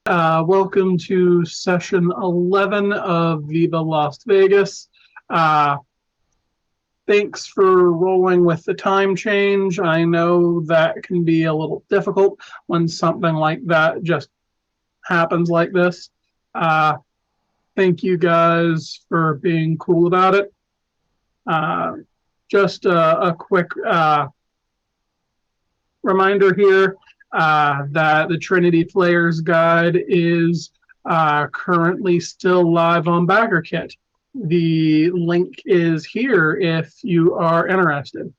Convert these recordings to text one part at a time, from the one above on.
Welcome to session 11 of Viva Lost Vegas. Uh, Thanks for rolling with the time change. I know that can be a little difficult when something like that just happens like this. Uh, thank you guys for being cool about it. Uh, just a quick reminder here that the Trinity Players Guide is currently still live on BackerKit. The link is here if you are interested.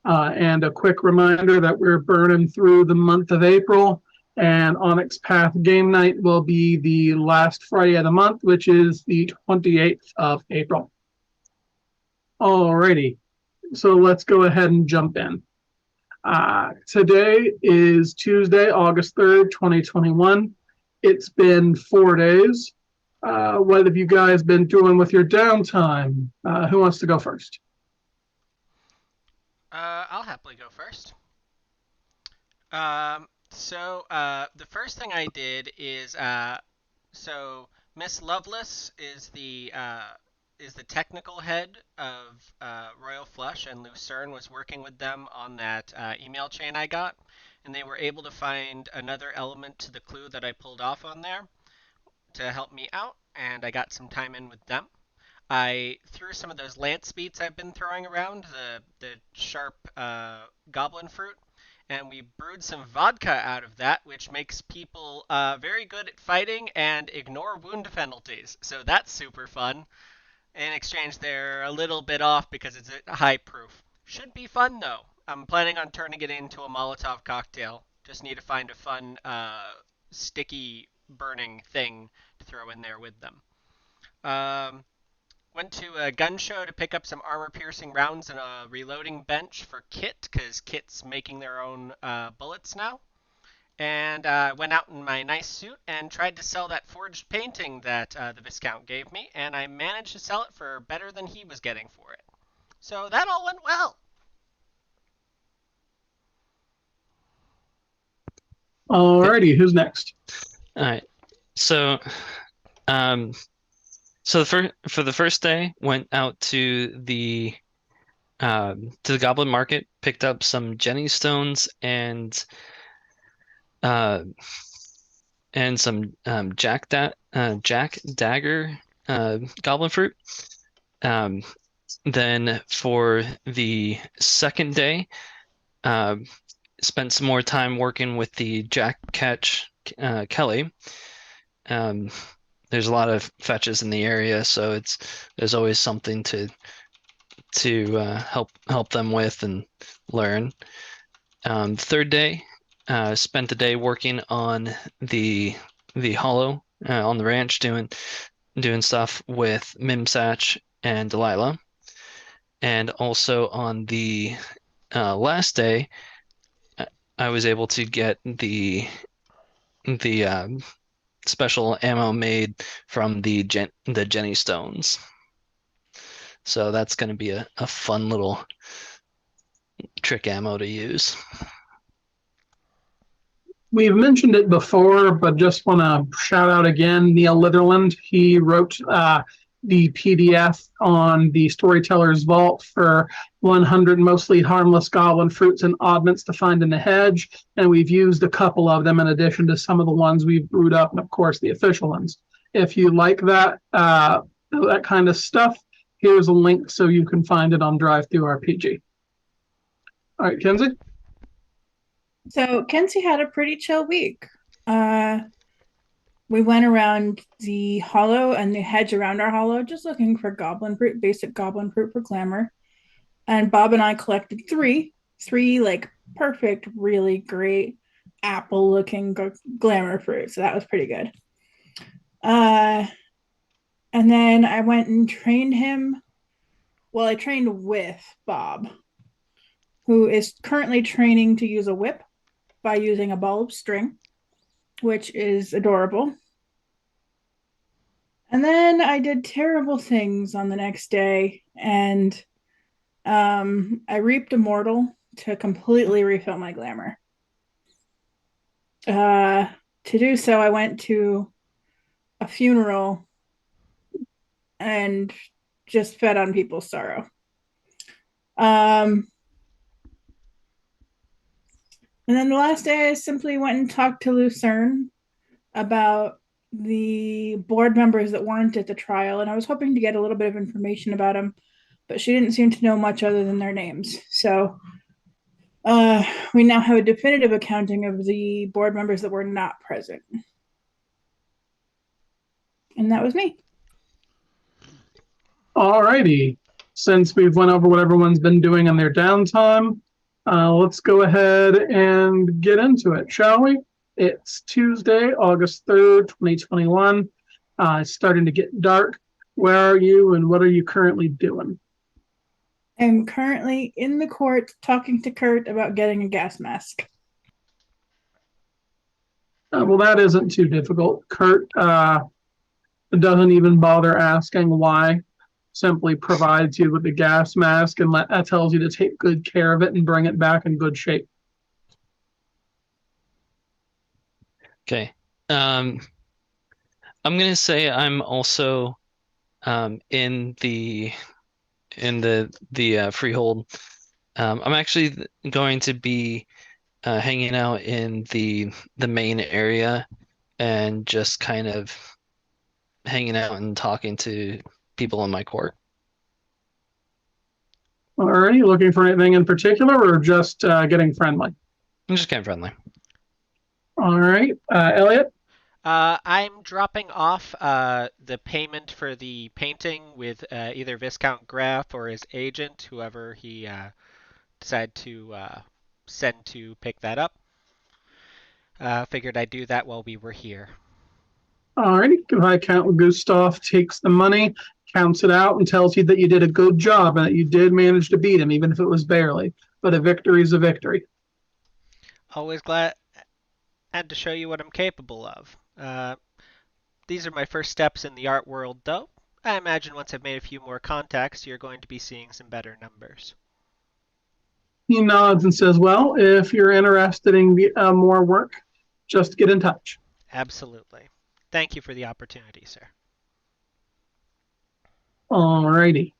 And a quick reminder that we're burning through the month of April, and Onyx Path Game Night will be the last Friday of the month, which is the 28th of April. Alrighty, so let's go ahead and jump in. Today is Tuesday, August 3rd, 2021. It's been 4 days. What have you guys been doing with your downtime? Who wants to go first? I'll happily go first. The first thing I did is so Miss Lovelace is the technical head of Royal Flush, and Lucerne was working with them on that email chain I got, and they were able to find another element to the clue that I pulled off on there to help me out, and I got some time in with them. I threw some of those lance beats I've been throwing around, the sharp goblin fruit, and we brewed some vodka out of that, which makes people very good at fighting and ignore wound penalties. So that's super fun. In exchange, they're a little bit off because it's a high proof. Should be fun though. I'm planning on turning it into a Molotov cocktail. Just need to find a fun, sticky, burning thing to throw in there with them. Um, Went to a gun show to pick up some armor-piercing rounds and a reloading bench for Kit, because Kit's making their own bullets now. And went out in my nice suit and tried to sell that forged painting that the Viscount gave me, and I managed to sell it for better than he was getting for it. So that all went well. Okay. Alrighty, who's next? All right. So, um, for the first day, went out to the Goblin Market, picked up some Jenny stones uh and some Jack Dagger Goblin fruit. Um, then for the second day, uh, spent some more time working with the Jack Catch Kelly. Um, there's a lot of fetches in the area, so there's always something to help them with and learn. Third day, spent the day working on the hollow on the ranch, doing stuff with Mimsatch and Delilah, and also on the last day, I was able to get the special ammo made from the Jenny stones. So that's going to be a fun little trick ammo to use. We've mentioned it before, but just want to shout out again Neil Litherland. He wrote the PDF on the Storyteller's Vault for 100 mostly harmless goblin fruits and oddments to find in the hedge, and we've used a couple of them in addition to some of the ones we've brewed up, and of course the official ones. If you like that kind of stuff, here's a link so you can find it on DriveThruRPG. All right, Kenzie. So Kenzie had a pretty chill week. Uh, we went around the hollow and the hedge around our hollow, just looking for goblin fruit, basic goblin fruit for glamour. And Bob and I collected three like perfect, really great apple-looking glamour fruit. So that was pretty good. And then I went and trained him. Well, I trained with Bob, who is currently training to use a whip by using a ball of string, which is adorable. And then I did terrible things on the next day, and I reaped Immortal to completely refill my glamour. to do so, I went to a funeral and just fed on people's sorrow. And then the last day, I simply went and talked to Lucerne about the board members that weren't at the trial, and I was hoping to get a little bit of information about them, but she didn't seem to know much other than their names. So we now have a definitive accounting of the board members that were not present. And that was me. Alrighty. Since we've went over what everyone's been doing in their downtime, let's go ahead and get into it, shall we? It's Tuesday, August 3rd, 2021. It's starting to get dark. Where are you and what are you currently doing? I'm currently in the court talking to Kurt about getting a gas mask. Well, that isn't too difficult. Kurt doesn't even bother asking why. Simply provides you with the gas mask and that tells you to take good care of it and bring it back in good shape. Okay. I'm gonna say I'm also in the freehold. I'm actually going to be hanging out in the main area and just kind of hanging out and talking to people in my court. Alrighty, looking for anything in particular or just getting friendly? I'm just getting friendly. All right, Elliot? I'm dropping off the payment for the painting with either Viscount Graff or his agent, whoever he decided to send to pick that up. Figured I'd do that while we were here. Alrighty, Viscount Gustav takes the money, counts it out, and tells you that you did a good job and that you did manage to beat him, even if it was barely. But a victory is a victory. Always glad and to show you what I'm capable of. These are my first steps in the art world, though. I imagine once I've made a few more contacts, you're going to be seeing some better numbers. He nods and says, well, if you're interested in more work, just get in touch. Absolutely. Thank you for the opportunity, sir. Alrighty.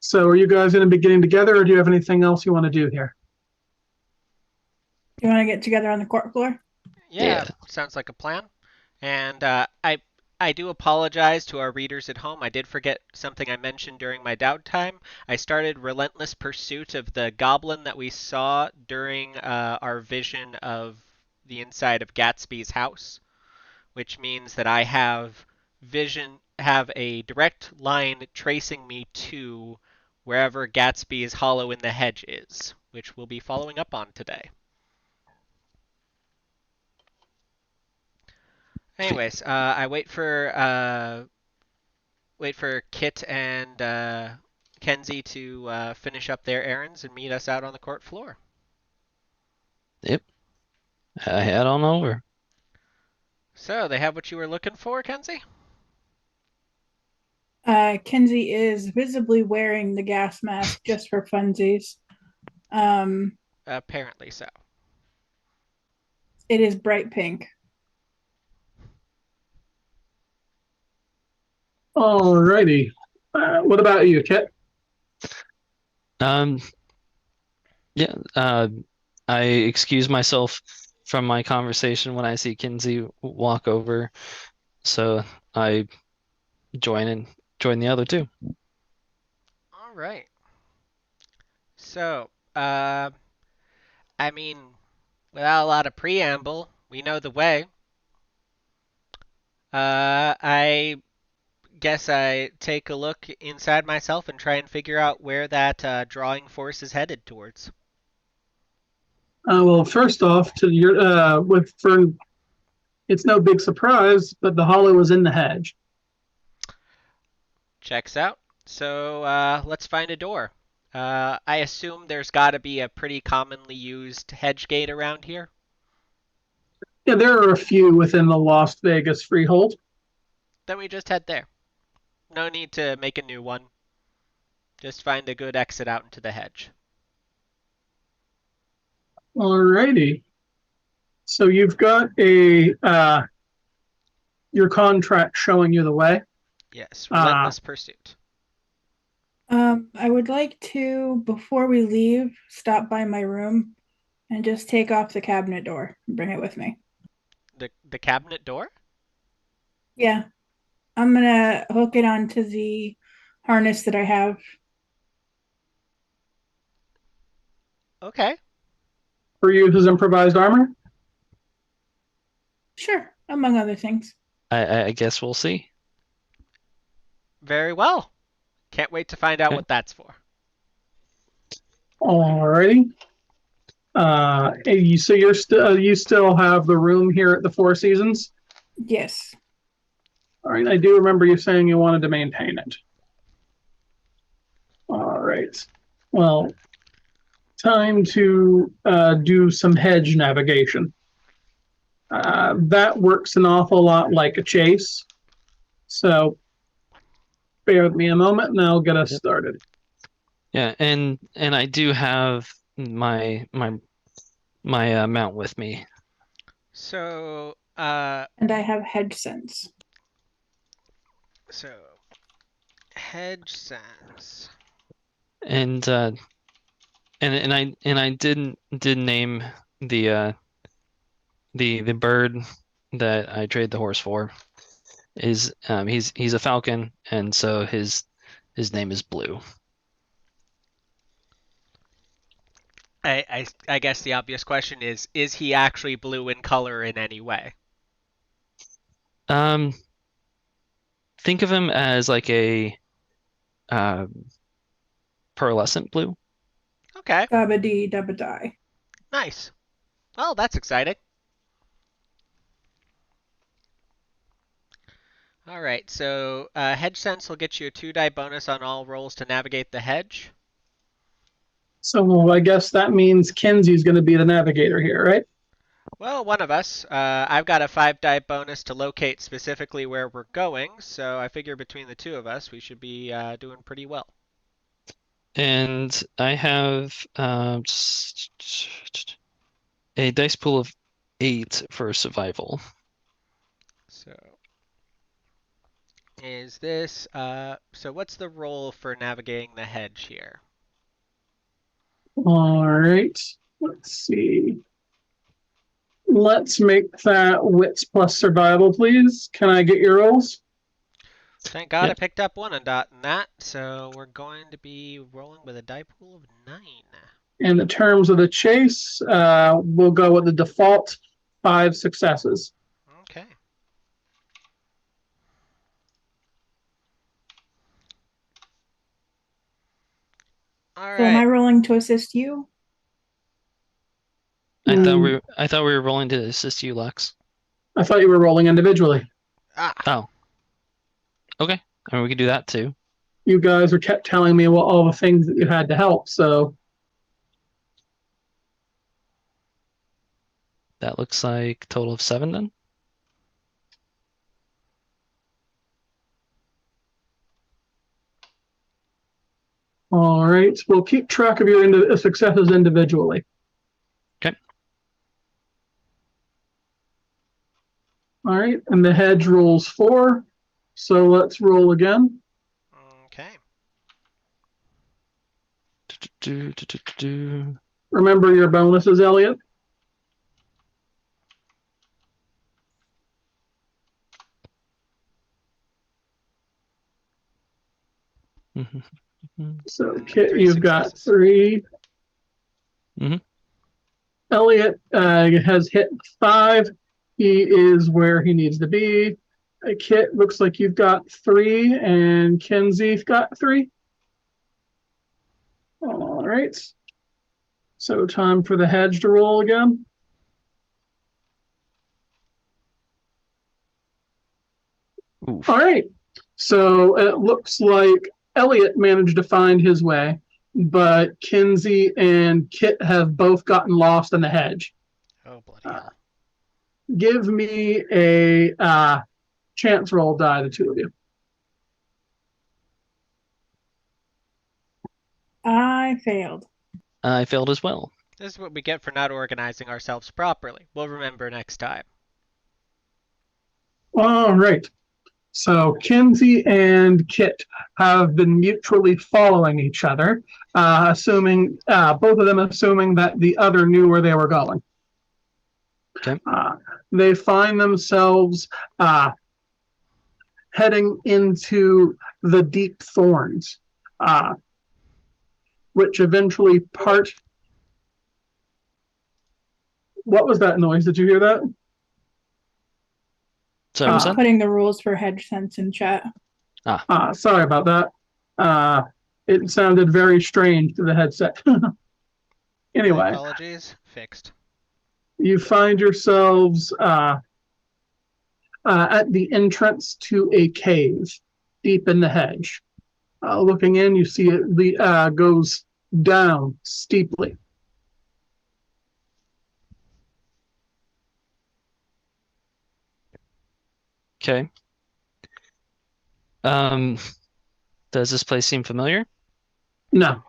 So are you guys going to be getting together or do you have anything else you want to do here? You want to get together on the court floor? Yeah, sounds like a plan. And I do apologize to our readers at home. I did forget something I mentioned during my downtime. I started relentless pursuit of the goblin that we saw during our vision of the inside of Gatsby's house, which means that I have a direct line tracing me to wherever Gatsby's hollow in the hedge is, which we'll be following up on today. Anyways, I wait for Kit and Kenzie to finish up their errands and meet us out on the court floor. Yep. I head on over. So, they have what you were looking for, Kenzie? Kenzie is visibly wearing the gas mask just for funsies. Apparently so. It is bright pink. Alrighty. What about you, Kit? Yeah, I excuse myself from my conversation when I see Kinsey walk over, so I join the other two. All right. So, I mean, without a lot of preamble, we know the way. I guess I take a look inside myself and try and figure out where that drawing force is headed towards. Well, first off, to your it's no big surprise, but the hollow is in the hedge. Checks out. So let's find a door. I assume there's got to be a pretty commonly used hedge gate around here. Yeah, there are a few within the Lost Vegas freehold. Then we just head there. No need to make a new one. Just find a good exit out into the hedge. Alrighty. So you've got your contract showing you the way. Yes, relentless pursuit. I would like to, before we leave, stop by my room and just take off the cabinet door and bring it with me. The cabinet door? Yeah, I'm gonna hook it onto the harness that I have. Okay. For use as improvised armor. Sure, among other things. I guess we'll see. Very well. Can't wait to find out Okay. what that's for. Alrighty. So you still have the room here at the Four Seasons. Yes. All right. I do remember you saying you wanted to maintain it. All right. Well, time to do some hedge navigation. That works an awful lot like a chase. So bear with me a moment and I'll get us started. Yeah, and I do have my mount with me. So, And I have hedge sense. so hedge sense. And I did name the bird that I trade the horse for. Is he's a falcon, and so his name is Blue. I guess the obvious question is he actually blue in color in any way? Think of him as like a pearlescent blue. Okay, Dabba dee dabba die. nice. Well, that's exciting. All right, so hedge sense will get you a 2-die bonus on all rolls to navigate the hedge. So I guess that means Kenzie's going to be the navigator here, right? Well, one of us. I've got a 5-die bonus to locate specifically where we're going, so I figure between the two of us, we should be doing pretty well. And I have a dice pool of 8 for survival. So, is this so what's the roll for navigating the hedge here? All right. Let's see. Let's make that wits plus survival, please. Can I get your rolls? Thank God I Yep. picked up one on dot in that, so we're going to be rolling with a die pool of 9. In the terms of the chase, we'll go with the default 5 successes. Okay. All So am I right. rolling to assist you? I thought Mm, we were rolling to assist you, Lex. I thought you were rolling individually. Ah, Oh, okay. I mean, we could do that too. You guys were kept telling me all the things that you had to help, so That looks like a total of 7 then. all right. We'll keep track of your successes individually. Okay. All right, and the hedge rolls 4. So let's roll again. okay. Remember your bonuses, Elliot. So Kit, 3 you've got successes. 3. Mhm. Elliot has hit 5. He is where he needs to be. Kit, looks like you've got 3, and Kenzie's got 3. All right. So time for the hedge to roll again. Oof. All right. So it looks like Elliot managed to find his way, but Kenzie and Kit have both gotten lost in the hedge. Oh, bloody hell. Give me a chance roll die, the two of you. I failed. I failed as well. This is what we get for not organizing ourselves properly. We'll remember next time. All right. So Kinsey and Kit have been mutually following each other, assuming both of them assuming that the other knew where they were going. Okay. They find themselves heading into the deep thorns, which eventually part. What was that noise? Did you hear that? So was that? Putting the rules for hedge sense in chat. Sorry about that. It sounded very strange to the headset. Anyway, My apologies. Fixed. you find yourselves at the entrance to a cave deep in the hedge. Looking in, you see it goes down steeply. Okay. Does this place seem familiar? No.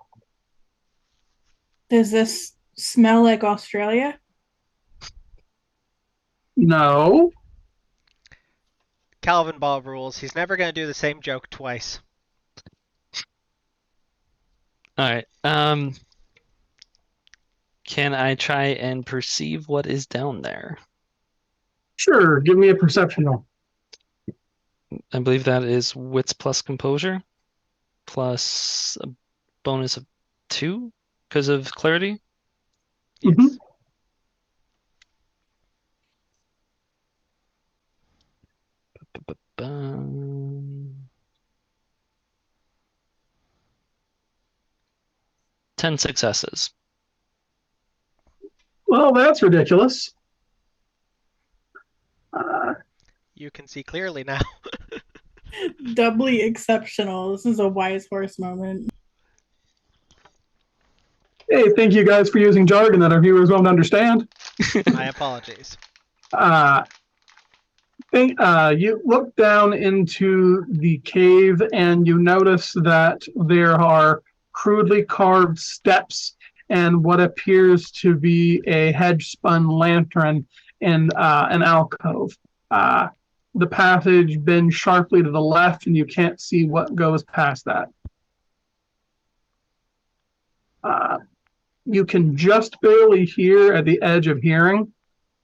Does this smell like Australia? No. Calvin Ball rules. He's never going to do the same joke twice. All right. Can I try and perceive what is down there? Sure. Give me a perception roll. I believe that is wits plus composure plus a bonus of 2 because of clarity. Yes. Mhm. Ba-ba-ba. 10 successes. Well, that's ridiculous. You can see clearly now. Doubly exceptional. This is a wise horse moment. Hey, thank you guys for using jargon that our viewers won't understand. My apologies. You look down into the cave and you notice that there are crudely carved steps and what appears to be a hedge-spun lantern in an alcove. The passage bends sharply to the left and you can't see what goes past that. You can just barely hear at the edge of hearing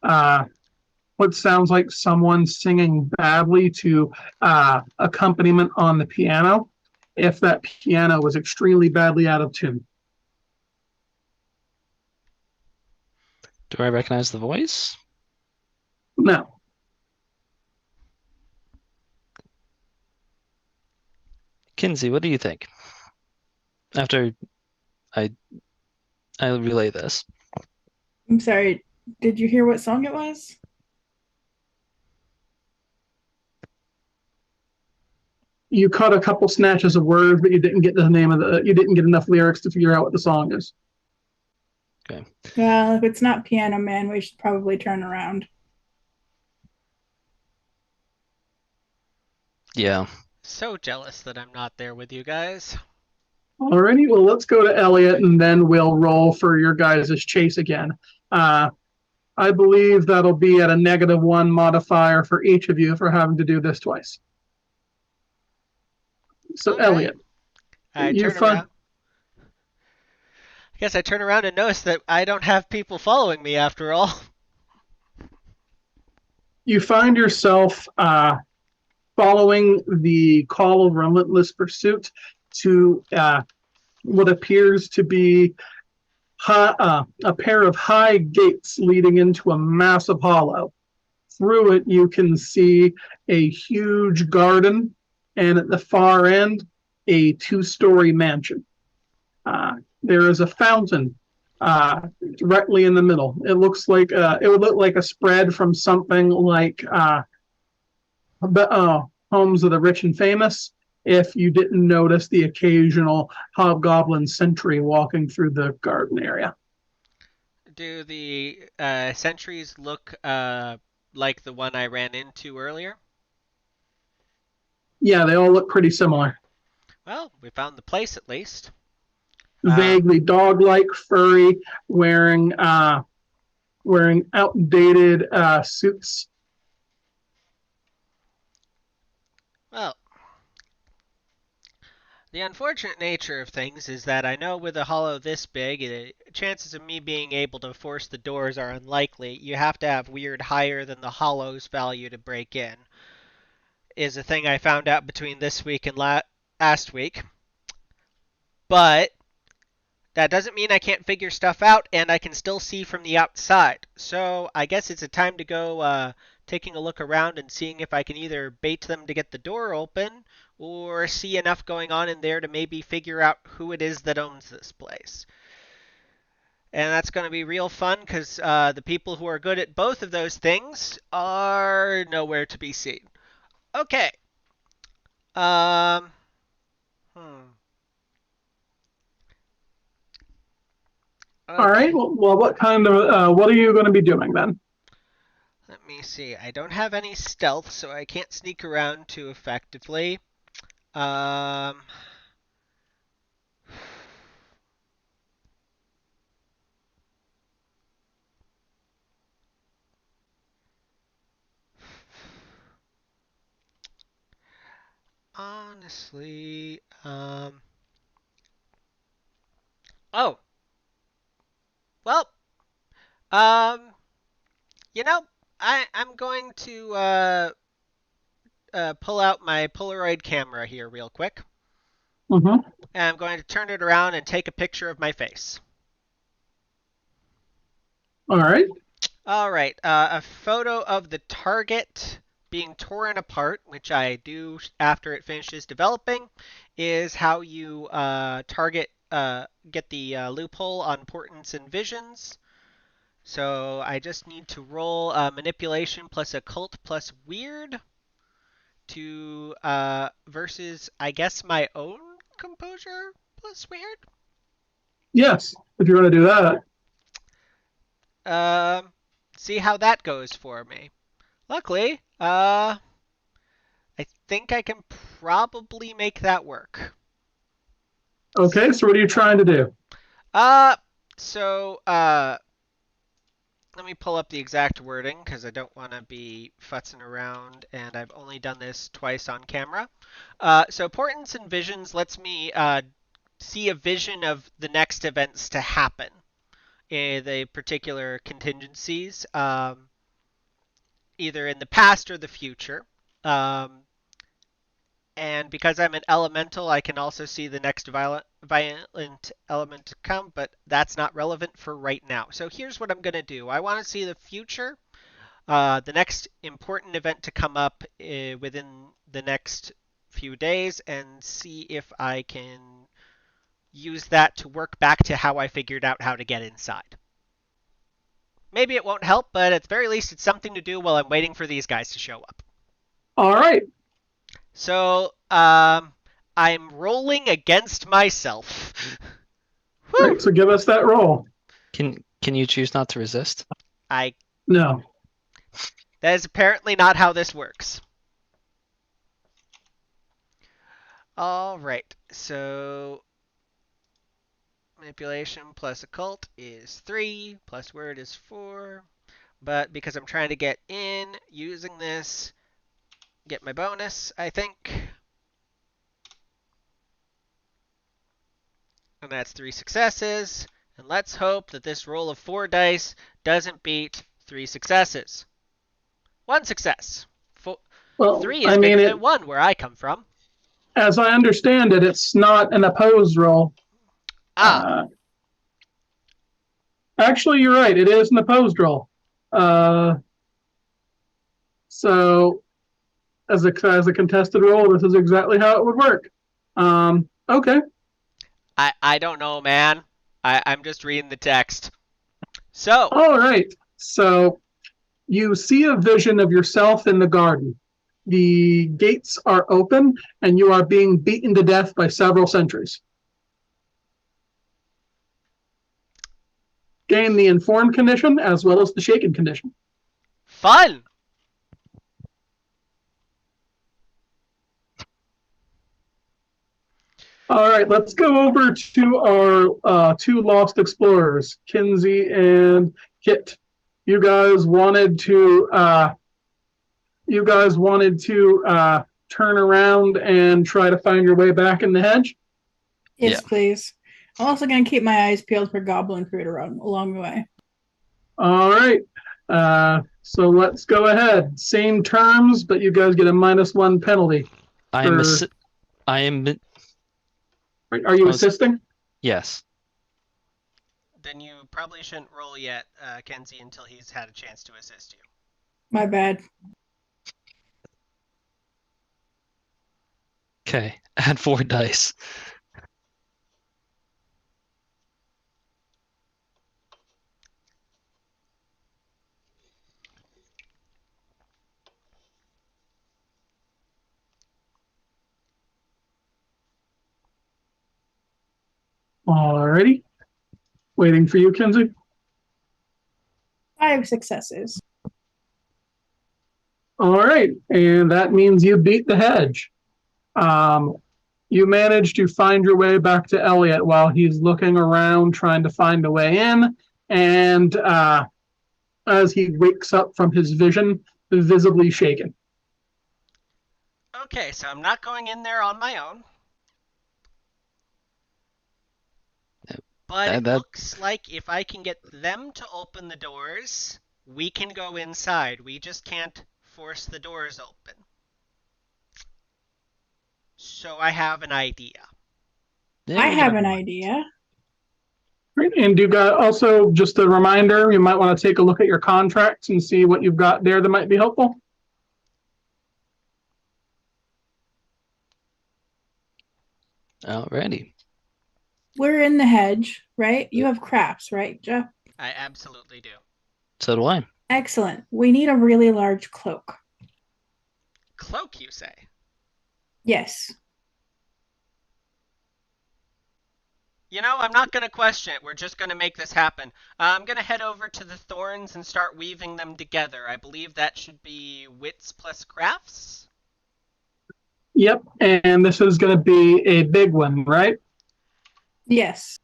what sounds like someone singing badly to accompaniment on the piano, if that piano was extremely badly out of tune. Do I recognize the voice? No. Kinsey, what do you think? After I relay this. I'm sorry. Did you hear what song it was? You caught a couple snatches of words, but you didn't get the name of you didn't get enough lyrics to figure out what the song is. Okay. Well, if it's not Piano Man, we should probably turn around. Yeah. So jealous that I'm not there with you guys. Alrighty, well, let's go to Elliot and then we'll roll for your guys' chase again. I believe that'll be at a -1 modifier for each of you for having to do this twice. So, Okay. Elliot, I you turn around. I guess I turn around and notice that I don't have people following me after all. You find yourself following the call of relentless pursuit to what appears to be a pair of high gates leading into a massive hollow. Through it, you can see a huge garden, and at the far end, a 2-story mansion. There is a fountain directly in the middle. It looks like it would look like a spread from something like Homes of the Rich and Famous, if you didn't notice the occasional hobgoblin sentry walking through the garden area. Do the sentries look like the one I ran into earlier? Yeah, they all look pretty similar. Well, we found the place at least. vaguely dog-like, furry, wearing outdated suits. Well, the unfortunate nature of things is that I know with a hollow this big, chances of me being able to force the doors are unlikely. You have to have weird higher than the hollow's value to break in, is a thing I found out between this week and last week. But that doesn't mean I can't figure stuff out, and I can still see from the outside. So I guess it's a time to go taking a look around and seeing if I can either bait them to get the door open or see enough going on in there to maybe figure out who it is that owns this place. And that's going to be real fun because the people who are good at both of those things are nowhere to be seen. Okay. Um. Okay. All right. Well, what are you going to be doing then? Let me see. I don't have any stealth, so I can't sneak around too effectively. Um. Honestly, oh, well, um, you know, I'm going to pull out my Polaroid camera here real quick. Mm-hmm. And I'm going to turn it around and take a picture of my face. All right. All right, a photo of the target being torn apart, which I do after it finishes developing, is how you get the loophole on portents and visions. So I just need to roll manipulation plus occult plus weird to versus I guess my own composure plus weird. Yes, if you're going to do that. See how that goes for me. Luckily, I think I can probably make that work. Okay, so what are you trying to do? So let me pull up the exact wording because I don't want to be futzing around, and I've only done this twice on camera. So portents and visions lets me see a vision of the next events to happen in the particular contingencies, either in the past or the future. And because I'm an elemental, I can also see the next violent element to come, but that's not relevant for right now. So here's what I'm going to do. I want to see the future, the next important event to come up within the next few days, and see if I can use that to work back to how I figured out how to get inside. Maybe it won't help, but at the very least, it's something to do while I'm waiting for these guys to show up. All right. So, I'm rolling against myself. Right, so give us that roll. Can you choose not to resist? No. That is apparently not how this works. All right, so manipulation plus occult is 3, plus word is 4. But because I'm trying to get in using this, get my bonus, I think. And that's 3 successes. And let's hope that this roll of 4 dice doesn't beat 3 successes. 1 success. Well, 3 is bigger than 1 where I come from. As I understand it, it's not an opposed roll. Actually, you're right. It is an opposed roll. So, as a contested roll, this is exactly how it would work. Okay. I don't know, man. I'm just reading the text. So. All right. So, you see a vision of yourself in the garden. The gates are open, and you are being beaten to death by several sentries. Gain the informed condition as well as the shaken condition. Fun! All right, let's go over to our two lost explorers, Kinsey and Kit. You guys wanted to turn around and try to find your way back in the hedge. Yes, Yeah. please. I'm also going to keep my eyes peeled for goblin fruit along the way. All right. So let's go ahead. Same terms, but you guys get a -1 penalty. I am For, I am are you assisting? yes. Then you probably shouldn't roll yet, Kenzie, until he's had a chance to assist you. My bad. Okay. Add 4 dice. All righty. Waiting for you, Kinsey. 5 successes. All right, and that means you beat the hedge. You manage to find your way back to Elliot while he's looking around trying to find a way in, and as he wakes up from his vision, visibly shaken. Okay, so I'm not going in there on my own. But it looks like if I can get them to open the doors, we can go inside. We just can't force the doors open. So I have an idea. Yeah, I we have got an one. idea. Right, and you got also just a reminder, you might want to take a look at your contracts and see what you've got there that might be helpful. Alrighty. We're in the hedge, right? You have crafts, right, Jeff? I absolutely do. So do I. Excellent. We need a really large cloak. Cloak, you say? Yes. You know, I'm not going to question it. We're just going to make this happen. I'm going to head over to the thorns and start weaving them together. I believe that should be wits plus crafts. Yep, and this is going to be a big one, right? Yes.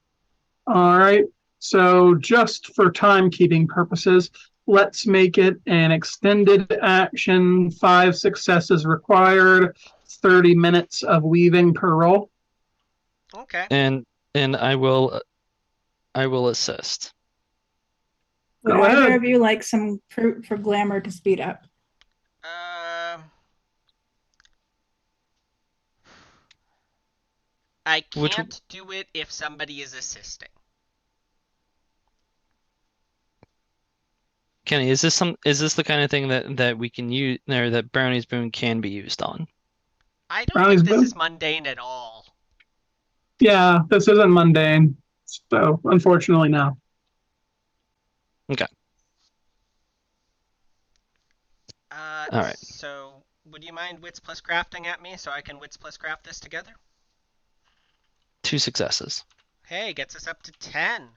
All right. So just for timekeeping purposes, let's make it an extended action, 5 successes required, 30 minutes of weaving per roll. Okay. And I will assist. Would Go either ahead. of you like some fruit for glamour to speed up? I can't do it if somebody is assisting. Kenny, is this the kind of thing that we can use, or that Brownie's Boon can be used on? I don't Brownie's think this Boon? is mundane at all. Yeah, this isn't mundane. So unfortunately, no. Okay. All right. So, would you mind wits plus crafting at me so I can wits plus craft this together? 2 successes. Hey, gets us up to 10.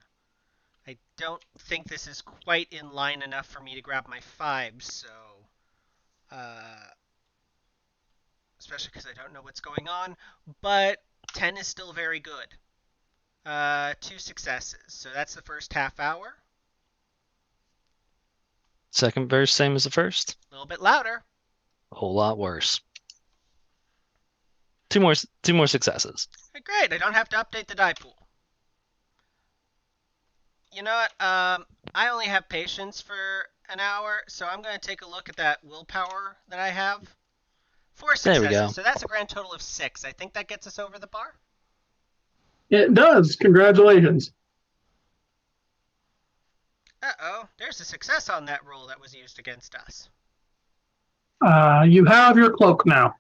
I don't think this is quite in line enough for me to grab my 5, so... especially because I don't know what's going on, but 10 is still very good. 2 successes, so that's the first half hour. Second verse, same as the first. A little bit louder. A whole lot worse. 2 more successes. Great, I don't have to update the die pool. You know what? I only have patience for an hour, so I'm going to take a look at that willpower that I have. 4 successes, There we go. So that's a grand total of 6. I think that gets us over the bar. It does. Congratulations. Uh-oh, there's a success on that roll that was used against us. You have your cloak now.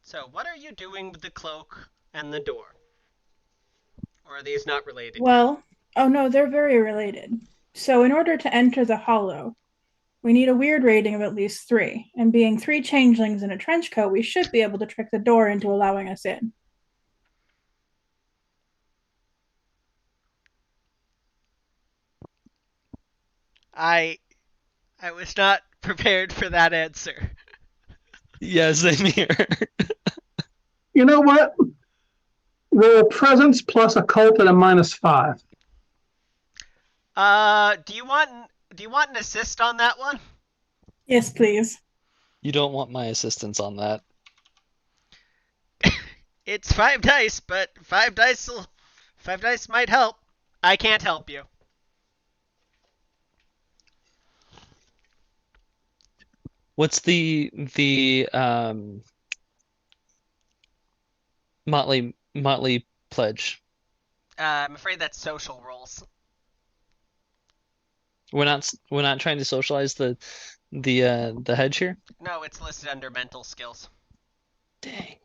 So what are you doing with the cloak and the door? Or are these not related? Well, oh no, they're very related. So in order to enter the hollow, we need a weird rating of at least 3. And being 3 changelings in a trench coat, we should be able to trick the door into allowing us in. I was not prepared for that answer. Yeah, same here. You know what? Roll presence plus occult at a -5. Do you want an assist on that one? Yes, please. You don't want my assistance on that. It's 5 dice, but 5 dice might help. I can't help you. What's the Motley pledge? I'm afraid that's social rules. We're not trying to socialize the hedge here. No, it's listed under mental skills. Dang.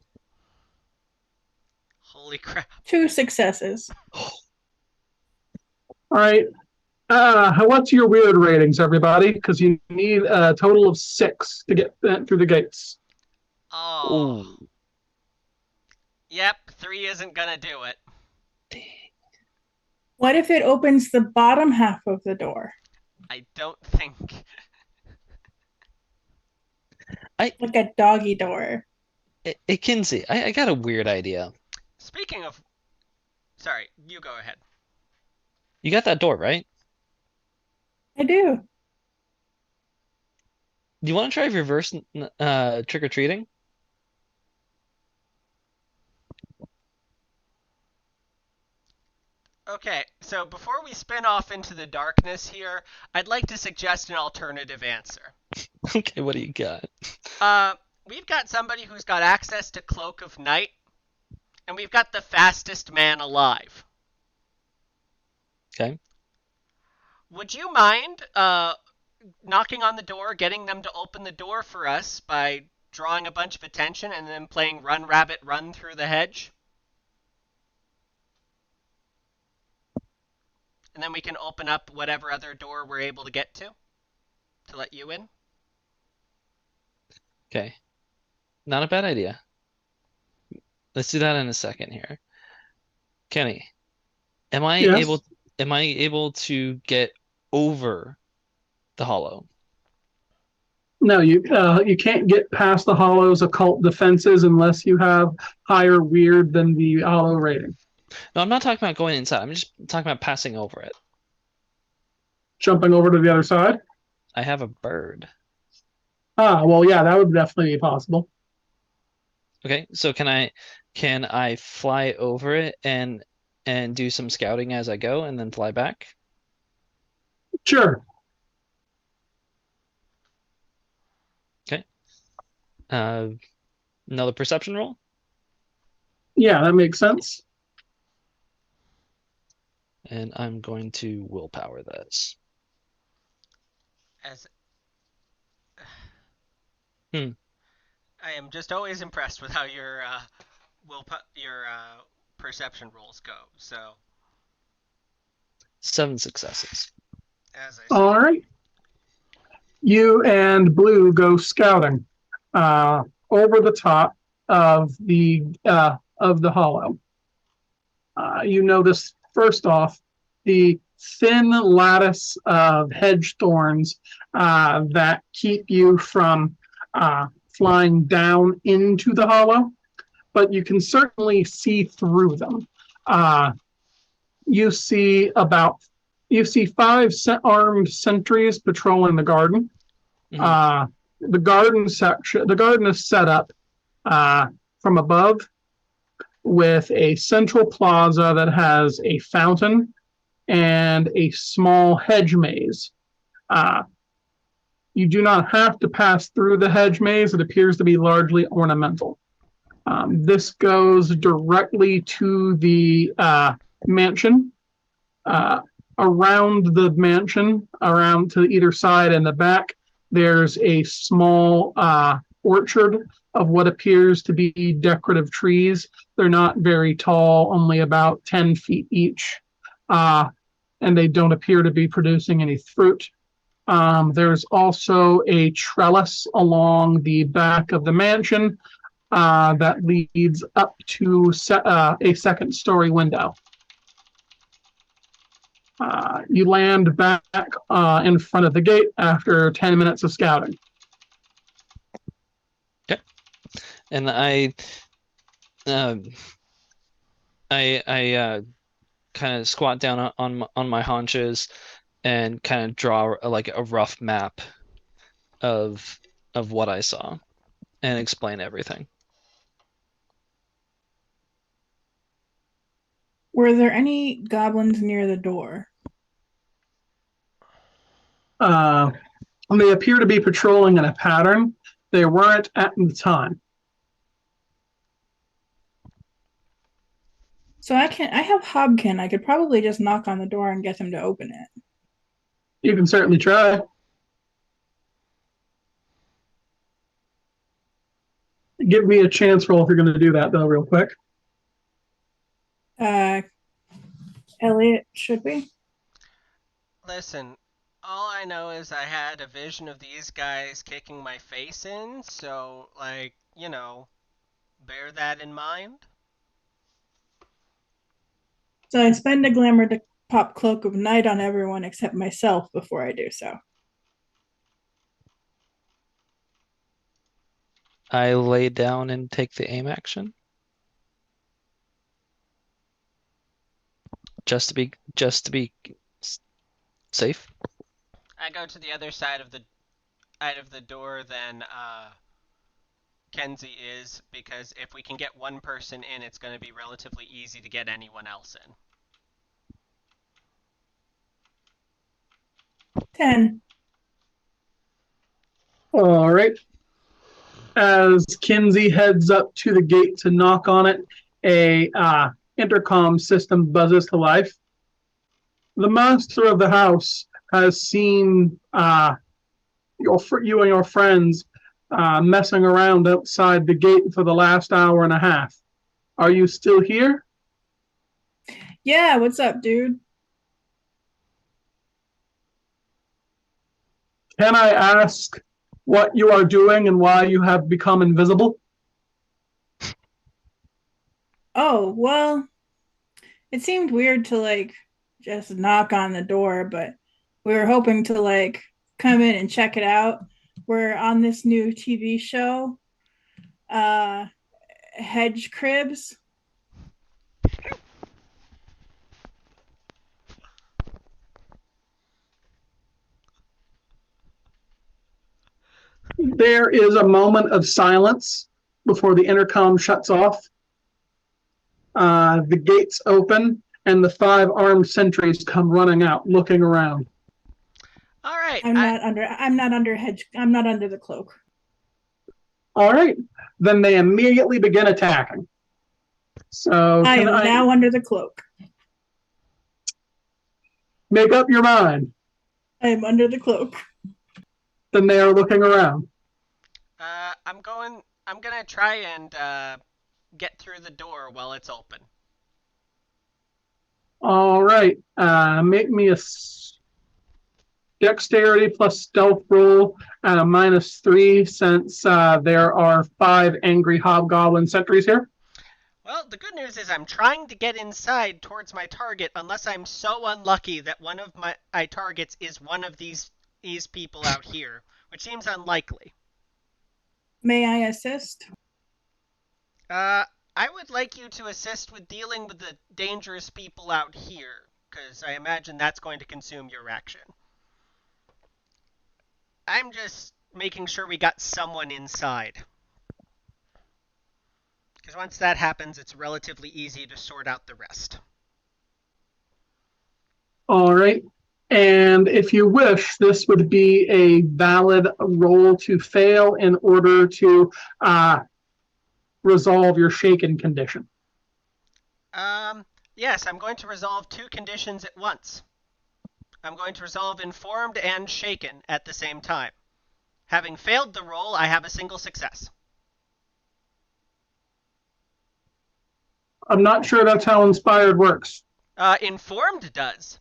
Holy crap. 2 successes. All right. What's your weird ratings, everybody? Because you need a total of 6 to get through the gates. Oh. Ooh. Yep, 3 isn't gonna do it. Dang. What if it opens the bottom half of the door? I don't think. Like a doggy door. Kinsey, I got a weird idea. Speaking of... Sorry, you go ahead. You got that door, right? I do. Do you want to try reverse trick-or-treating? Okay, so before we spin off into the darkness here, I'd like to suggest an alternative answer. Okay, what do you got? We've got somebody who's got access to Cloak of Night, and we've got the fastest man alive. Okay. Would you mind knocking on the door, getting them to open the door for us by drawing a bunch of attention and then playing Run Rabbit Run through the hedge? And then we can open up whatever other door we're able to get to let you in. Okay. Not a bad idea. Let's do that in a second here. Kenny, am I Yes. able to get over the hollow? No, you can't get past the hollow's occult defenses unless you have higher weird than the hollow rating. No, I'm not talking about going inside. I'm just talking about passing over it. Jumping over to the other side. I have a bird. Well, yeah, that would definitely be possible. Okay, so can I fly over it and do some scouting as I go and then fly back? Sure. Okay. Another perception roll? Yeah, that makes sense. And I'm going to willpower this. As Hmm. I am just always impressed with how your perception rolls go. So 7 successes. as I said, All right. You and Blue go scouting over the top of the hollow. You notice first off the thin lattice of hedge thorns that keep you from flying down into the hollow, but you can certainly see through them. You see 5 armed sentries patrolling the garden. The garden is set up from above with a central plaza that has a fountain and a small hedge maze. You do not have to pass through the hedge maze. It appears to be largely ornamental. This goes directly to the mansion. Around the mansion, around to either side and the back, there's a small orchard of what appears to be decorative trees. They're not very tall, only about 10 feet each, and they don't appear to be producing any fruit. There's also a trellis along the back of the mansion that leads up to a second-story window. You land back in front of the gate after 10 minutes of scouting. Okay. And um, I kind of squat down on my haunches and kind of draw like a rough map of what I saw and explain everything. Were there any goblins near the door? Uh, they appear to be patrolling in a pattern. They weren't at the time. So I have Hobkin. I could probably just knock on the door and get him to open it. You can certainly try. Give me a chance roll if you're going to do that, though, real quick. Elliot, should we? Listen, all I know is I had a vision of these guys kicking my face in, so, like, bear that in mind. So I spend a glamour to pop Cloak of Night on everyone except myself before I do so. I lay down and take the aim action. Just to be safe. I go to the other side of the door than Kenzie is, because if we can get one person in, it's going to be relatively easy to get anyone else in. 10. All right. As Kinsey heads up to the gate to knock on it, a intercom system buzzes to life. The master of the house has seen you and your friends messing around outside the gate for the last hour and a half. Are you still here? Yeah, what's up, dude? Can I ask what you are doing and why you have become invisible? Oh, well, it seemed weird to just knock on the door, but we were hoping to come in and check it out. We're on this new TV show, Hedge Cribs. There is a moment of silence before the intercom shuts off. The gates open, and the 5 armed sentries come running out, looking around. All right. I'm not under the cloak. All right. Then they immediately begin attacking. So I am now under the cloak. Make up your mind. I am under the cloak. Then they are looking around. I'm gonna try and get through the door while it's open. All right. Make me a dexterity plus stealth roll at a -3, since there are 5 angry hobgoblin sentries here. Well, the good news is I'm trying to get inside towards my target, unless I'm so unlucky that one of my targets is one of these people out here, which seems unlikely. May I assist? I would like you to assist with dealing with the dangerous people out here, because I imagine that's going to consume your action. I'm just making sure we got someone inside. Because once that happens, it's relatively easy to sort out the rest. All right. And if you wish, this would be a valid roll to fail in order to resolve your shaken condition. Yes, I'm going to resolve 2 conditions at once. I'm going to resolve informed and shaken at the same time. Having failed the roll, I have a single success. I'm not sure that's how inspired works. Informed does.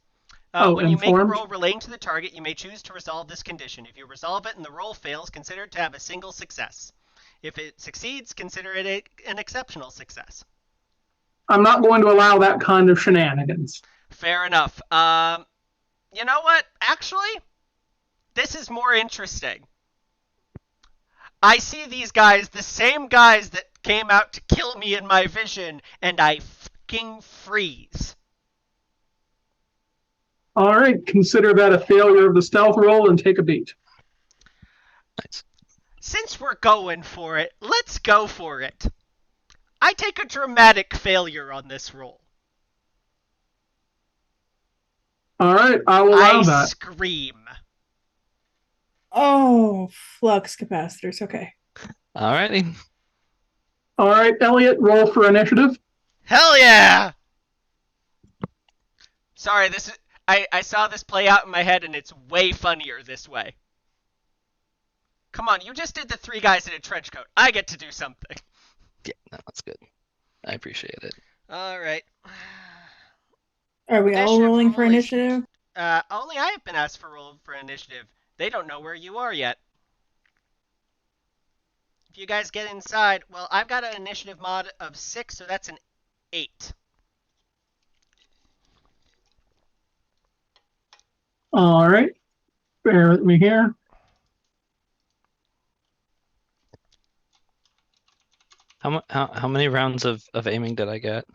When you make a roll relating to the target, you may choose to resolve this condition. If you resolve it and the roll fails, consider it to have a single success. If it succeeds, consider it an exceptional success. I'm not going to allow that kind of shenanigans. Fair enough. You know what? Actually, this is more interesting. I see these guys, the same guys that came out to kill me in my vision, and I fucking freeze. All right, consider that a failure of the stealth roll and take a beat. Nice. Since we're going for it, let's go for it. I take a dramatic failure on this roll. All right, I will allow I that. scream. Oh, flux capacitors. Okay. Alrighty. All right, Elliot, roll for initiative. Hell yeah! Sorry, this is I saw this play out in my head, and it's way funnier this way. Come on, you just did the 3 guys in a trench coat. I get to do something. Yeah, no, that's good. I appreciate it. All right. Are we all Initiative rolling for roll is- initiative? Only I have been asked for roll for initiative. They don't know where you are yet. If you guys get inside, well, I've got an initiative mod of 6, so that's an 8. All right, bear with me here. How many rounds of aiming did I get?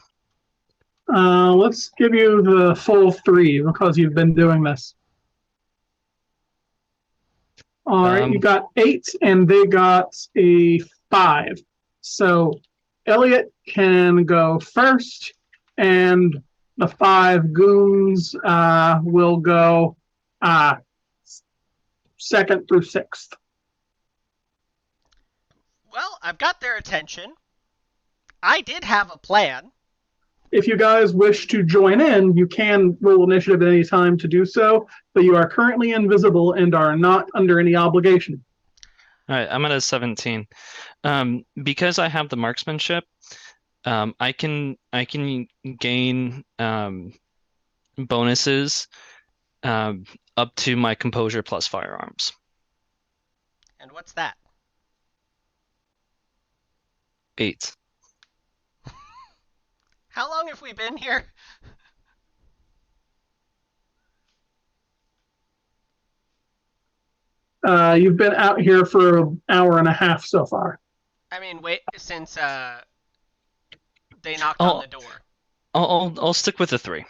Let's give you the full 3 because you've been doing this. All right, you got 8 and they got a 5. So Elliot can go first, and the 5 goons will go second through 6th. Well, I've got their attention. I did have a plan. If you guys wish to join in, you can roll initiative at any time to do so, but you are currently invisible and are not under any obligation. All right, I'm at a 17. Because I have the marksmanship, I can gain bonuses up to my composure plus firearms. And what's that? 8. How long have we been here? You've been out here for an hour and a half so far. I mean, wait, since they knocked on the door. I'll stick with the 3.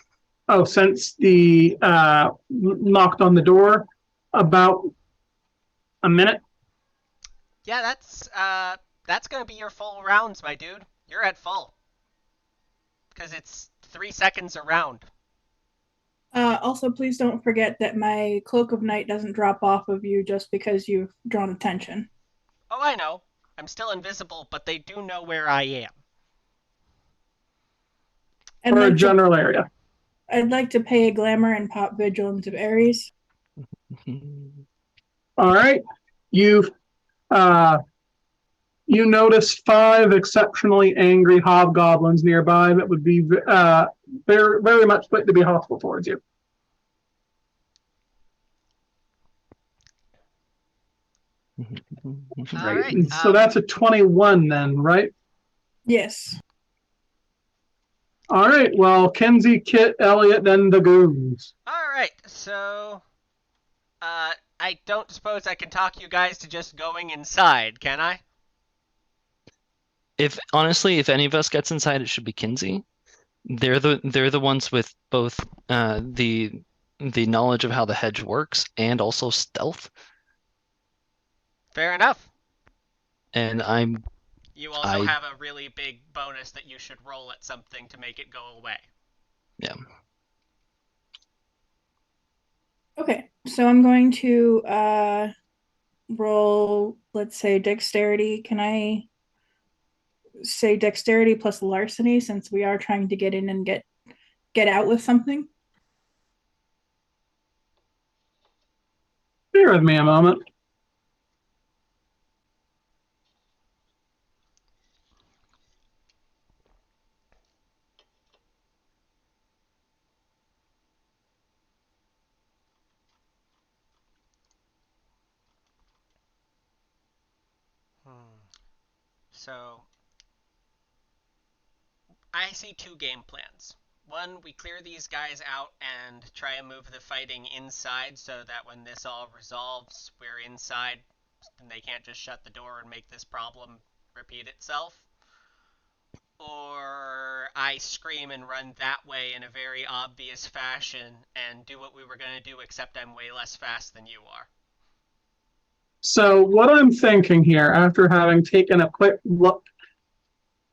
Oh, since the knocked on the door, about a minute. Yeah, that's gonna be your full rounds, my dude. You're at full. Because it's 3 seconds a round. Also, please don't forget that my cloak of night doesn't drop off of you just because you've drawn attention. Oh, I know. I'm still invisible, but they do know where I am. And Or a general area. I'd like to pay a glamour and pop vigilance of Ares. All right. You notice 5 exceptionally angry hobgoblins nearby that would be very, very much likely to be hostile towards you. All right. So that's a 21 then, right? Yes. All right. Well, Kenzie, Kit, Elliot, then the goons. All right. So, I don't suppose I can talk you guys to just going inside, can I? If any of us gets inside, it should be Kinsey. They're the ones with both the knowledge of how the hedge works and also stealth. Fair enough. And You also have a really big bonus that you should roll at something to make it go away. Yeah. Okay, so I'm going to roll, let's say, dexterity. Can I say dexterity plus larceny since we are trying to get in and get out with something? Bear with me a moment. So, I see 2 game plans. One, we clear these guys out and try and move the fighting inside so that when this all resolves, we're inside and they can't just shut the door and make this problem repeat itself. Or I scream and run that way in a very obvious fashion and do what we were going to do, except I'm way less fast than you are. So what I'm thinking here, after having taken a quick look,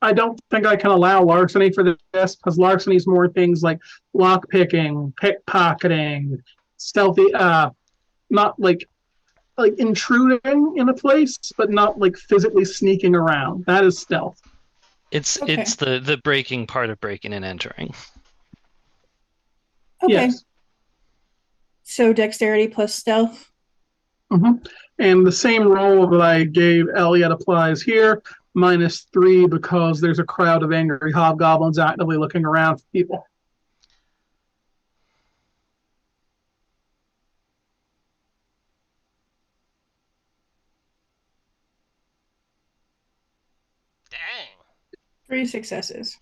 I don't think I can allow larceny for this, because larceny is more things like lockpicking, pickpocketing, stealthy, not like intruding in a place, but not like physically sneaking around. That is stealth. It's Okay. it's the breaking part of breaking and entering. Okay. Yes. So dexterity plus stealth. And the same roll that I gave Elliot applies here, -3, because there's a crowd of angry hobgoblins actively looking around for people. Dang. 3 successes.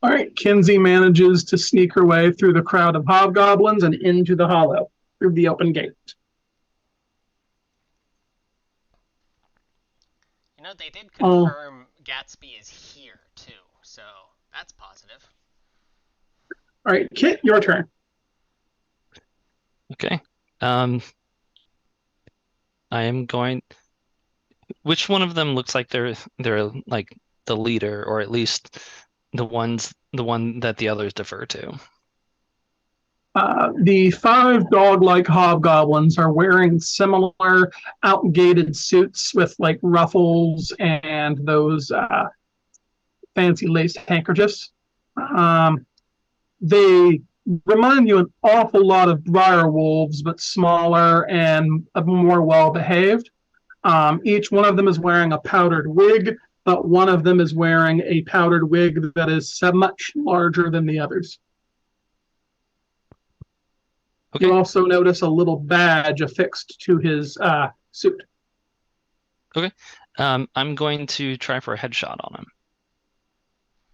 All right, Kinsey manages to sneak her way through the crowd of hobgoblins and into the hollow through the open gate. You know, they did confirm Gatsby is here, too, so that's positive. All right, Kit, your turn. Okay. I am going. Which one of them looks like they're like the leader, or at least the one that the others defer to? The 5 dog-like hobgoblins are wearing similar outgated suits with like ruffles and those fancy laced handkerchiefs. They remind you an awful lot of dire wolves, but smaller and more well-behaved. Each one of them is wearing a powdered wig, but one of them is wearing a powdered wig that is much larger than the others. Okay. You also notice a little badge affixed to his suit. Okay. I'm going to try for a headshot on him.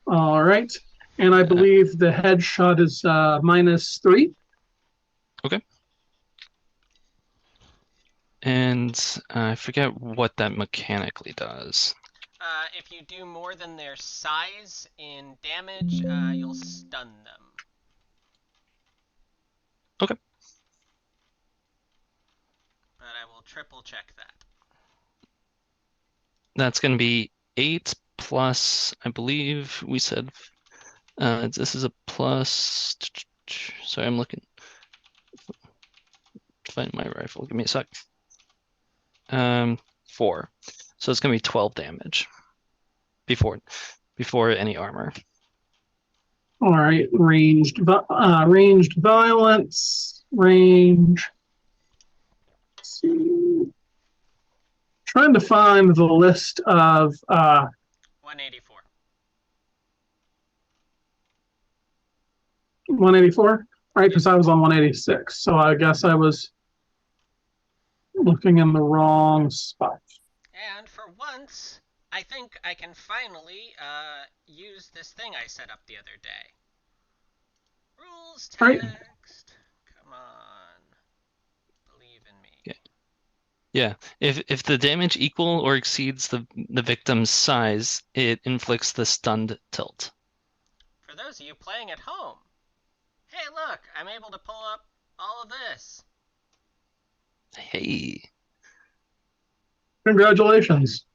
All right. And I believe the headshot is -3. Okay. And I forget what that mechanically does. If you do more than their size in damage, you'll stun them. Okay. But I will triple check that. That's going to be 8 plus, I believe we said, this is a plus. Sorry, I'm looking. Find my rifle. Give me a sec. 4. So it's going to be 12 damage before any armor. All right. Ranged violence. Range. Let's see. Trying to find the list of 184. 184. Right, because I was on 186, so I guess I was looking in the wrong spot. And for once, I think I can finally use this thing I set up the other day. Rules text. Right. Come on. Believe in me. Yeah. If the damage equal or exceeds the victim's size, it inflicts the stunned tilt. For those of you playing at home, hey, look, I'm able to pull up all of this. Hey. Congratulations.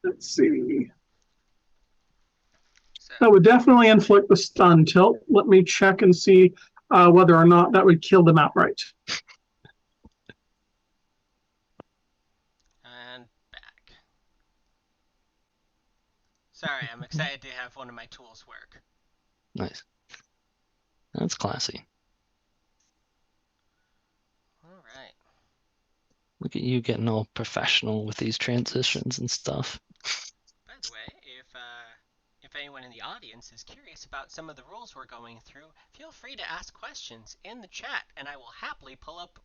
Let's see. So, That would definitely inflict the stun tilt. Let me check and see whether or not that would kill them outright. and back. Sorry, I'm excited to have one of my tools work. Nice. That's classy. All right. Look at you getting all professional with these transitions and stuff. By the way, if anyone in the audience is curious about some of the rules we're going through, feel free to ask questions in the chat, and I will happily pull up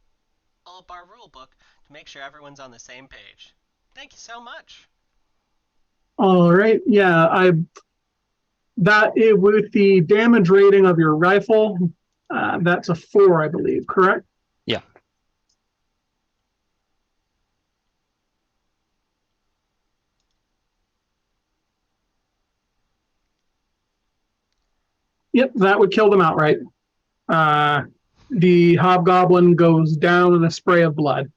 our rule book to make sure everyone's on the same page. Thank you so much. All right. Yeah, with the damage rating of your rifle, that's a 4, I believe. Correct? Yeah. Yep, that would kill them outright. The hobgoblin goes down in a spray of blood.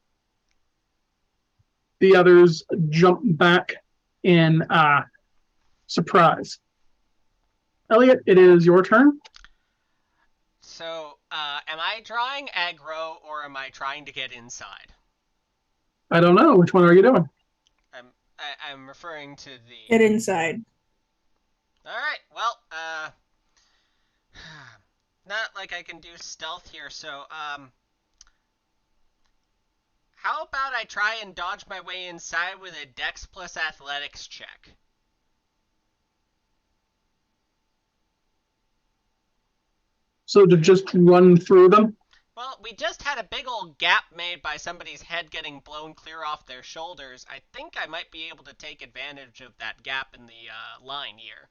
The others jump back in surprise. Elliot, it is your turn. So, am I drawing aggro or am I trying to get inside? I don't know. Which one are you doing? I'm referring to the. Get inside. All right. Well, not like I can do stealth here. So, how about I try and dodge my way inside with a Dex plus Athletics check? So to just run through them? Well, we just had a big old gap made by somebody's head getting blown clear off their shoulders. I think I might be able to take advantage of that gap in the line here.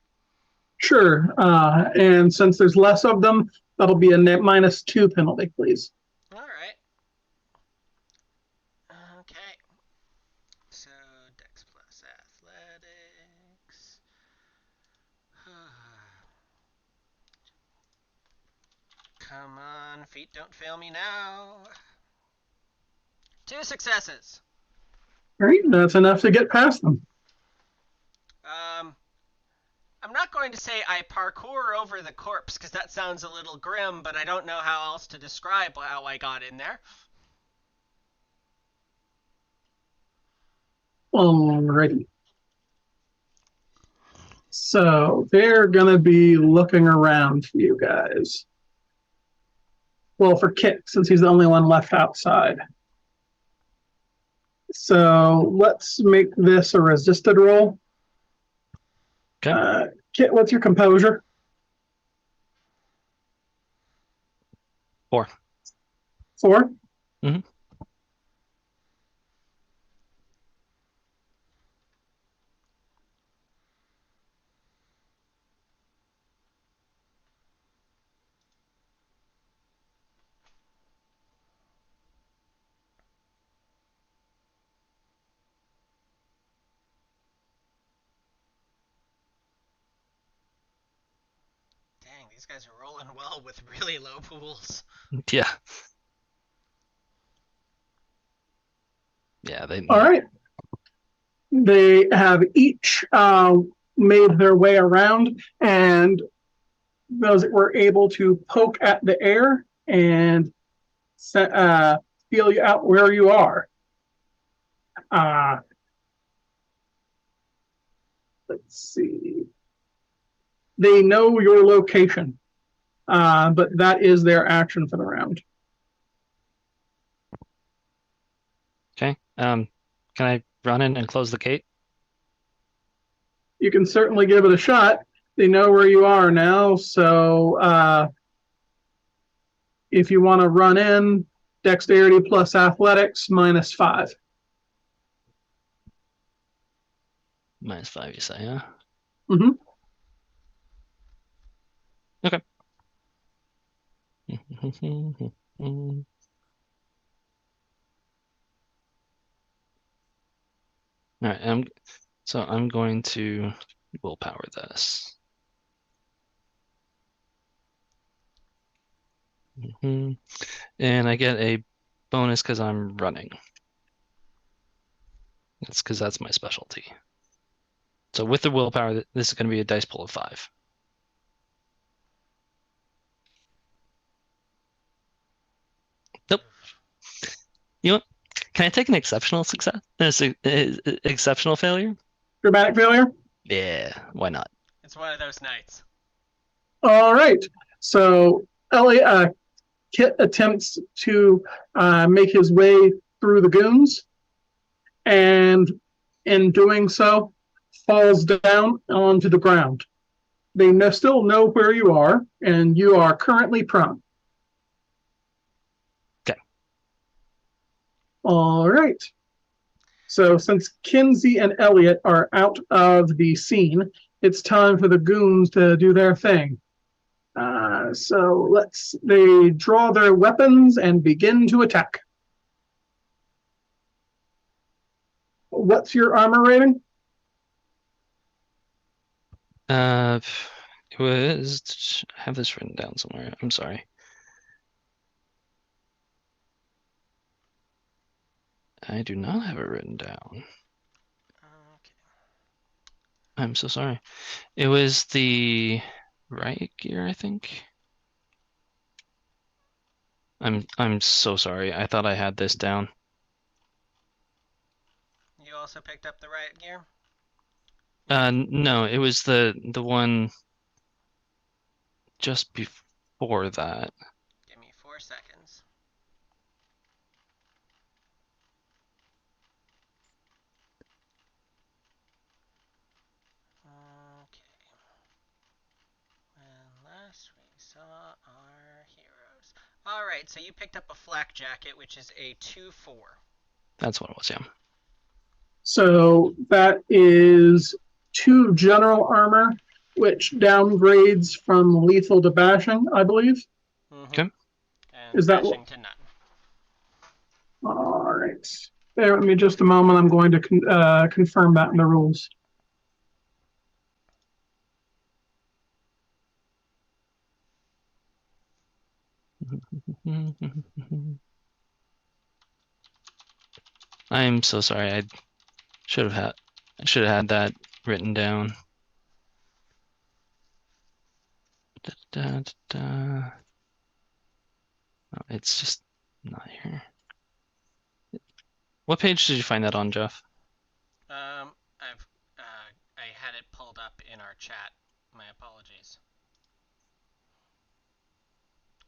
Sure. And since there's less of them, that'll be a net -2 penalty, please. All right. Okay. So, Dex plus Athletics. Come on, feet don't fail me now. 2 successes. All right, that's enough to get past them. I'm not going to say I parkour over the corpse because that sounds a little grim, but I don't know how else to describe how I got in there. Alrighty. So they're gonna be looking around for you guys. Well, for Kit, since he's the only one left outside. So let's make this a resisted roll. Okay. Kit, what's your composure? 4. 4? Mhm. Dang, these guys are rolling well with really low pools. Yeah. Yeah, they. All right. They have each made their way around, and those that were able to poke at the air and feel you out where you are. Let's see. They know your location, but that is their action for the round. Okay. Can I run in and close the gate? You can certainly give it a shot. They know where you are now, so if you want to run in, dexterity plus athletics -5. -5, you say, huh? Mm-hmm. Okay. All right. So I'm going to willpower this. And I get a bonus because I'm running. That's because that's my specialty. So with the willpower, this is going to be a dice pool of 5. Nope. You know what? Can I take an exceptional success? Exceptional failure? Dramatic failure? Yeah, why not? It's one of those nights. All right. So Kit attempts to make his way through the goons, and in doing so, falls down onto the ground. They still know where you are, and you are currently prone. Okay. All right. So since Kinsey and Elliot are out of the scene, it's time for the goons to do their thing. So they draw their weapons and begin to attack. What's your armor rating? It was. I have this written down somewhere. I'm sorry. I do not have it written down. Okay. I'm so sorry. It was the riot gear, I think. I'm so sorry. I thought I had this down. You also picked up the riot gear? No, it was the one just before that. Give me 4 seconds. Okay. When last we saw our heroes. Alright, so you picked up a flak jacket, which is a 2-4. That's what it was, yeah. So that is 2 general armor, which downgrades from lethal to bashing, I believe. Okay. And Is that bashing to none. All right. Bear with me just a moment. I'm going to confirm that in the rules. I'm so sorry. I should have had that written down. No, it's just not here. What page did you find that on, Jeff? I had it pulled up in our chat. My apologies.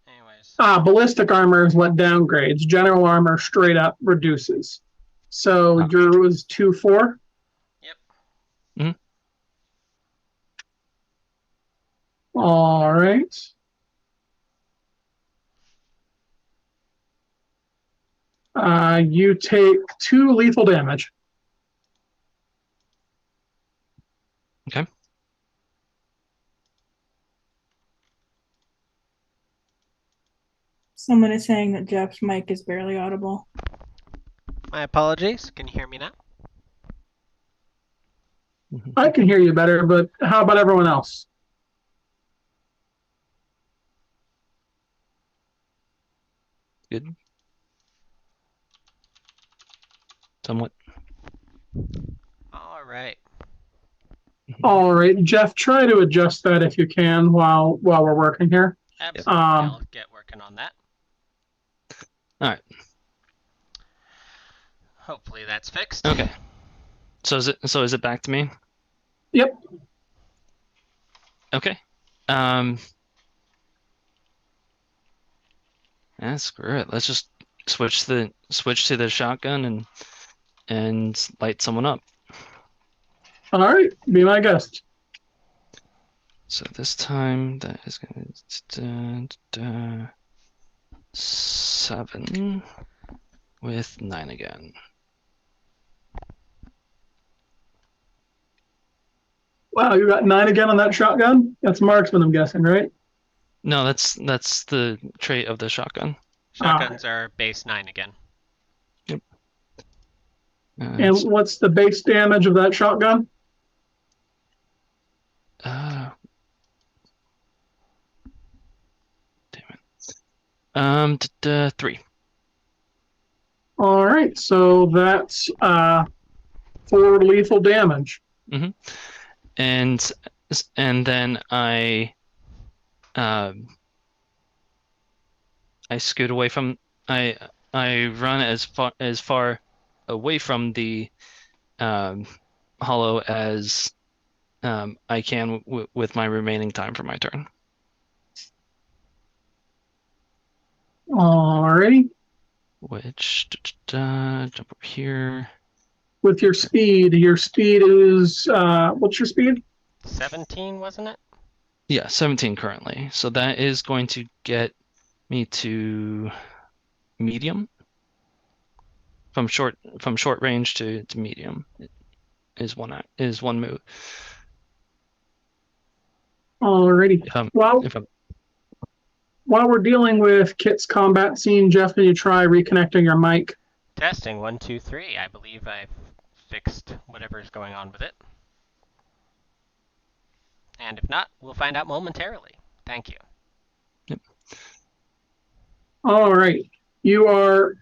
Anyways. Ballistic armor is what downgrades. General armor straight up reduces. So your was 2-4? Yep. Mm-hmm. All right. You take 2 lethal damage. Okay. Someone is saying that Jeff's mic is barely audible. My apologies. Can you hear me now? I can hear you better, but how about everyone else? Good. Somewhat. All right. All right, Jeff, try to adjust that if you can while we're working here. Absolutely. I'll get working on that. All right. Hopefully that's fixed. Okay. So is it back to me? Yep. Okay. Screw it. Let's just switch to the shotgun and light someone up. All right, be my guest. So this time that is going to 7 with 9 again. Wow, you got 9 again on that shotgun? That's marksman, I'm guessing, right? No, that's the trait of the shotgun. Shotguns are base 9 again. Yep. And what's the base damage of that shotgun? Damn it. 3. All right, so that's 4 lethal damage. Mm-hmm. And then I scoot away from I run as far away from the hollow as I can with my remaining time for my turn. Alrighty. Which jump over here. With your speed is what's your speed? 17, wasn't it? Yeah, 17 currently. So that is going to get me to medium. From short range to medium is one move. Alrighty. While we're dealing with Kit's combat scene, Jeff, can you try reconnecting your mic? Testing 1, 2, 3. I believe I've fixed whatever's going on with it. And if not, we'll find out momentarily. Thank you. Yep. All right. You are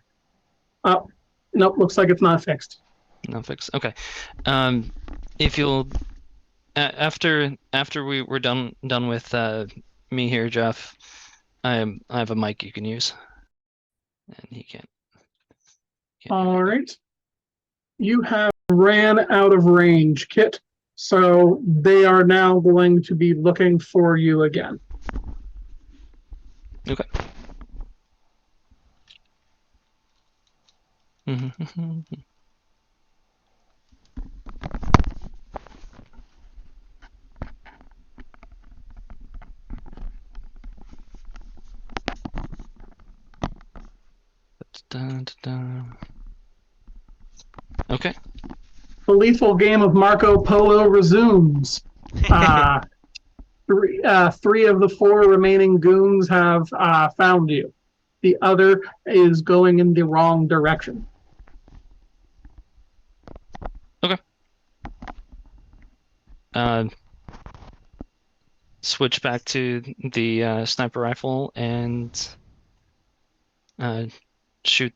up. Nope, looks like it's not fixed. No fix. Okay. If you'll after we're done with me here, Jeff, I have a mic you can use, and he can't. All right. You have ran out of range, Kit. So they are now going to be looking for you again. Okay. Mm-hmm. Okay. The lethal game of Marco Polo resumes. Three of the four remaining goons have found you. The other is going in the wrong direction. Okay. Switch back to the sniper rifle and shoot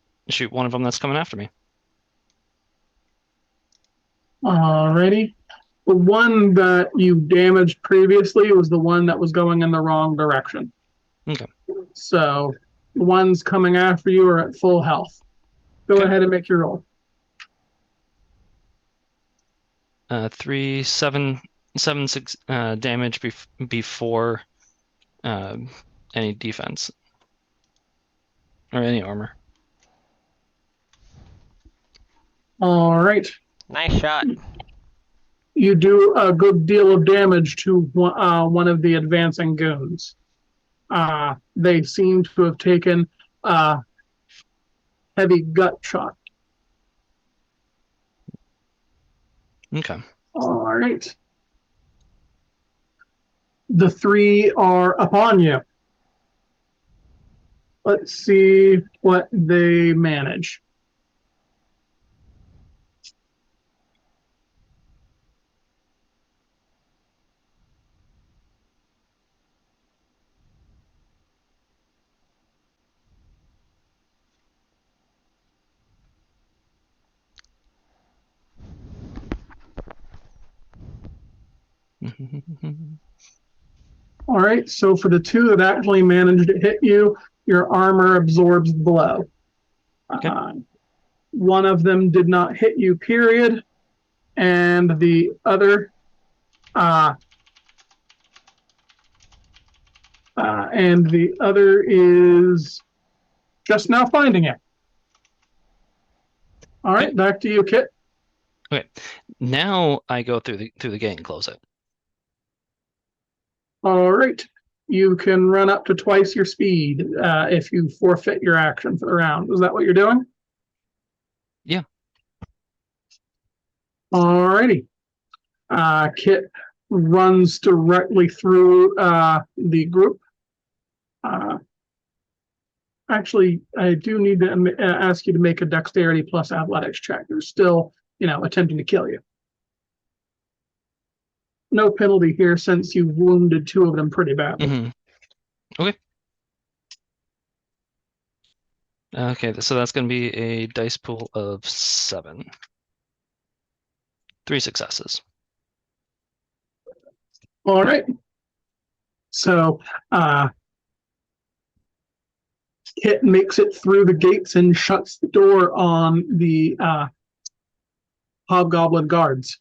one of them that's coming after me. Alrighty. The one that you damaged previously was the one that was going in the wrong direction. Okay. So the ones coming after you are at full health. Go Okay. ahead and make your roll. 3, 7, 6 damage before any defense or any armor. All right. Nice shot. You do a good deal of damage to one of the advancing goons. They seem to have taken a heavy gut shot. Okay. All right. The three are upon you. Let's see what they manage. All right, so for the two that actually managed to hit you, your armor absorbs the blow. Okay. One of them did not hit you, period, and the other is just now finding it. All right, Okay. back to you, Kit. Okay. Now I go through the gate and close it. All right. You can run up to twice your speed if you forfeit your action for the round. Is that what you're doing? Yeah. All righty. Kit runs directly through the group. Actually, I do need to ask you to make a dexterity plus athletics check. They're still, attempting to kill you. No penalty here since you wounded two of them pretty badly. Mm-hmm. Okay. Okay, so that's going to be a dice pool of 7. 3 successes. All right. So, Kit makes it through the gates and shuts the door on the hobgoblin guards.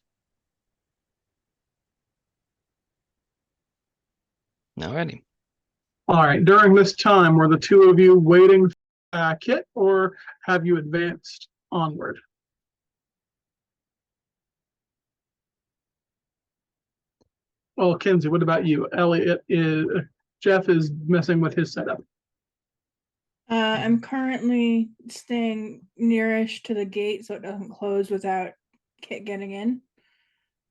Alrighty. All right. During this time, were the two of you waiting for Kit, or have you advanced onward? Well, Kinsey, what about you? Jeff is messing with his setup. I'm currently staying nearish to the gate so it doesn't close without Kit getting in.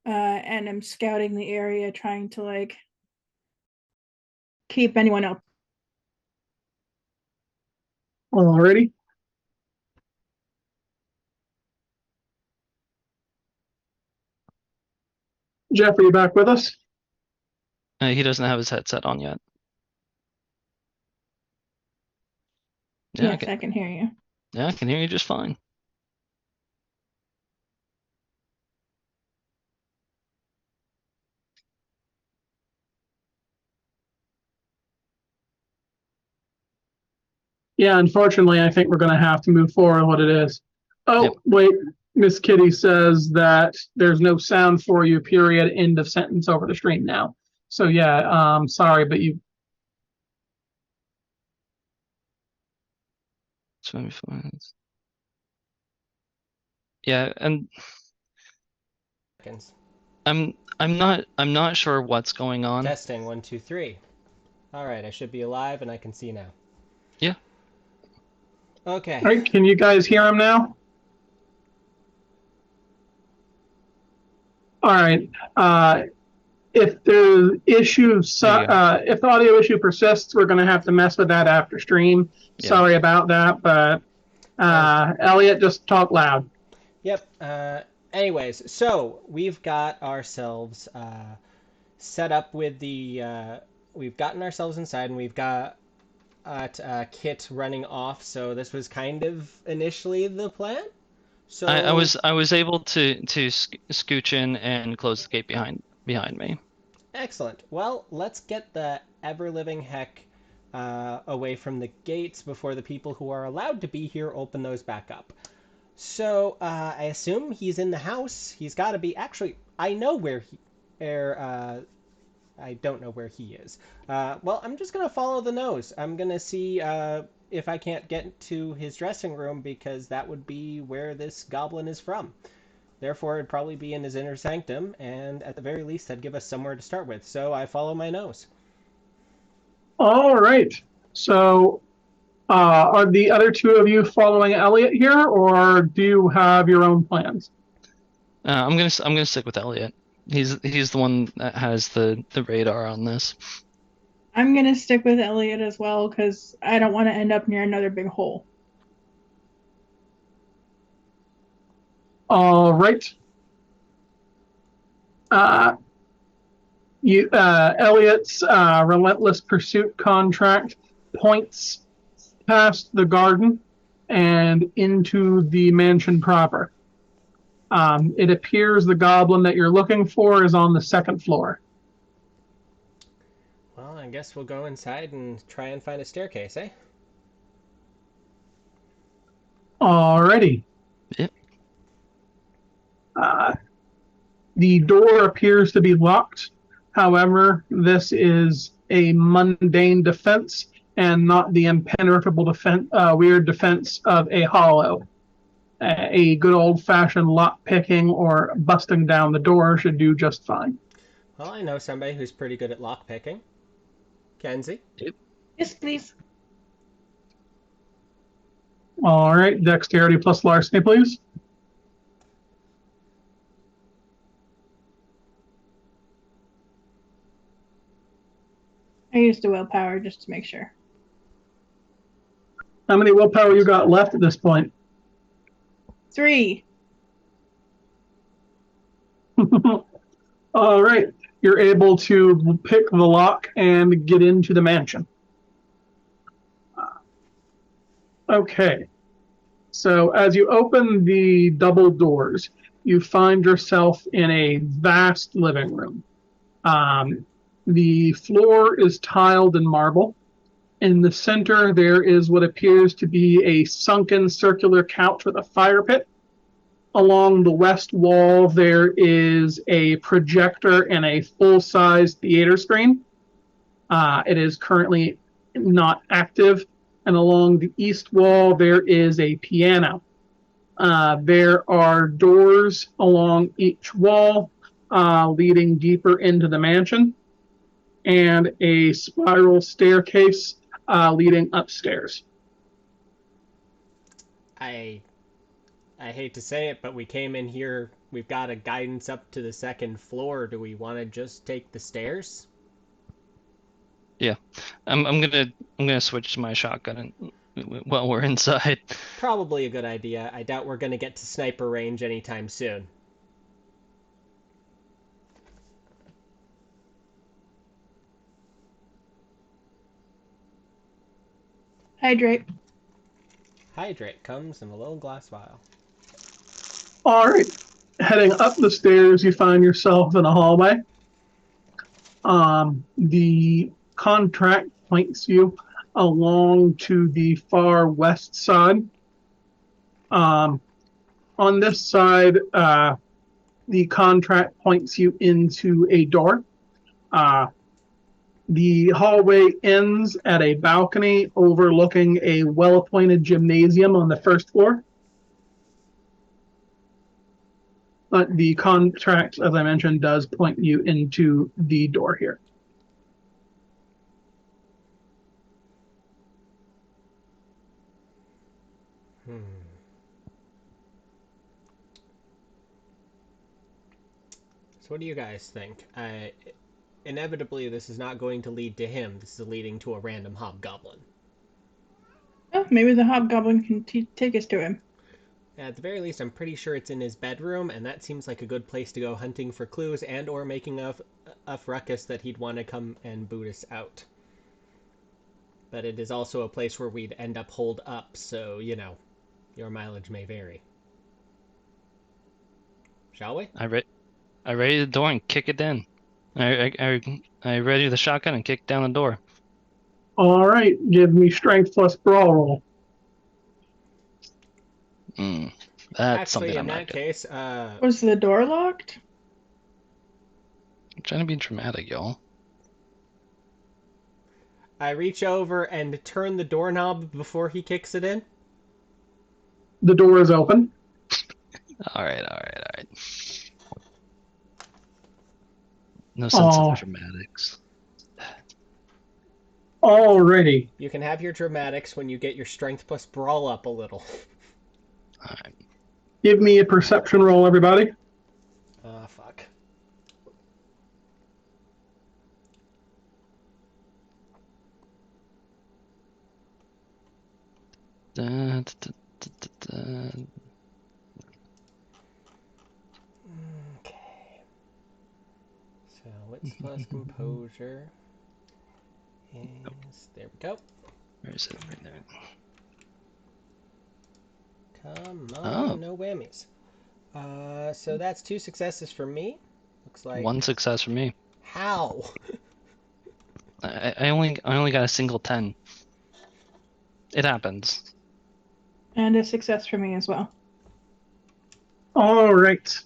And I'm scouting the area, trying to keep anyone else. Alrighty. Jeff, are you back with us? He doesn't have his headset on yet. Yeah, Yes, I can hear you. I can hear you just fine. Yeah, unfortunately, I think we're going to have to move forward what it is. Oh, Yep. wait. Miss Kitty says that there's no sound for you, period, end of sentence over the stream now. So, yeah, sorry, but you. Yeah, and Seconds. I'm not sure what's going on. Testing 1, 2, 3. All right, I should be alive and I can see now. Yeah. Okay. All right, can you guys hear him now? All right. If the if the audio issue persists, we're going to have to mess with that after stream. Yeah. Sorry about that, but Elliot, just talk loud. Yep. Anyways, so we've got ourselves set up with the. We've gotten ourselves inside, and we've got Kit running off. So this was kind of initially the plan. So I was able to scooch in and close the gate behind me. excellent. Well, let's get the ever-living heck away from the gates before the people who are allowed to be here open those back up. So I assume he's in the house. He's got to be. Actually, I know I don't know where he is. Well, I'm just gonna follow the nose. I'm gonna see if I can't get to his dressing room because that would be where this goblin is from. Therefore, it'd probably be in his inner sanctum, and at the very least, that'd give us somewhere to start with. So I follow my nose. All right. So, are the other two of you following Elliot here, or do you have your own plans? I'm gonna stick with Elliot. He's the one that has the radar on this. I'm gonna stick with Elliot as well because I don't want to end up near another big hole. All right. Elliot's relentless pursuit contract points past the garden and into the mansion proper. It appears the goblin that you're looking for is on the second floor. Well, I guess we'll go inside and try and find a staircase, eh? Alrighty. Yep. The door appears to be locked. However, this is a mundane defense and not the impenetrable weird defense of a hollow. A good old-fashioned lock picking or busting down the door should do just fine. Well, I know somebody who's pretty good at lock picking. Kenzie? Yep. Yes, please. All right, dexterity plus larceny, please. I used the willpower just to make sure. How many willpower you got left at this point? 3. All right, you're able to pick the lock and get into the mansion. Okay, so as you open the double doors, you find yourself in a vast living room. The floor is tiled in marble. In the center, there is what appears to be a sunken circular couch with a fire pit. Along the west wall, there is a projector and a full-size theater screen. It is currently not active. And along the east wall, there is a piano. There are doors along each wall leading deeper into the mansion, and a spiral staircase leading upstairs. I hate to say it, but we came in here. We've got a guidance up to the second floor. Do we want to just take the stairs? Yeah, I'm gonna switch to my shotgun while we're inside. Probably a good idea. I doubt we're going to get to sniper range anytime soon. Hydrate. Hydrate comes in a little glass vial. All right. Heading up the stairs, you find yourself in a hallway. The contract points you along to the far west side. On this side, the contract points you into a door. The hallway ends at a balcony overlooking a well-appointed gymnasium on the first floor. The contract, as I mentioned, does point you into the door here. So what do you guys think? Inevitably, this is not going to lead to him. This is leading to a random hobgoblin. Oh, maybe the hobgoblin can take us to him. At the very least, I'm pretty sure it's in his bedroom, and that seems like a good place to go hunting for clues and or making a ruckus that he'd want to come and boot us out. But it is also a place where we'd end up holed up, so, you know, your mileage may vary. Shall we? I ready the door and kick it in. I ready the shotgun and kick down the door. All right, give me strength plus brawl roll. That's Actually, something in I'm that not good. case, Was the door locked? I'm trying to be dramatic, y'all. I reach over and turn the doorknob before he kicks it in. The door is open. All right. No sense of dramatics. Alrighty. You can have your dramatics when you get your strength plus brawl up a little. All right. Give me a perception roll, everybody. Fuck. Okay. So wits plus composure is there we go. Where is it? Right there. Come on, Oh. no whammies. So that's 2 successes for me. Looks like 1 success for me. How? I only got a single 10. It happens. And a success for me as well. All right.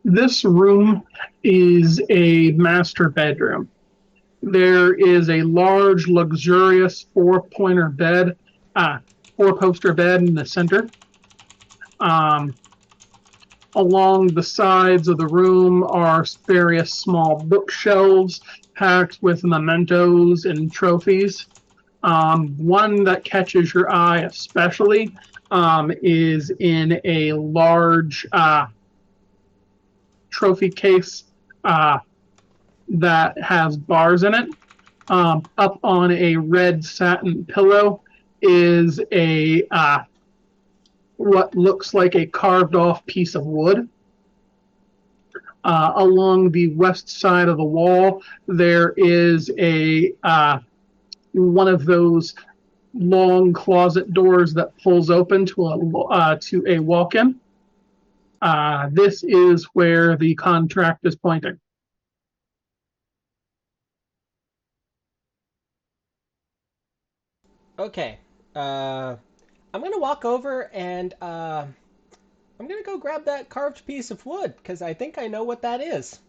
This room is a master bedroom. There is a large, luxurious four-poster bed in the center. Along the sides of the room are various small bookshelves packed with mementos and trophies. One that catches your eye especially is in a large trophy case that has bars in it. Up on a red satin pillow is a what looks like a carved off piece of wood. Along the west side of the wall, there is a one of those long closet doors that pulls open to a walk-in. This is where the contract is pointing. Okay. I'm gonna walk over and I'm gonna go grab that carved piece of wood because I think I know what that is.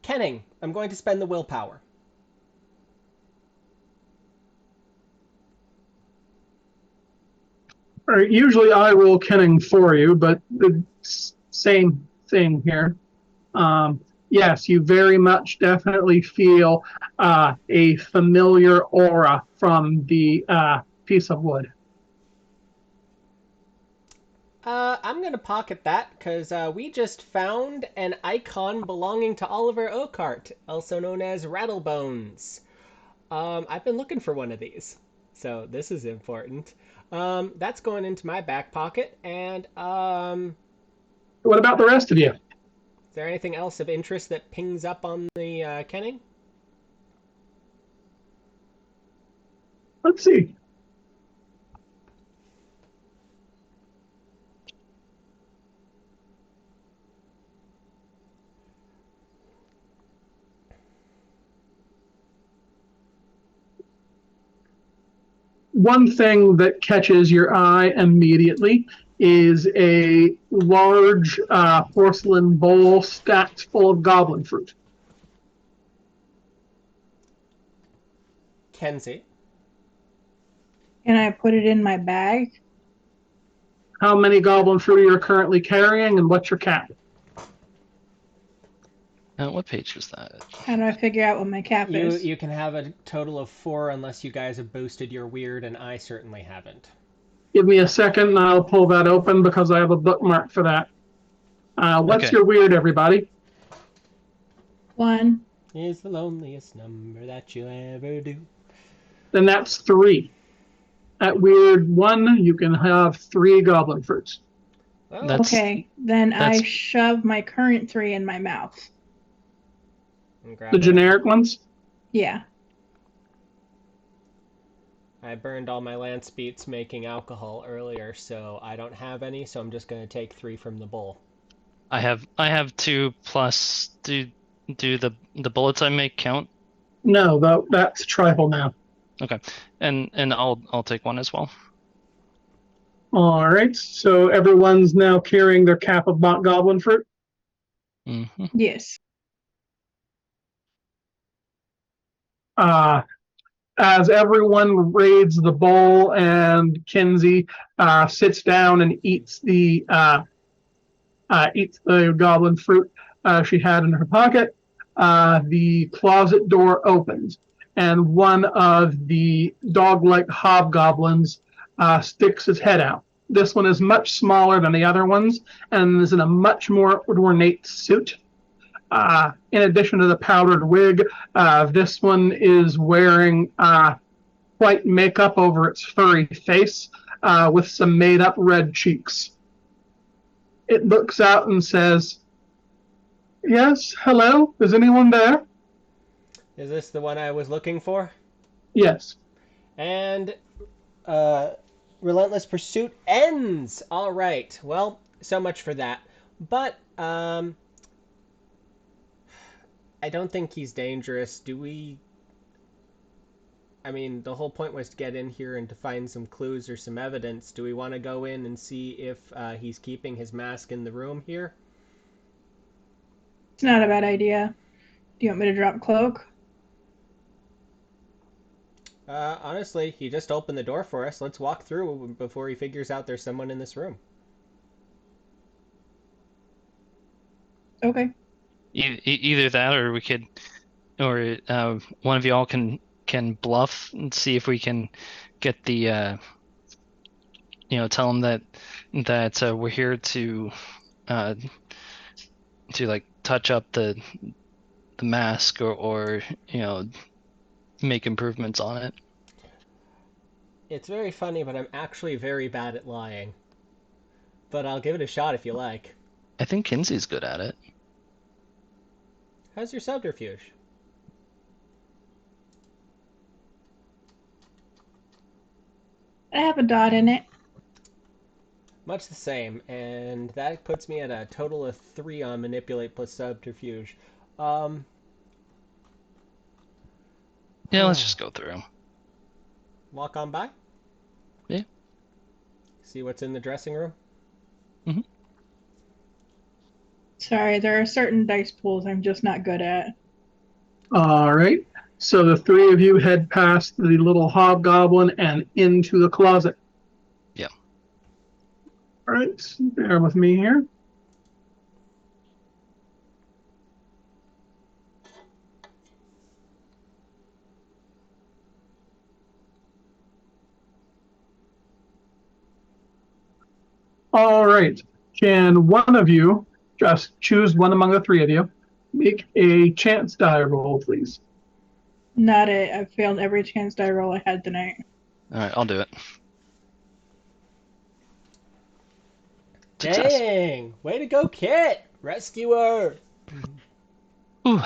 Kenning, I'm going to spend the willpower. All right, usually I roll Kenning for you, but the same thing here. Yes, you very much definitely feel a familiar aura from the piece of wood. I'm gonna pocket that because we just found an icon belonging to Oliver Oakart, also known as Rattlebones. I've been looking for one of these, so this is important. That's going into my back pocket, and What about the rest of you? Is there anything else of interest that pings up on the kenning? Let's see. One thing that catches your eye immediately is a large porcelain bowl stacked full of goblin fruit. Kenzie. Can I put it in my bag? How many goblin fruit are you currently carrying, and what's your cap? What page is that? How do I figure out what my cap is? You can have a total of 4 unless you guys have boosted your weird, and I certainly haven't. Give me a second, and I'll pull that open because I have a bookmark for that. What's Okay. your weird, everybody? 1. Is the loneliest number that you'll ever do. Then that's 3. At weird 1, you can have 3 goblin fruits. Well, That's Okay, then I that's- shove my current 3 in my mouth. I'm grabbing The it. generic ones? Yeah. I burned all my lance beats making alcohol earlier, so I don't have any, so I'm just going to take 3 from the bowl. I have 2 plus. Do the bullets I make count? No, that's tribal now. Okay, and I'll take 1 as well. All right, so everyone's now carrying their cap of goblin fruit. Mm-hmm. Yes. As everyone raids the bowl and Kinsey sits down and eats the goblin fruit she had in her pocket, the closet door opens, and one of the dog-like hobgoblins sticks his head out. This one is much smaller than the other ones and is in a much more ornate suit. In addition to the powdered wig, this one is wearing white makeup over its furry face with some made-up red cheeks. It looks out and says, "Yes, hello, is anyone there?" Is this the one I was looking for? Yes. And Relentless Pursuit ends! Alright, well, so much for that. But, I don't think he's dangerous. Do we... I mean, the whole point was to get in here and to find some clues or some evidence. Do we want to go in and see if he's keeping his mask in the room here? It's not a bad idea. Do you want me to drop cloak? Honestly, he just opened the door for us. Let's walk through before he figures out there's someone in this room. Okay. Either that, or we could, or one of y'all can bluff and see if we can get the tell him that we're here to like touch up the mask or make improvements on it. It's very funny, but I'm actually very bad at lying. But I'll give it a shot if you like. I think Kinsey's good at it. How's your subterfuge? I have a dot in it. Much the same, and that puts me at a total of 3 on manipulate plus subterfuge. Yeah, let's just go through. Walk on by? Yeah. See what's in the dressing room? Mm-hmm. Sorry, there are certain dice pools I'm just not good at. All right. So the 3 of you head past the little hobgoblin and into the closet. Yeah. All right. Bear with me here. All right. Can one of you just choose one among the 3 of you? Make a chance die roll, please. Not it. I've failed every chance die roll I had tonight. All right, I'll do it. Success. Dang! Way to go, Kit! Rescuer! Ooh.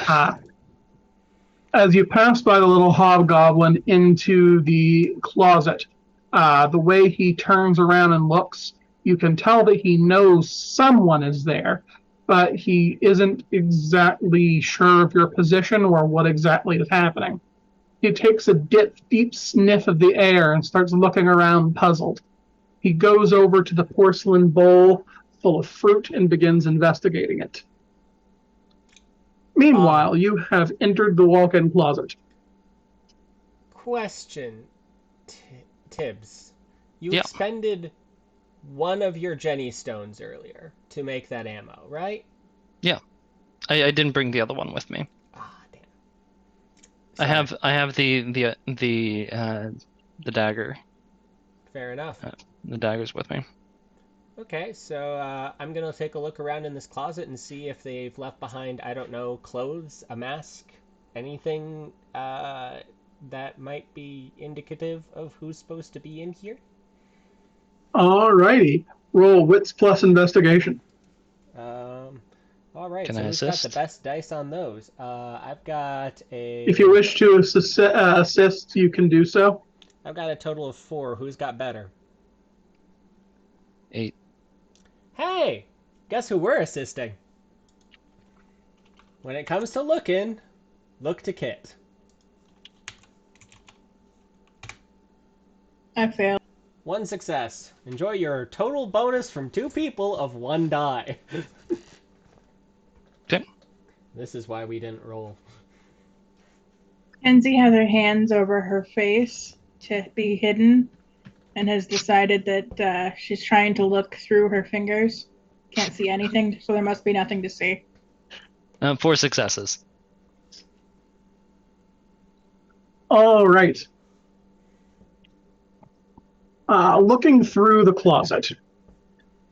As you pass by the little hobgoblin into the closet, the way he turns around and looks, you can tell that he knows someone is there, but he isn't exactly sure of your position or what exactly is happening. He takes a deep sniff of the air and starts looking around puzzled. He goes over to the porcelain bowl full of fruit and begins investigating it. Meanwhile, you have entered the walk-in closet. Question, Tibbs. You Yeah. expended one of your Jenny stones earlier to make that ammo, right? Yeah. I didn't bring the other one with me. Ah, damn. I have the dagger. Fair enough. The dagger's with me. Okay, so I'm gonna take a look around in this closet and see if they've left behind, I don't know, clothes, a mask, anything that might be indicative of who's supposed to be in here. Alrighty. Roll wits plus investigation. All right, Can so I who's got the assist? best dice on those? I've got a. If you wish to assist, you can do so. I've got a total of 4. Who's got better? 8. Hey, guess who we're assisting? When it comes to looking, look to Kit. I failed. 1 success. Enjoy your total bonus from 2 people of 1 die. Okay. This is why we didn't roll. Kenzie has her hands over her face to be hidden and has decided that she's trying to look through her fingers. Can't see anything, so there must be nothing to see. 4 successes. All right. Looking through the closet.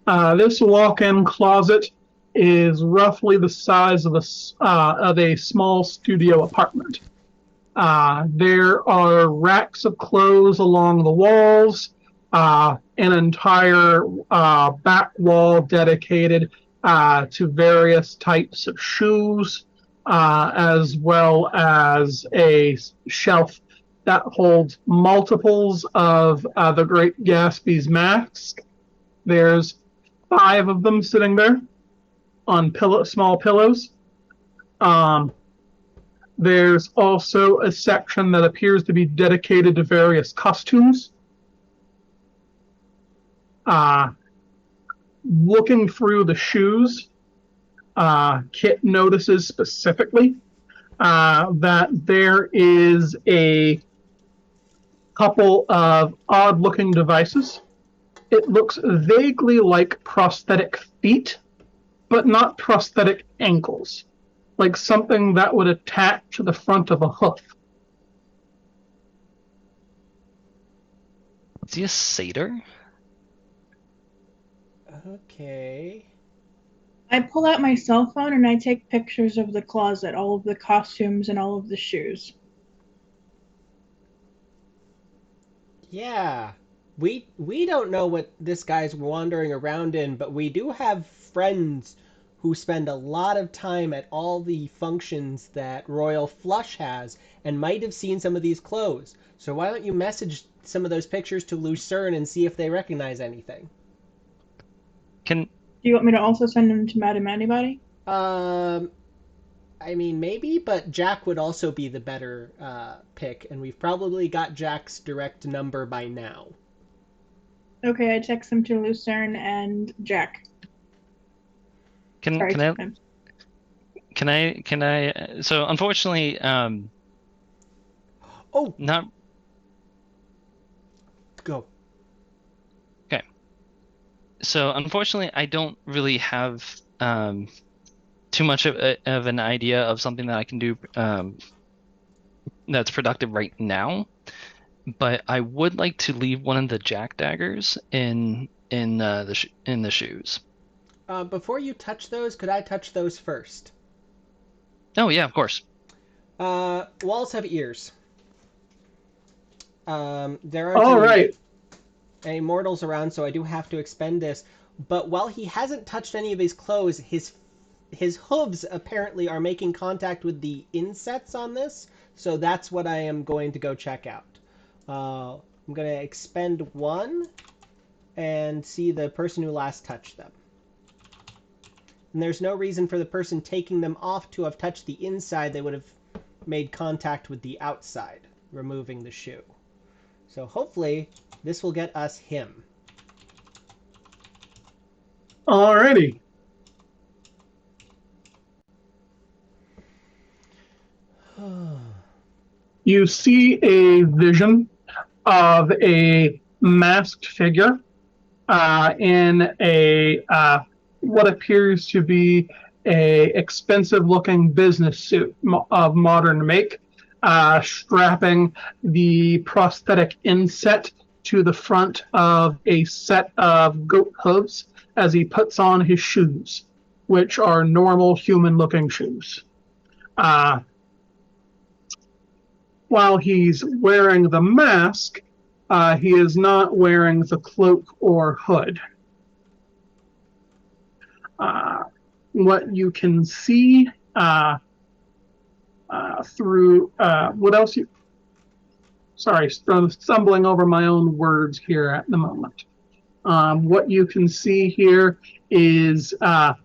This walk-in closet is roughly the size of a small studio apartment. There are racks of clothes along the walls, an entire back wall dedicated to various types of shoes, as well as a shelf that holds multiples of the Great Gatsby's mask. There's 5 of them sitting there on small pillows. There's also a section that appears to be dedicated to various costumes. Looking through the shoes, Kit notices specifically that there is a couple of odd-looking devices. It looks vaguely like prosthetic feet, but not prosthetic ankles, like something that would attach to the front of a hoof. Is he a satyr? Okay. I pull out my cell phone and I take pictures of the closet, all of the costumes and all of the shoes. Yeah. We don't know what this guy's wandering around in, but we do have friends who spend a lot of time at all the functions that Royal Flush has and might have seen some of these clothes. So why don't you message some of those pictures to Lucerne and see if they recognize anything? Can Do you want me to also send them to Madame Anybody? I mean, maybe, but Jack would also be the better pick, and we've probably got Jack's direct number by now. Okay, I text them to Lucerne and Jack. can Sorry, can I so unfortunately Oh, not go. so unfortunately I don't really have too much of an idea of something that I can do that's productive right now, but I would like to leave one of the jack daggers in the shoes. Before you touch those, could I touch those first? Oh yeah, of course. Walls have ears. There aren't All right. any mortals around, so I do have to expend this. But while he hasn't touched any of his clothes, his his hooves apparently are making contact with the insets on this, so that's what I am going to go check out. I'm going to expend 1 and see the person who last touched them. And there's no reason for the person taking them off to have touched the inside. They would have made contact with the outside, removing the shoe. So hopefully this will get us him. Alrighty. You see a vision of a masked figure in a what appears to be a expensive-looking business suit of modern make, strapping the prosthetic inset to the front of a set of goat hooves as he puts on his shoes, which are normal human-looking shoes. While he's wearing the mask, he is not wearing the cloak or hood. What you can see through what else you... Sorry, stumbling over my own words here at the moment. What you can see here is a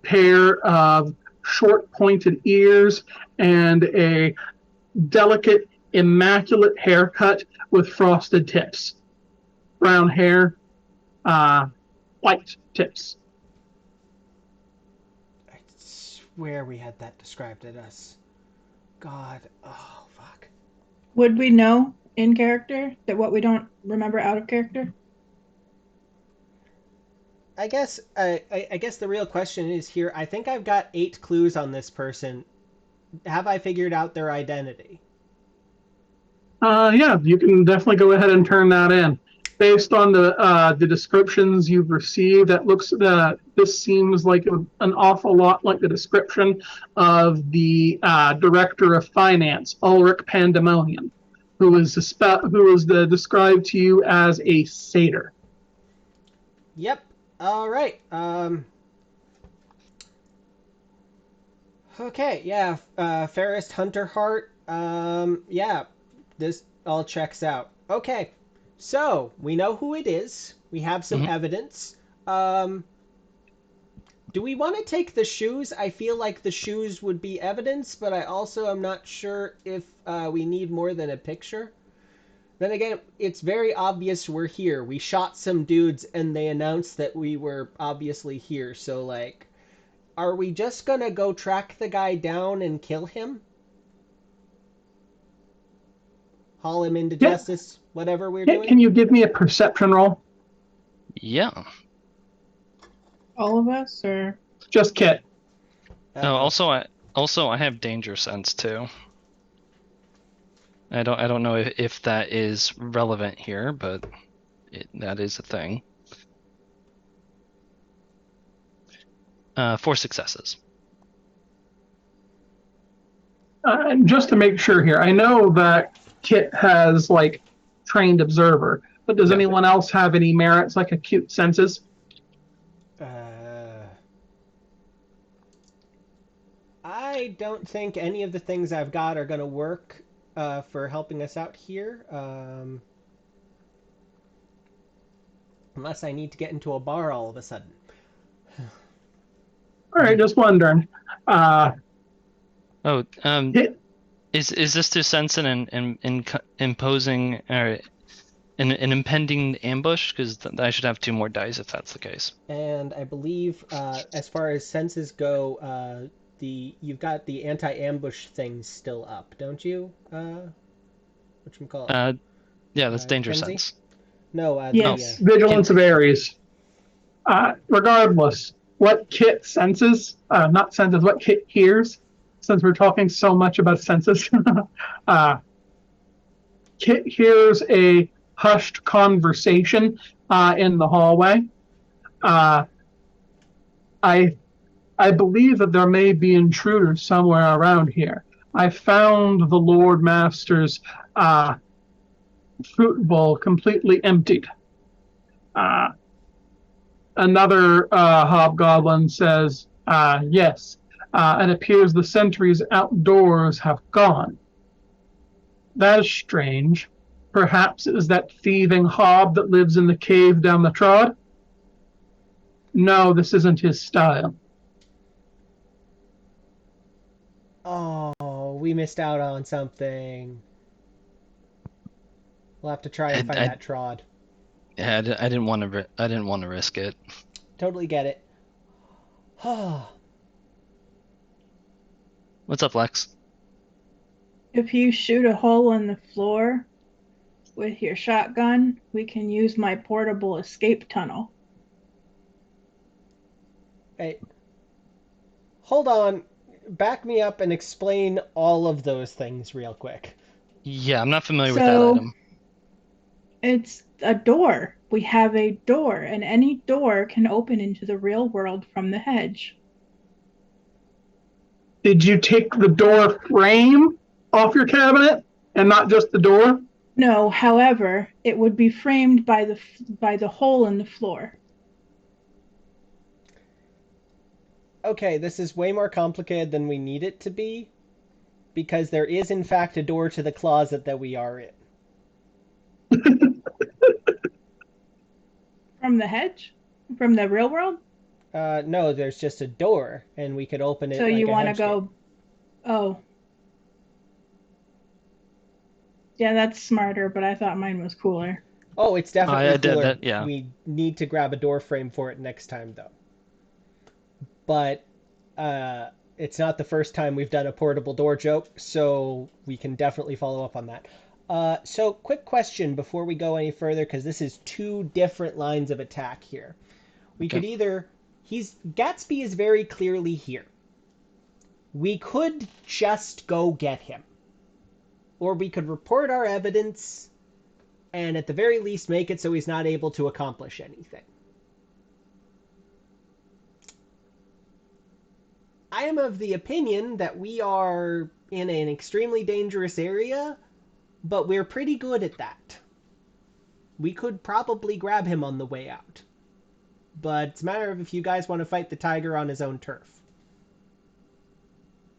pair of short pointed ears and a delicate, immaculate haircut with frosted tips. Brown hair, white tips. I swear we had that described at us. God, oh, fuck. Would we know in character that what we don't remember out of character? I guess the real question is here. I think I've got 8 clues on this person. Have I figured out their identity? Yeah, you can definitely go ahead and turn that in. Based on the descriptions you've received, this seems like an awful lot like the description of the director of finance, Ulrich Pandemonium, who was described to you as a satyr. Yep. All right. Okay. Yeah. Fairest Hunter Heart. Yeah. This all checks out. Okay. So we know who it is. We have some evidence. Do we want to take the shoes? I feel like the shoes would be evidence, but I also am not sure if we need more than a picture. Then again, it's very obvious we're here. We shot some dudes and they announced that we were obviously here. So, like, are we just gonna go track the guy down and kill him? Haul him into justice? Whatever we're doing? Can you give me a perception roll? Yeah. All of us, or Just Kit. No, also I have danger sense too. I don't know if that is relevant here, but that is a thing. 4 successes. Just to make sure here, I know that Kit has like trained observer, but does anyone else have any merits like acute senses? I don't think any of the things I've got are going to work for helping us out here. Unless I need to get into a bar all of a sudden. All right, just wondering. Is this to sense an imposing or an impending ambush? Because I should have 2 more dice if that's the case. And I believe, as far as senses go, you've got the anti-ambush things still up, don't you? Whatchamacallit? Yeah, that's danger Kenzie? sense. No, Yes. Vigilance of Ares. Regardless, what Kit senses, not senses, what Kit hears, since we're talking so much about senses, Kit hears a hushed conversation in the hallway. I believe that there may be intruders somewhere around here. I found the Lord Master's fruit bowl completely emptied. Another hobgoblin says, Yes. It appears the sentries outdoors have gone. That is strange. Perhaps it is that thieving hob that lives in the cave down the trod? No, this isn't his style. Oh, we missed out on something. We'll have to try and find I that trod. yeah, I didn't want to. I didn't want to risk it. Totally get it. What's up, Lex? If you shoot a hole in the floor with your shotgun, we can use my portable escape tunnel. Hey, hold on. Back me up and explain all of those things real quick. Yeah, I'm not familiar with that So item. it's a door. We have a door, and any door can open into the real world from the hedge. Did you take the door frame off your cabinet and not just the door? No, however, it would be framed by the hole in the floor. Okay, this is way more complicated than we need it to be, because there is in fact a door to the closet that we are in. From the hedge? From the real world? No, there's just a door, and we could open it So like you a want to hedge go. gate. Oh. Yeah, that's smarter, but I thought mine was cooler. Oh, it's definitely I did cooler. that, yeah. We need to grab a door frame for it next time, though. But it's not the first time we've done a portable door joke, so we can definitely follow up on that. So, quick question before we go any further, because this is two different lines of attack here. We could either... Gatsby is very clearly here. We could just go get him. Or we could report our evidence and at the very least make it so he's not able to accomplish anything. I am of the opinion that we are in an extremely dangerous area, but we're pretty good at that. We could probably grab him on the way out. But it's a matter of if you guys want to fight the tiger on his own turf.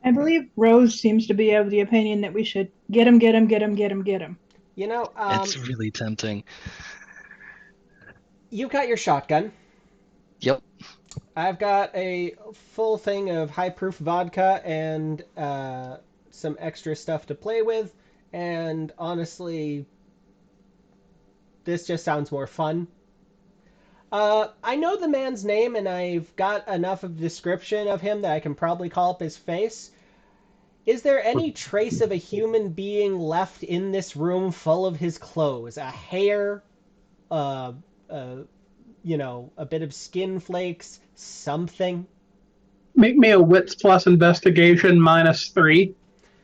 I believe Rose seems to be of the opinion that we should get him, get him, get him, get him, get him. You know, It's really tempting. you've got your shotgun. Yep. I've got a full thing of high-proof vodka and some extra stuff to play with. And honestly, this just sounds more fun. I know the man's name, and I've got enough of a description of him that I can probably call up his face. Is there any trace of a human being left in this room full of his clothes? A hair, you know, a bit of skin flakes, something? Make me a wits plus investigation -3,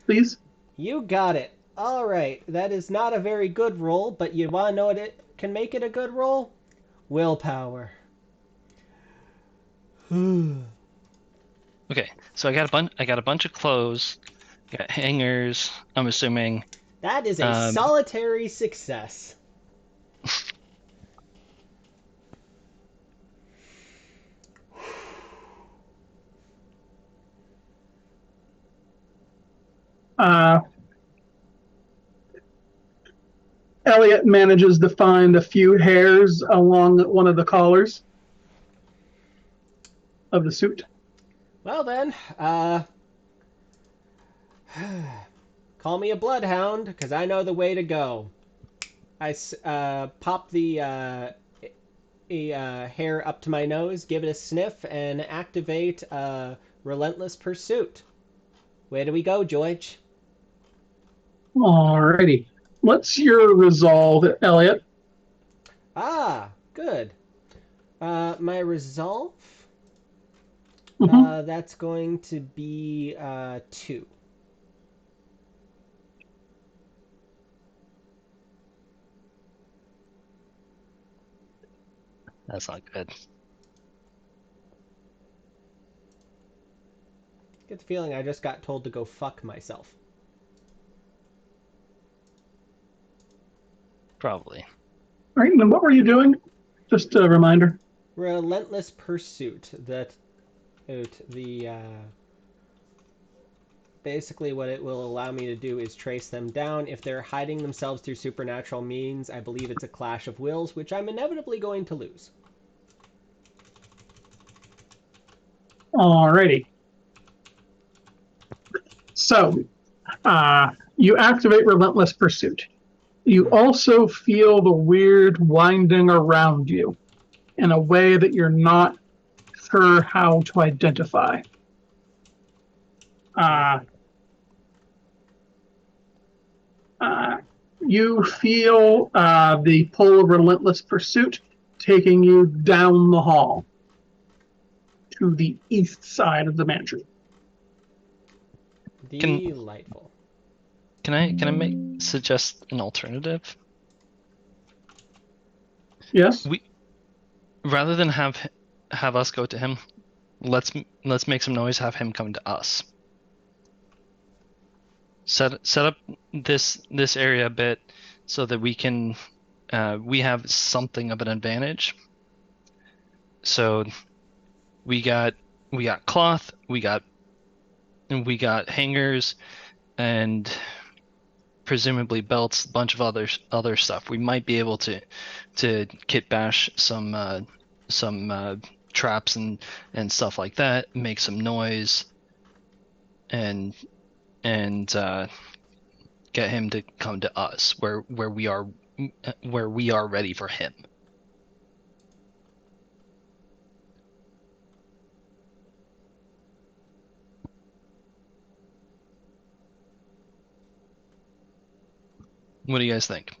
please. You got it. All right, that is not a very good roll, but you want to know what it can make it a good roll? Willpower. Okay, so I got a bunch of clothes, got hangers. I'm assuming. That is a solitary success. Elliot manages to find a few hairs along one of the collars of the suit. Well then, call me a bloodhound, because I know the way to go. I pop the hair up to my nose, give it a sniff, and activate Relentless Pursuit. Where do we go, George? Alrighty. What's your resolve, Elliot? Ah, good. My resolve? That's going to be 2. That's not good. Get the feeling I just got told to go fuck myself. Probably. All right, and then what were you doing? Just a reminder. Relentless Pursuit. out the basically what it will allow me to do is trace them down. If they're hiding themselves through supernatural means, I believe it's a clash of wills, which I'm inevitably going to lose. Alrighty. So, you activate Relentless Pursuit. You also feel the weird winding around you in a way that you're not sure how to identify. You feel the pull of Relentless Pursuit taking you down the hall to the east side of the mansion. Delightful. Can I suggest an alternative? Yes. Rather than have us go to him, let's make some noise. Have him come to us. Set up this area a bit so that we can we have something of an advantage. So we got cloth, we got hangers, and presumably belts, a bunch of other stuff. We might be able to kit bash some traps and stuff like that, make some noise, and get him to come to us where we are ready for him. What do you guys think?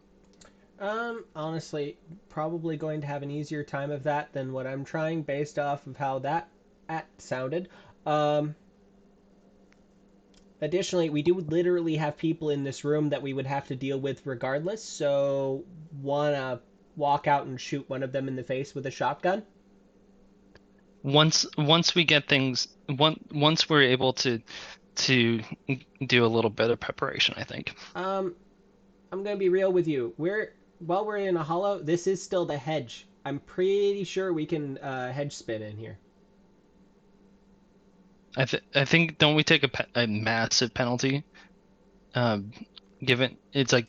Honestly, probably going to have an easier time of that than what I'm trying based off of how that sounded. Additionally, we do literally have people in this room that we would have to deal with regardless, so wanna walk out and shoot one of them in the face with a shotgun? Once we get things, once we're able to do a little bit of preparation, I think. I'm gonna be real with you. While we're in a hollow, this is still the hedge. I'm pretty sure we can hedge spin in here. I think, don't we take a massive penalty? Given it's like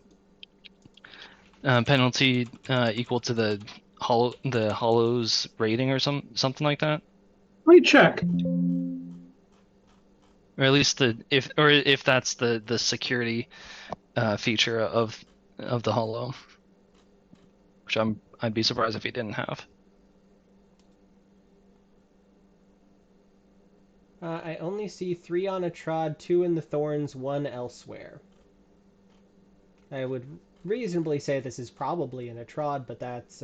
penalty equal to the hollow's rating or something like that, Let me check. or at least if that's the security feature of the hollow, which I'd be surprised if he didn't have. I only see 3 on a trod, 2 in the thorns, 1 elsewhere. I would reasonably say this is probably in a trod, but that's,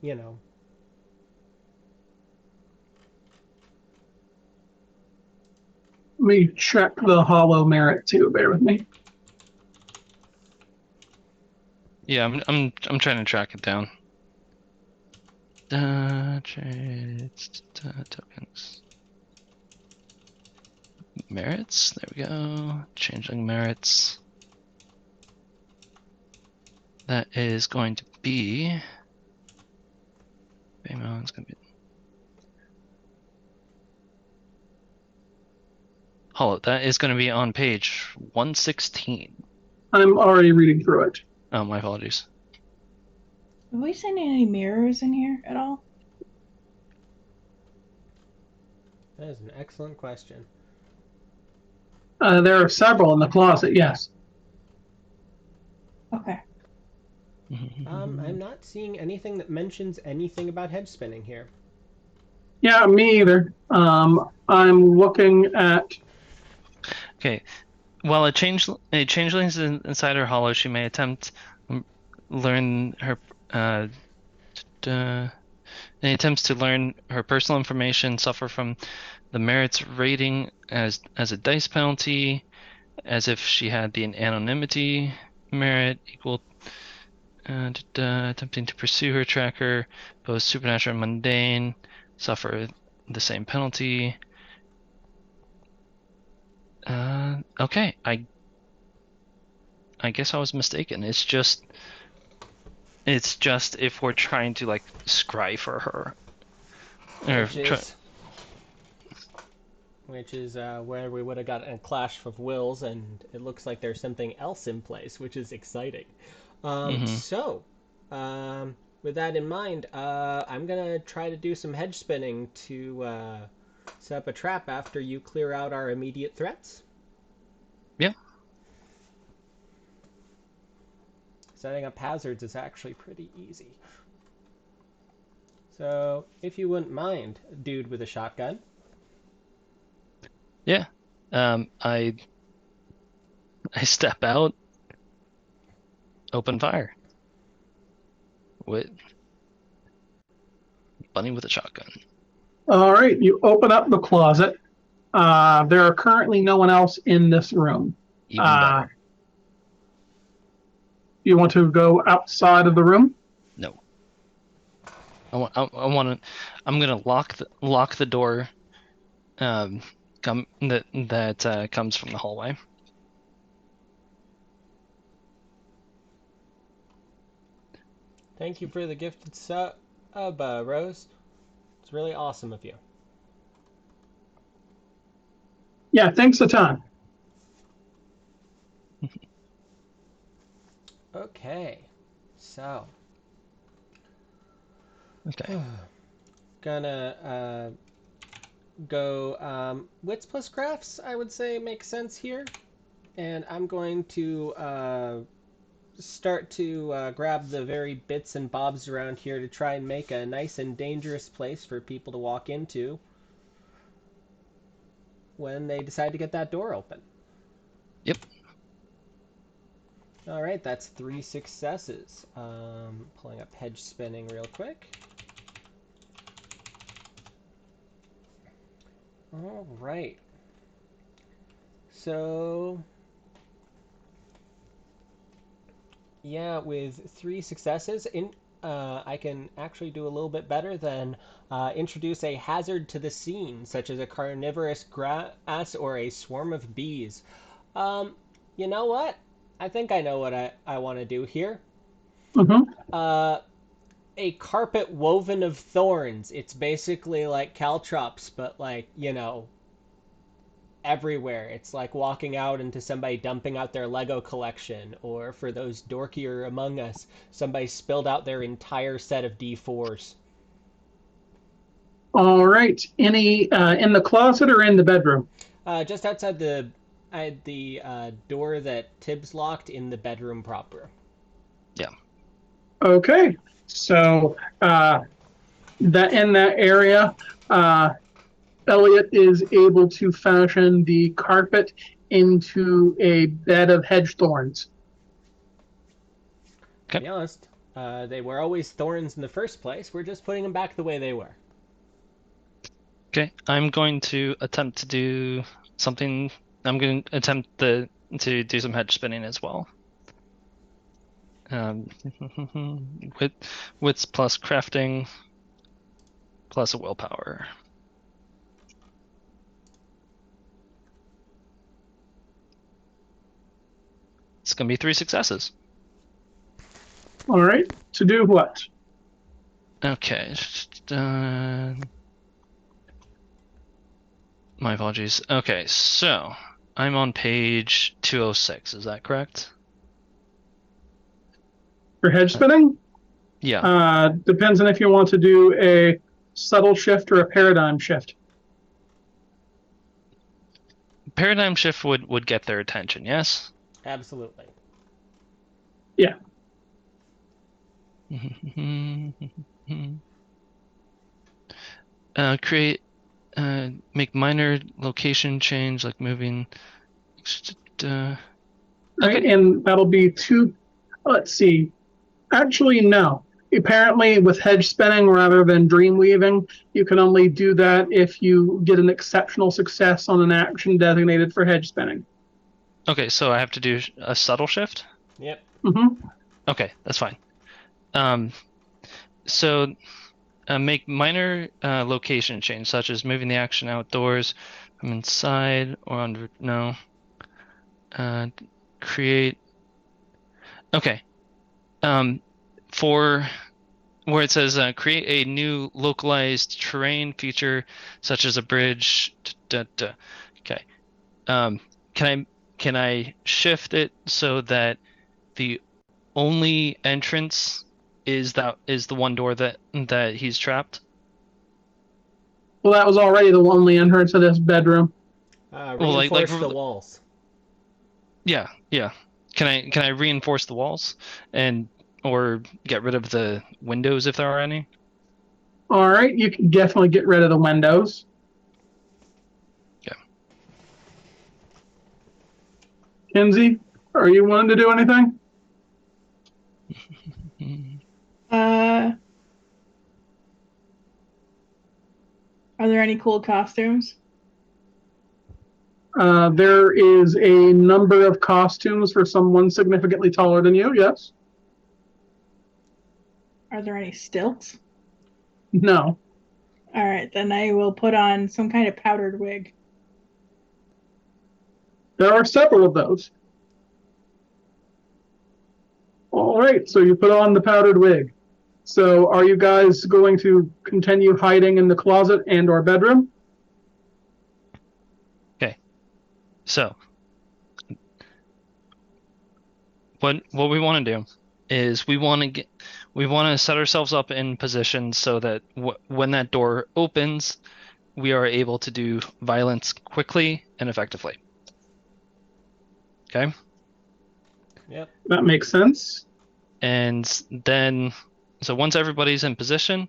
you know. Let me check the hollow merit too. Bear with me. Yeah, I'm trying to track it down. Tokens. Merits. There we go. Changeling merits. That is going to be. It's going to be. Hollow. That is going to be on page 116. I'm already reading through it. Oh, my apologies. Have we seen any mirrors in here at all? That is an excellent question. There are several in the closet. Yes. Okay. I'm not seeing anything that mentions anything about hedge spinning here. Yeah, me either. I'm looking at. Okay. While a changeling is inside her hollow, she may attempt learn her any attempts to learn her personal information suffer from the merits rating as a dice penalty, as if she had the anonymity merit equal attempting to pursue her tracker, both supernatural and mundane, suffer the same penalty. Okay, I guess I was mistaken. It's just if we're trying to like scry for her. which is where we would have got a clash of wills, and it looks like there's something else in place, which is exciting. So, with that in mind, I'm gonna try to do some hedge spinning to set up a trap after you clear out our immediate threats. Yeah. Setting up hazards is actually pretty easy. So, if you wouldn't mind, dude with a shotgun. Yeah. I step out, open fire with Bunny with a shotgun. All right, you open up the closet. There are currently no one else in this room. Even better. You want to go outside of the room? No. I'm gonna lock the door. That comes from the hallway. Thank you for the gifted sub, Rose. It's really awesome of you. Yeah, thanks a ton. Okay, so Okay. gonna go wits plus crafts. I would say makes sense here, and I'm going to start to grab the very bits and bobs around here to try and make a nice and dangerous place for people to walk into when they decide to get that door open. Yep. All right, that's 3 successes. Pulling up hedge spinning real quick. All right. So, yeah, with 3 successes, I can actually do a little bit better than introduce a hazard to the scene, such as a carnivorous grass or a swarm of bees. You know what? I think I know what I want to do here. Mm-hmm. A carpet woven of thorns. It's basically like caltrops, but like, everywhere. It's like walking out into somebody dumping out their Lego collection, or for those dorkier among us, somebody spilled out their entire set of D4s. All right. Any in the closet or in the bedroom? Just outside the door that Tibbs locked in the bedroom proper. Yeah. Okay. So that in that area, Elliot is able to fashion the carpet into a bed of hedge thorns. To be honest, they were always thorns in the first place. We're just putting them back the way they were. Okay. I'm going to attempt to do something. I'm going to attempt to do some hedge spinning as well. Wits plus crafting plus a willpower. It's gonna be 3 successes. All right. To do what? Okay. My apologies. Okay, so I'm on page 206. Is that correct? For hedge spinning? Yeah. Depends on if you want to do a subtle shift or a paradigm shift. Paradigm shift would get their attention, yes? Absolutely. Yeah. Make minor location change, like moving. Right, Okay. and that'll be 2. Let's see. Actually, no. Apparently, with hedge spinning rather than dream weaving, you can only do that if you get an exceptional success on an action designated for hedge spinning. Okay, so I have to do a subtle shift? Yep. Mm-hmm. Okay, that's fine. So make minor location change, such as moving the action outdoors from inside or under. No. Create. Okay. For where it says create a new localized terrain feature such as a bridge. Okay. Can I shift it so that the only entrance is the one door that he's trapped? Well, that was already the only entrance to this bedroom. Well, Reinforce the walls. Yeah. Can I reinforce the walls or get rid of the windows if there are any? All right, you can definitely get rid of the windows. Yeah. Kinsey, are you wanting to do anything? Are there any cool costumes? There is a number of costumes for someone significantly taller than you, yes? Are there any stilts? No. All right, then I will put on some kind of powdered wig. There are several of those. All right, so you put on the powdered wig. So are you guys going to continue hiding in the closet and or bedroom? Okay. So what we want to do is we want to set ourselves up in position so that when that door opens, we are able to do violence quickly and effectively. Okay? Yep. That makes sense. And then, so once everybody's in position,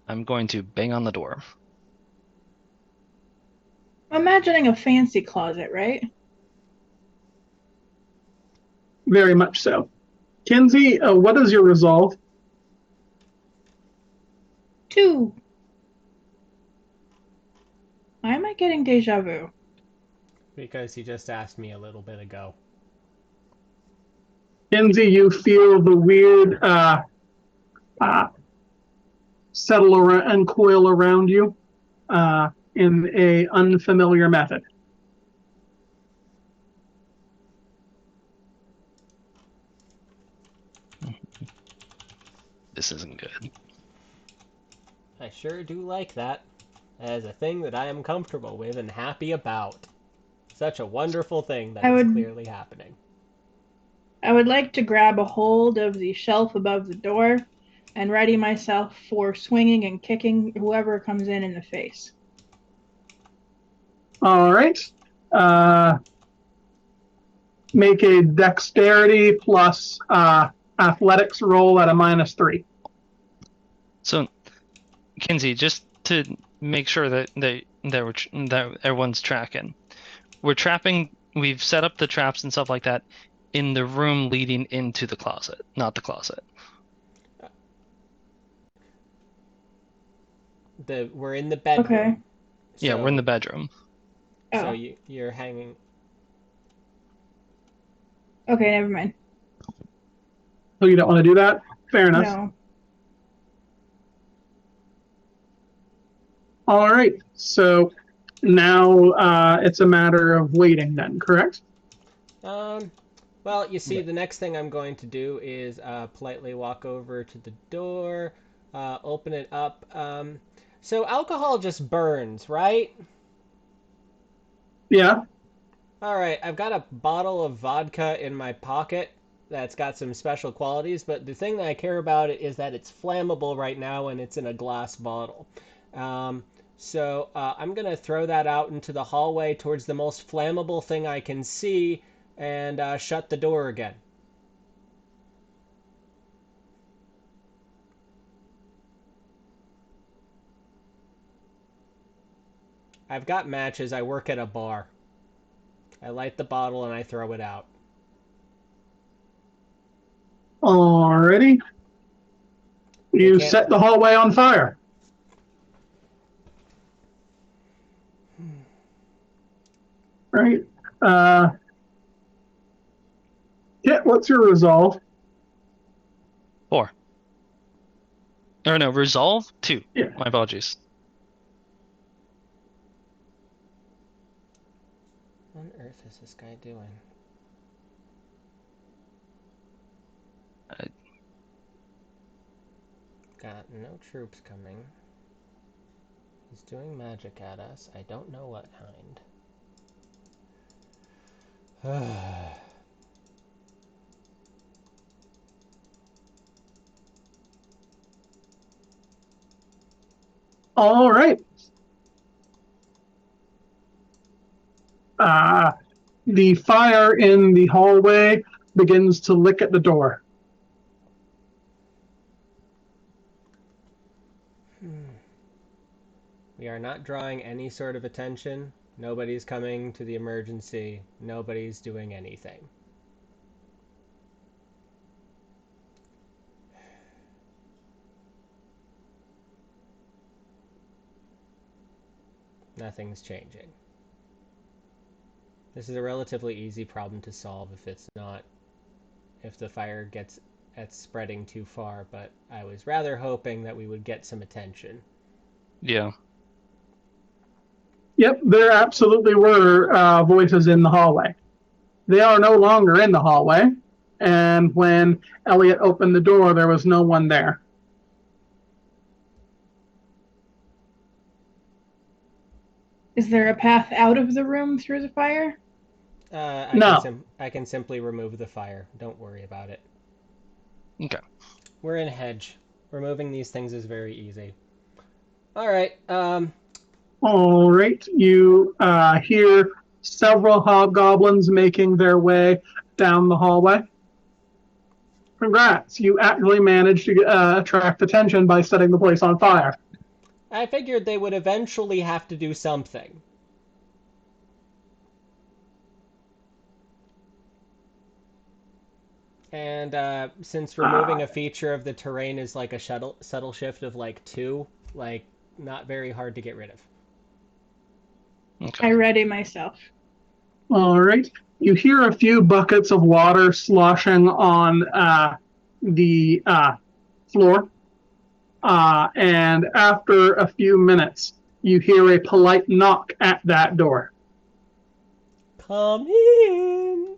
I'm going to bang on the door. I'm imagining a fancy closet, right? Very much so. Kinsey, what is your resolve? 2. Why am I getting deja vu? Because he just asked me a little bit ago. Kinsey, you feel the weird settle around and coil around you in a unfamiliar method. This isn't good. I sure do like that. As a thing that I am comfortable with and happy about. Such a wonderful thing that is clearly happening. I would like to grab a hold of the shelf above the door and ready myself for swinging and kicking whoever comes in the face. All right. Make a dexterity plus athletics roll at a -3. So, Kinsey, just to make sure that everyone's tracking, we've set up the traps and stuff like that in the room leading into the closet, not the closet. We're in the bedroom. Okay. So, yeah, we're in the bedroom. So Oh. you're hanging. Okay, never mind. So you don't want to do that? Fair enough. No. All right. So now it's a matter of waiting then, correct? Well, you see, the next thing I'm going to do is politely walk over to the door, open it up. So alcohol just burns, right? Yeah. All right, I've got a bottle of vodka in my pocket that's got some special qualities, but the thing that I care about is that it's flammable right now and it's in a glass bottle. So I'm going to throw that out into the hallway towards the most flammable thing I can see and shut the door again. I've got matches. I work at a bar. I light the bottle and I throw it out. Alrighty. You can't- set the hallway on fire. Right. Yeah, what's your resolve? 4. Or no, resolve 2. Yeah. My apologies. What on earth is this guy doing? got no troops coming. He's doing magic at us. I don't know what kind. All right. The fire in the hallway begins to lick at the door. We are not drawing any sort of attention. Nobody's coming to the emergency. Nobody's doing anything. Nothing's changing. This is a relatively easy problem to solve if the fire gets spreading too far, but I was rather hoping that we would get some attention. Yeah. Yep, there absolutely were voices in the hallway. They are no longer in the hallway, and when Elliot opened the door, there was no one there. Is there a path out of the room through the fire? I can simply remove the fire. Don't worry about it. Okay. We're in hedge. Removing these things is very easy. All right. All right, you hear several hobgoblins making their way down the hallway. Congrats, you actually managed to attract attention by setting the place on fire. I figured they would eventually have to do something. And since removing a feature of the terrain is like a subtle shift of like 2, like not very hard to get rid of. Okay. I ready myself. All right, you hear a few buckets of water sloshing on the floor, and after a few minutes, you hear a polite knock at that door. Come in.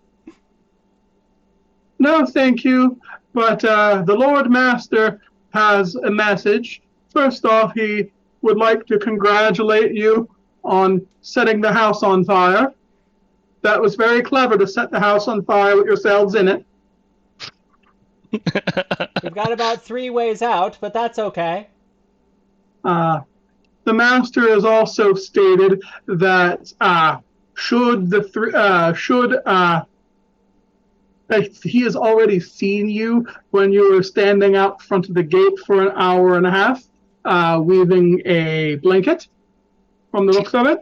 No, thank you, but the Lord Master has a message. First off, he would like to congratulate you on setting the house on fire. That was very clever to set the house on fire with yourselves in it. We've got about 3 ways out, but that's okay. The Master has also stated that he has already seen you when you were standing out front of the gate for an hour and a half, weaving a blanket, from the looks of it,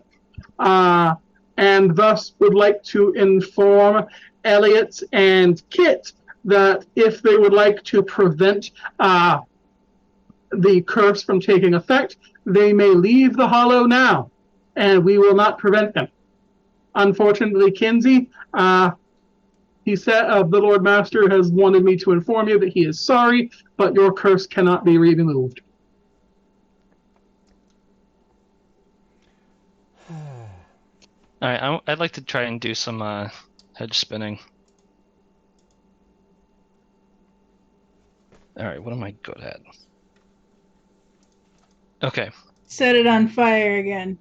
and thus would like to inform Elliot and Kit that if they would like to prevent the curse from taking effect, they may leave the hollow now, and we will not prevent them. Unfortunately, Kinsey, he said, the Lord Master has wanted me to inform you that he is sorry, but your curse cannot be removed. All right, I'd like to try and do some hedge spinning. All right, what am I good at? Okay. Set it on fire again.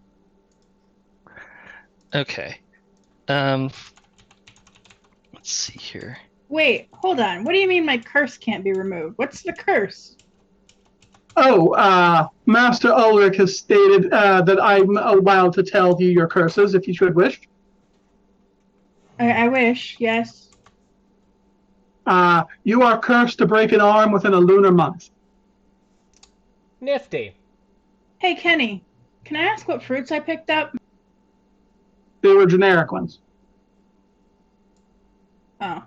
Okay. Let's see here. Wait, hold on. What do you mean my curse can't be removed? What's the curse? Oh, Master Ulrich has stated that I'm allowed to tell you your curses if you should wish. I wish, yes. You are cursed to break an arm within a lunar month. Nifty. Hey, Kenny, can I ask what fruits I picked up? They were generic ones. Oh.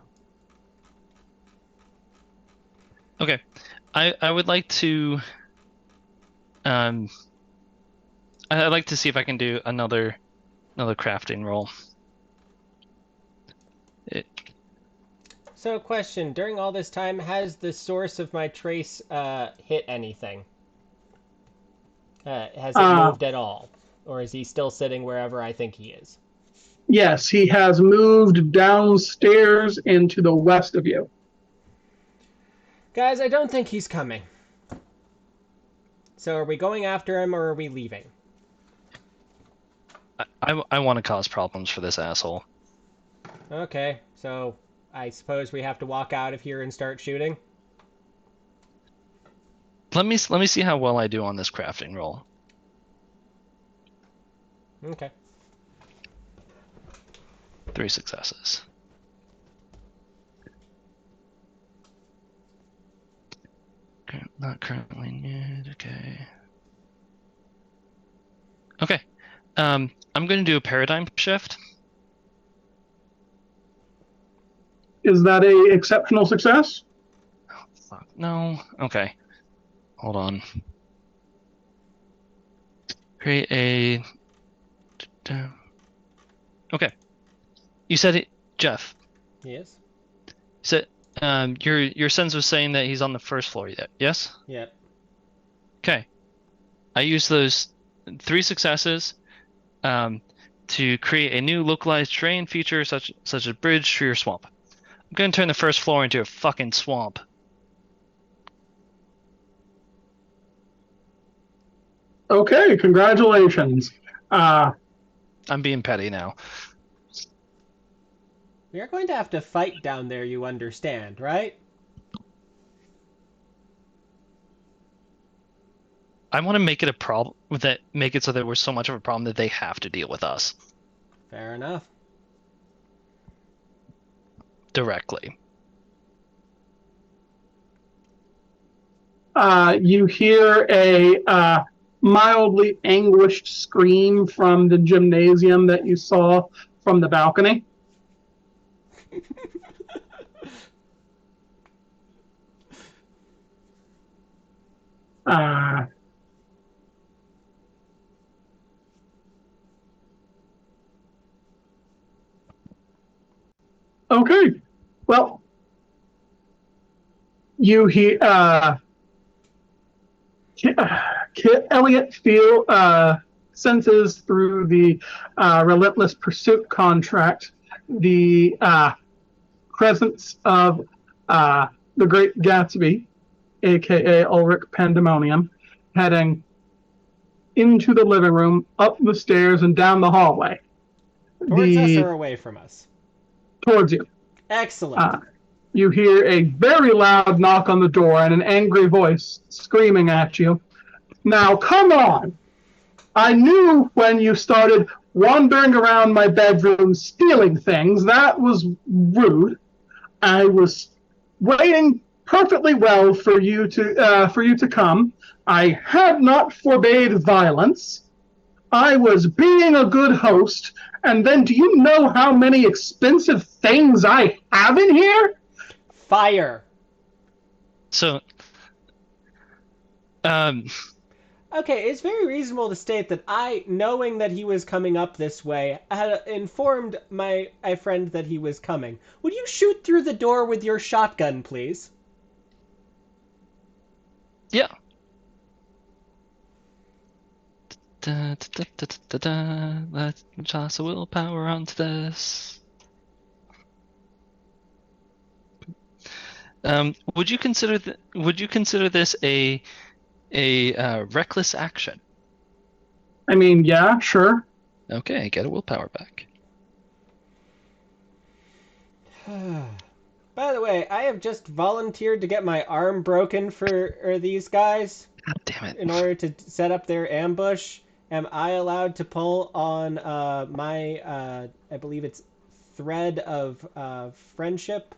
Okay. I would like to I'd like to see if I can do another crafting roll. So, question. During all this time, has the source of my trace hit anything? Has it moved at all? Or is he still sitting wherever I think he is? Yes, he has moved downstairs into the west of you. Guys, I don't think he's coming. So are we going after him or are we leaving? I want to cause problems for this asshole. Okay, so I suppose we have to walk out of here and start shooting? Let me see how well I do on this crafting roll. Okay. 3 successes. Not currently needed. Okay. Okay. I'm going to do a paradigm shift. Is that a exceptional success? Fuck. No. Okay. Hold on. Create a. Okay. You said it, Jeff. Yes? So, your sense was saying that he's on the first floor yet. Yes. Yep. Okay. I use those 3 successes to create a new localized terrain feature such as bridge, tree, or swamp. I'm going to turn the first floor into a fucking swamp. Okay, congratulations. I'm being petty now. We are going to have to fight down there, you understand, right? I want to make it a problem make it so that we're so much of a problem that they have to deal with us Fair enough. directly. You hear a mildly anguished scream from the gymnasium that you saw from the balcony. Uh, okay, well, you hear Elliot senses through the relentless pursuit contract the presence of the Great Gatsby, aka Ulrich Pandemonium, heading into the living room, up the stairs, and down the hallway. Towards us or away from us? Towards you. Excellent. You hear a very loud knock on the door and an angry voice screaming at you. Now, come on! I knew when you started wandering around my bedroom stealing things, that was rude. I was waiting perfectly well for you to come. I had not forbade violence. I was being a good host. And then do you know how many expensive things I have in here? Fire. So, Okay, it's very reasonable to state that I, knowing that he was coming up this way, had informed my friend that he was coming. Would you shoot through the door with your shotgun, please? yeah. Let's toss a willpower onto this. Would you consider this a reckless action? I mean, yeah, sure. Okay, get a willpower back. By the way, I have just volunteered to get my arm broken for these guys. God damn it. In order to set up their ambush. Am I allowed to pull on my, I believe it's thread of friendship?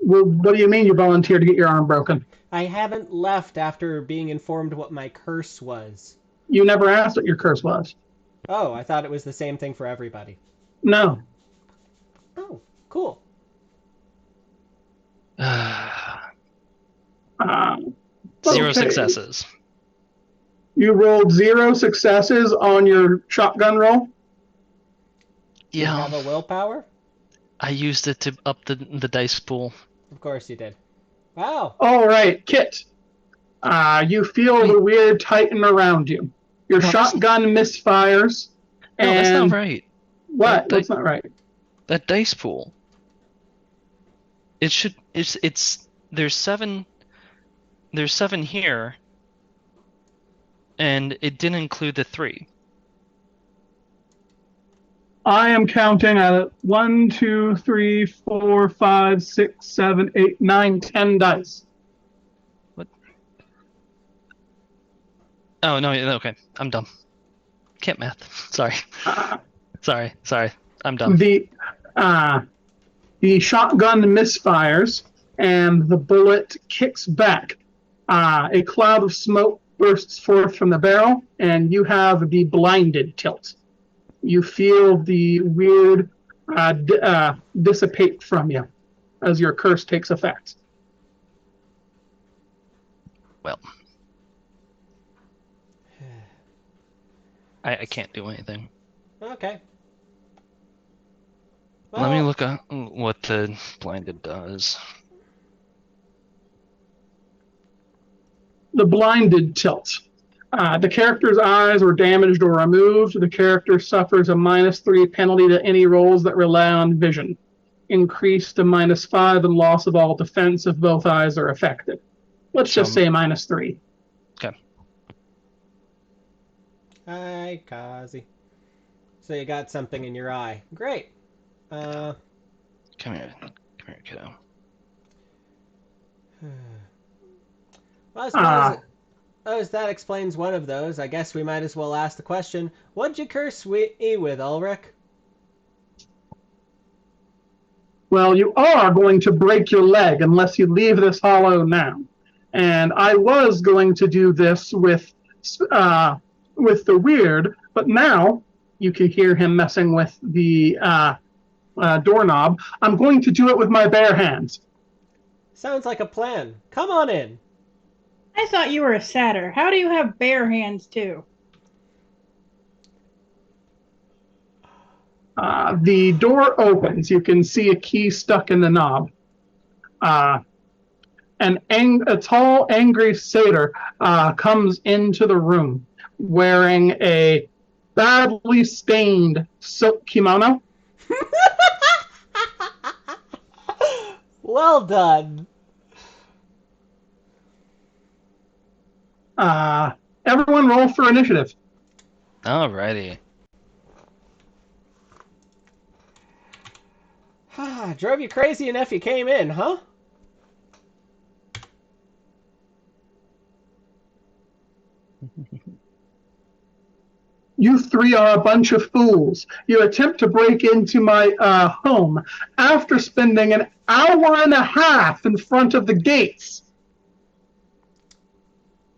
Well, what do you mean you volunteered to get your arm broken? I haven't left after being informed what my curse was. You never asked what your curse was. Oh, I thought it was the same thing for everybody. No. Oh, cool. Zero Okay. successes. You rolled 0 successes on your shotgun roll? You Yeah, have a willpower? I used it to up the dice pool. Of course you did. Wow. All right, Kit. You feel the weird tighten around you. Your No, shotgun misfires. No, and that's not right. What? That- What's not right? That dice pool. It should. It's. There's 7. there's 7 here, and it didn't include the 3. I am counting at 1, 2, 3, 4, 5, 6, 7, 8, 9, 10 dice. What? Oh no, okay. I'm dumb. Can't math. Sorry. Sorry. I'm dumb. The shotgun misfires, and the bullet kicks back. A cloud of smoke bursts forth from the barrel, and you have the blinded tilt. You feel the weird dissipate from you as your curse takes effect. Well, I can't do anything. Okay. Let me Well, look up what the blinded does. The blinded tilt. The character's eyes were damaged or removed. The character suffers a -3 penalty to any rolls that rely on vision. Increased to -5 and loss of all defense if both eyes are affected. Let's just say -3. Okay. Hi, Kazi. So you got something in your eye. Great. Come here, kiddo. Well, I suppose that explains one of those. I guess we might as well ask the question, what'd you curse me with, Ulrich? Well, you are going to break your leg unless you leave this hollow now. And I was going to do this with the weird, but now you can hear him messing with the doorknob. I'm going to do it with my bare hands. Sounds like a plan. Come on in. I thought you were a satyr. How do you have bare hands too? The door opens. You can see a key stuck in the knob. A tall, angry satyr comes into the room wearing a badly stained silk kimono. Well done. Everyone roll for initiative. Alrighty. Drove you crazy enough you came in, huh? You 3 are a bunch of fools. You attempt to break into my home after spending an hour and a half in front of the gates.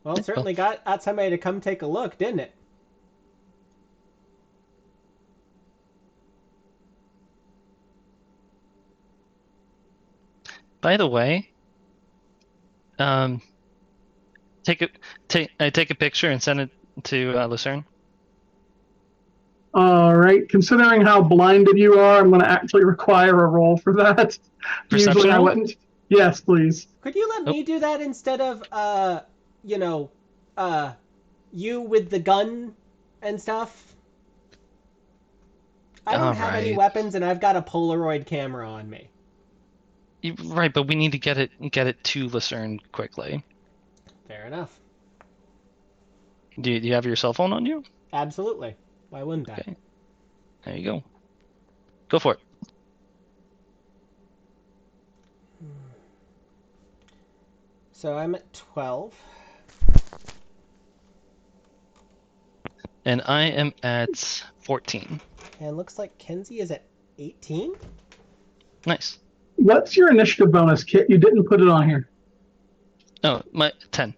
Well, it certainly got somebody to come take a look, didn't it? By the way, take a picture and send it to Lucerne. All right. Considering how blinded you are, I'm going to actually require a roll for that. Perception Usually I roll? wouldn't. Yes, please. Could you let me do that instead of, you with the gun and stuff? I don't have any Alright. weapons, and I've got a Polaroid camera on me. Right, but we need to get it to Lucerne quickly. Fair enough. Do you have your cell phone on you? Absolutely. Why wouldn't I? Okay. There you go. Go for it. So I'm at 12. And I am at 14. And looks like Kenzie is at 18? Nice. What's your initiative bonus, Kit? You didn't put it on here. Oh, my 10.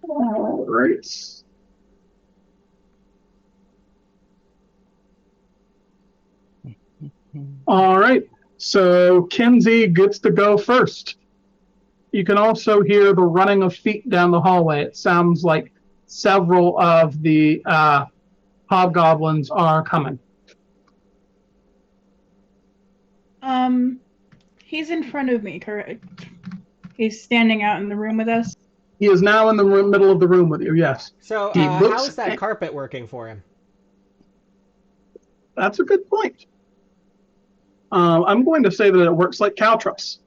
All right. All right. So Kenzie gets to go first. You can also hear the running of feet down the hallway. It sounds like several of the hobgoblins are coming. He's in front of me, correct? He's standing out in the room with us. He is now in the middle of the room with you, yes. So, He how looks is that carpet working for him? That's a good point. I'm going to say that it works like caltrops.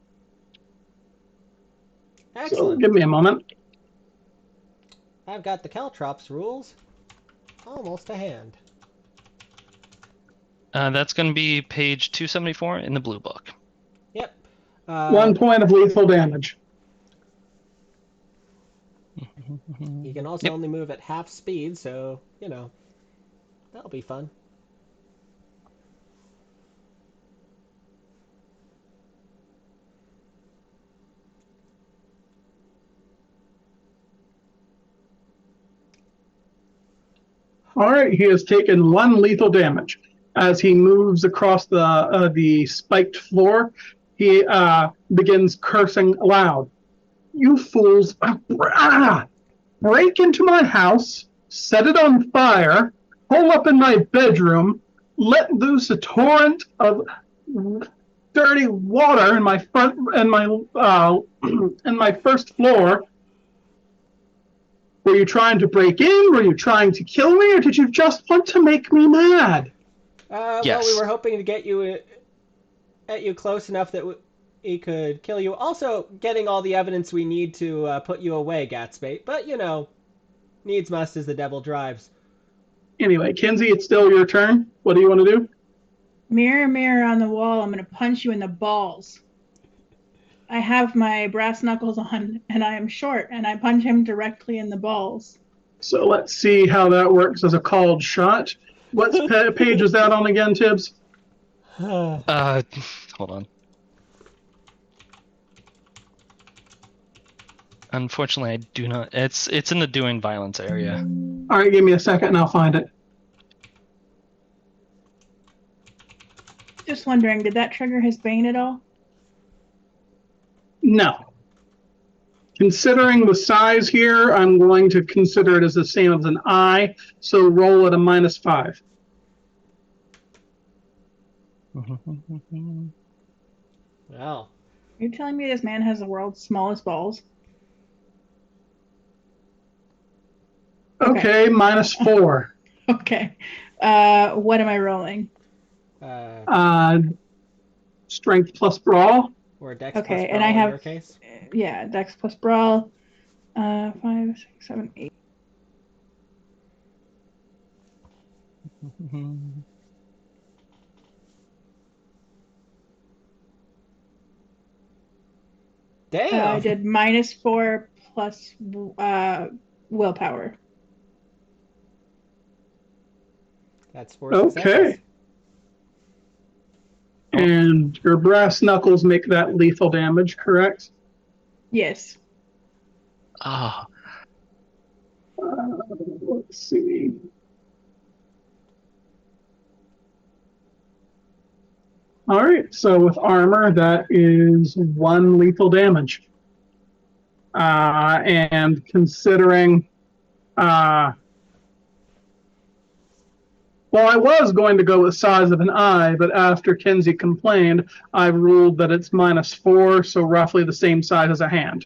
So Excellent. give me a moment. I've got the caltrops rules almost to hand. That's going to be page 274 in the blue book. Yep. 1 point of lethal damage. He can also only move at half speed, so, you know, that'll be fun. All right, he has taken 1 lethal damage. As he moves across the spiked floor, he begins cursing aloud. You fools! Break into my house, set it on fire, hole up in my bedroom, let loose a torrent of dirty water in my front and my in my first floor. Were you trying to break in? Were you trying to kill me, or did you just want to make me mad? Well, Yes. we were hoping to get you close enough that we could kill you. Also, getting all the evidence we need to put you away, Gatsbait. But, you know, needs must as the devil drives. Anyway, Kinsey, it's still your turn. What do you want to do? Mirror, mirror on the wall, I'm going to punch you in the balls. I have my brass knuckles on, and I am short, and I punch him directly in the balls. So let's see how that works as a called shot. What page is that on again, Tibbs? Hold on. Unfortunately, I do not. It's in the doing violence area. All right, give me a second and I'll find it. Just wondering, did that trigger his bane at all? No. Considering the size here, I'm going to consider it as the same as an eye, so roll at a -5. Well, You're telling me this man has the world's smallest balls? Okay, -4. Okay. What am I rolling? Strength plus brawl. or Dex Okay, plus and brawl I in have your case. Yeah, Dex plus brawl. 5, 6, 7, 8. Damn! I did -4 plus willpower. That's 4 Okay. successes. And your brass knuckles make that lethal damage, correct? Yes. Ah, Let's see. All right, so with armor, that is 1 lethal damage. And considering, well, I was going to go with size of an eye, but after Kinsey complained, I ruled that it's -4, so roughly the same size as a hand.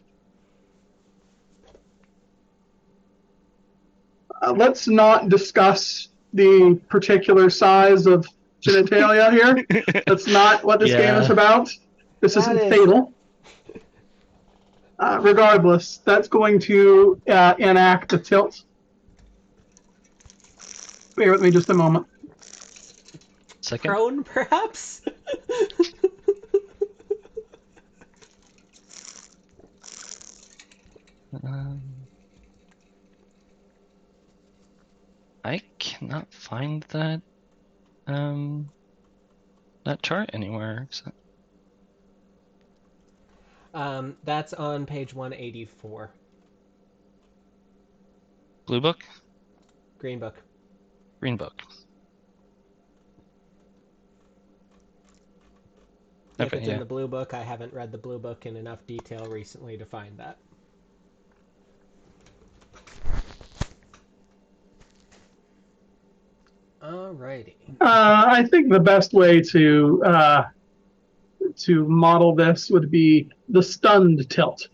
Let's not discuss the particular size of genitalia here. That's not what this game is about. This That isn't is- fatal. Regardless, that's going to enact a tilt. Bear with me just a moment. second. Prone, perhaps? I cannot find that that chart anywhere. That's on page 184. Blue book, Green book. green book. If Okay, it's yeah. in the blue book, I haven't read the blue book in enough detail recently to find that. Alrighty. I think the best way to to model this would be the stunned tilt.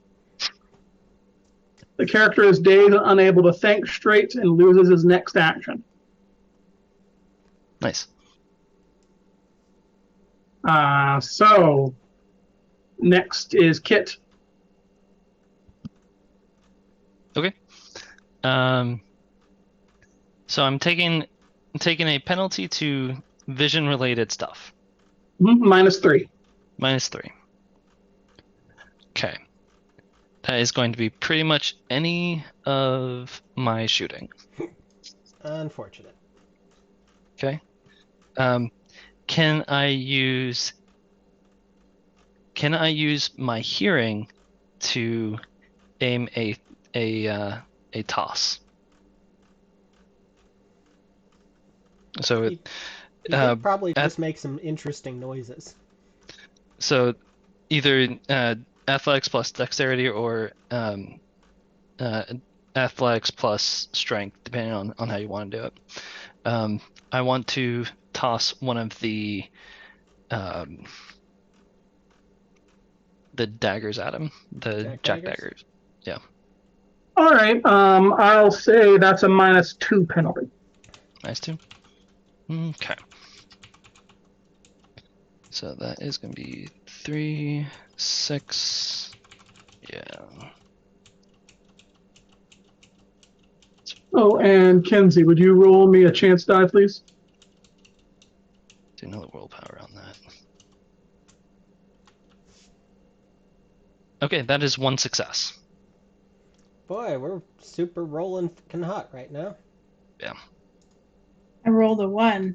The character is dazed and unable to think straight and loses his next action. Nice. So next is Kit. Okay. So I'm taking a penalty to vision related stuff. -3. -3. Okay. That is going to be pretty much any of my shooting. Unfortunate. Okay. Can I use my hearing to aim a toss? So You could probably just make some interesting noises. So either athletics plus dexterity or athletics plus strength, depending on how you want to do it. I want to toss one of the daggers at him, the jack daggers. Yeah. All right. I'll say that's a -2 penalty. -2. Okay. So that is going to be 3, 6. Yeah. Oh, and Kenzie, would you roll me a chance die, please? Do another willpower on that. Okay, that is 1 success. Boy, we're super rolling fucking hot right now. Yeah. I rolled a 1.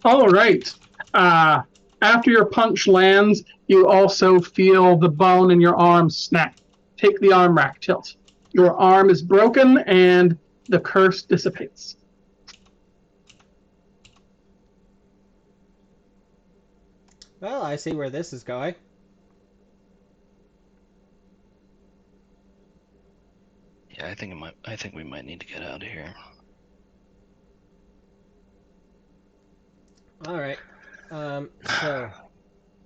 All right. After your punch lands, you also feel the bone in your arm snap. Take the arm rack tilt. Your arm is broken and the curse dissipates. Well, I see where this is going. Yeah, I think we might need to get out of here. All right. So,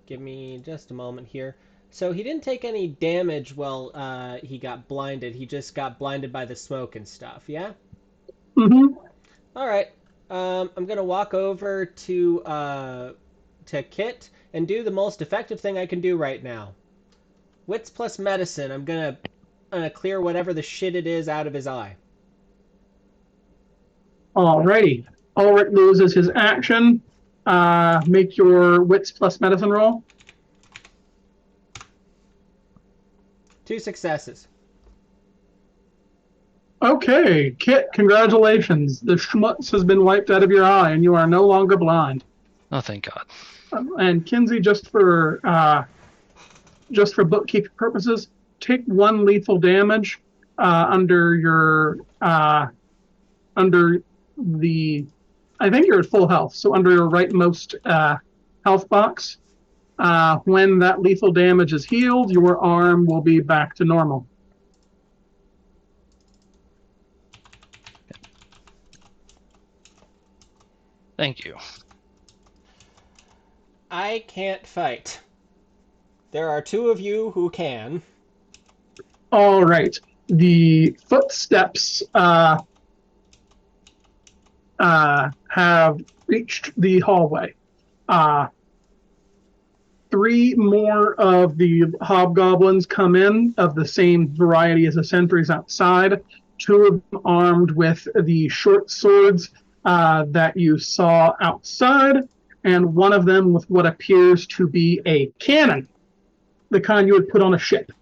give me just a moment here. So he didn't take any damage while he got blinded. He just got blinded by the smoke and stuff. Yeah. Mm-hmm. All right. I'm gonna walk over to Kit and do the most effective thing I can do right now. Wits plus medicine. I'm gonna clear whatever the shit it is out of his eye. Alrighty. Ulrich loses his action. Make your wits plus medicine roll. 2 successes. Okay, Kit, congratulations. The schmutz has been wiped out of your eye and you are no longer blind. Oh, thank God. And Kinsey, just for bookkeeping purposes, take 1 lethal damage under the. I think you're at full health, so under your rightmost health box. When that lethal damage is healed, your arm will be back to normal. Thank you. I can't fight. There are 2 of you who can. All right. The footsteps have reached the hallway. 3 more of the hobgoblins come in of the same variety as the sentries outside. 2 of them armed with the short swords that you saw outside, and 1 of them with what appears to be a cannon, the kind you would put on a ship.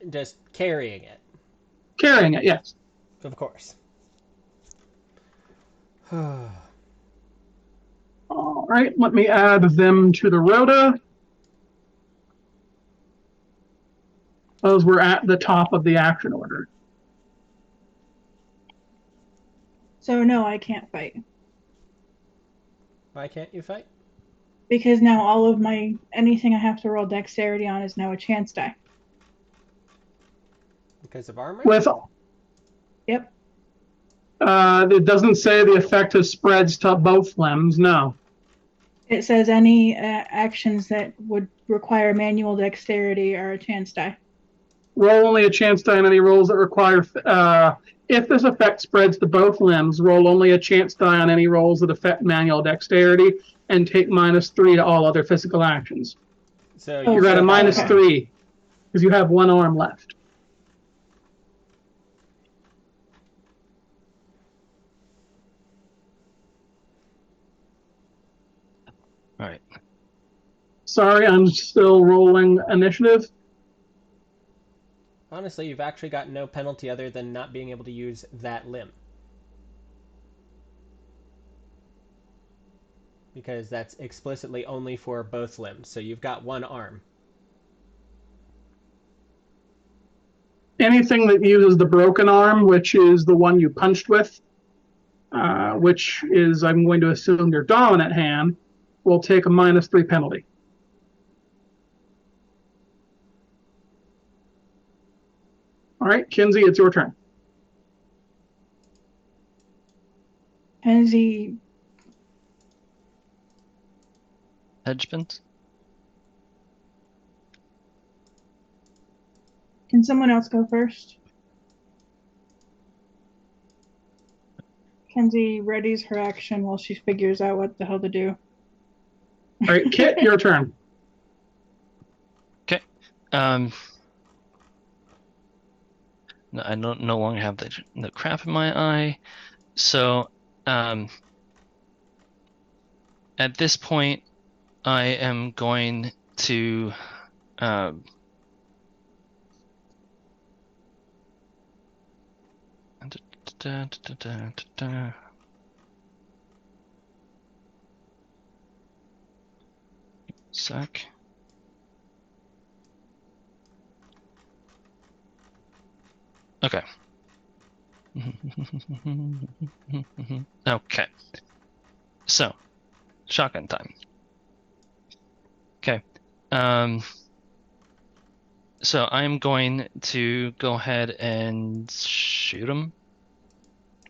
Just carrying it. Carrying it, yes. Of course. All right, let me add them to the rota. Those were at the top of the action order. So no, I can't fight. Why can't you fight? Because now all of anything I have to roll dexterity on is now a chance die. Because of armor? Yep. It doesn't say the effect has spreads to both limbs, no. It says any actions that would require manual dexterity are a chance die. Roll only a chance die on any rolls that require. If this effect spreads to both limbs, roll only a chance die on any rolls that affect manual dexterity, and take -3 to all other physical actions. So Oh, You're at a okay. -3 because you have one arm left. All right. Sorry, I'm still rolling initiative. Honestly, you've actually got no penalty other than not being able to use that limb. Because that's explicitly only for both limbs, so you've got one arm. Anything that uses the broken arm, which is the one you punched with, which is, I'm going to assume, your dominant hand, will take a -3 penalty. All right, Kinsey, it's your turn. Kenzie, Hedgepins. can someone else go first? Kenzie readies her action while she figures out what the hell to do. All right, Kit, your turn. Okay. No, I no longer have the crap in my eye, so at this point, I am going to Sec. Okay. Okay. So, shotgun time. Okay. So I'm going to go ahead and shoot him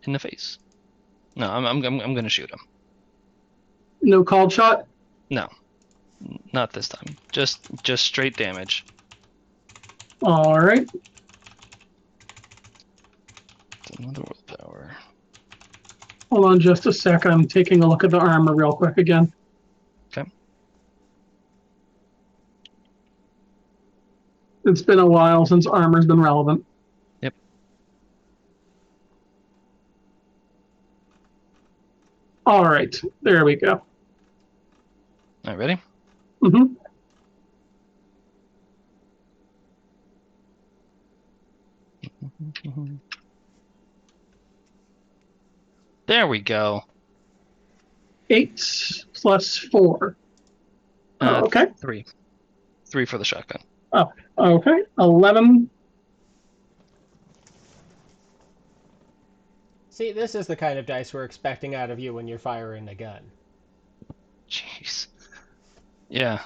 in the face. No, I'm going to shoot him. No called shot? No, not this time. Just straight damage. All right. Another willpower. Hold on just a sec. I'm taking a look at the armor real quick again. Okay. It's been a while since armor's been relevant. Yep. All right, there we go. All right, ready? Mm-hmm. There we go. 8 plus 4. Okay. 3. 3 for the shotgun. Oh, okay. 11. See, this is the kind of dice we're expecting out of you when you're firing a gun. Jeez. Yeah.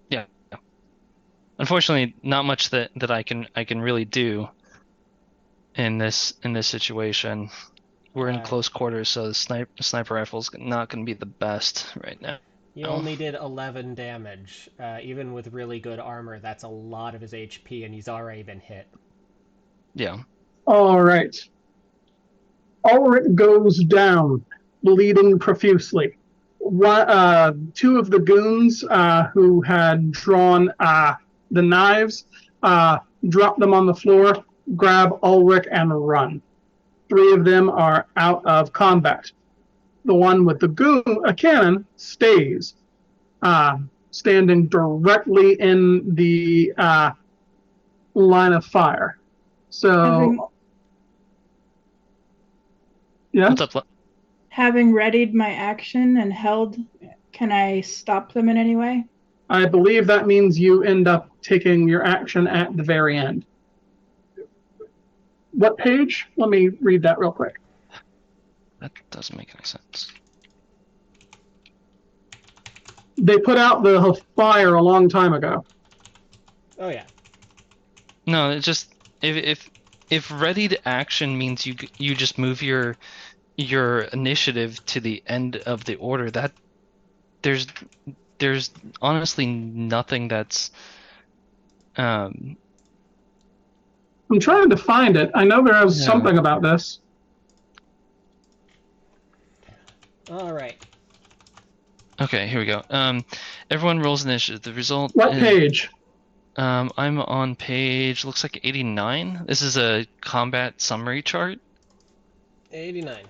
Yeah. Unfortunately, not much that I can really do in this situation. We're in close quarters, so the sniper rifle's not going to be the best right now. You only did 11 damage. Even with really good armor, that's a lot of his HP, and he's already been hit. Yeah. All right. Ulrich goes down, bleeding profusely. 2 of the goons who had drawn the knives drop them on the floor, grab Ulrich, and run. 3 of them are out of combat. The one with the cannon stays, standing directly in the line of fire. So, yeah. What's up? Having readied my action and held, can I stop them in any way? I believe that means you end up taking your action at the very end. What page? Let me read that real quick. That doesn't make any sense. They put out the fire a long time ago. Oh, yeah. No, it's just if ready to action means you just move your initiative to the end of the order, that there's honestly nothing that's I'm trying to find it. I know there was Yeah. something about this. All right. Okay, here we go. Everyone rolls initiative. The result What is, page? I'm on page, looks like 89. This is a combat summary chart. 89.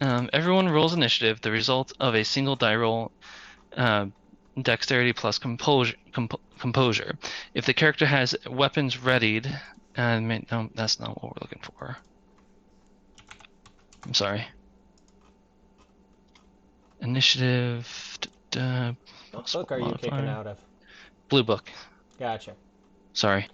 Everyone rolls initiative. The result of a single die roll, dexterity plus composure. If the character has weapons readied, no, that's not what we're looking for. I'm sorry. Initiative. What book are you kicking out of? Blue book. Gotcha. Sorry.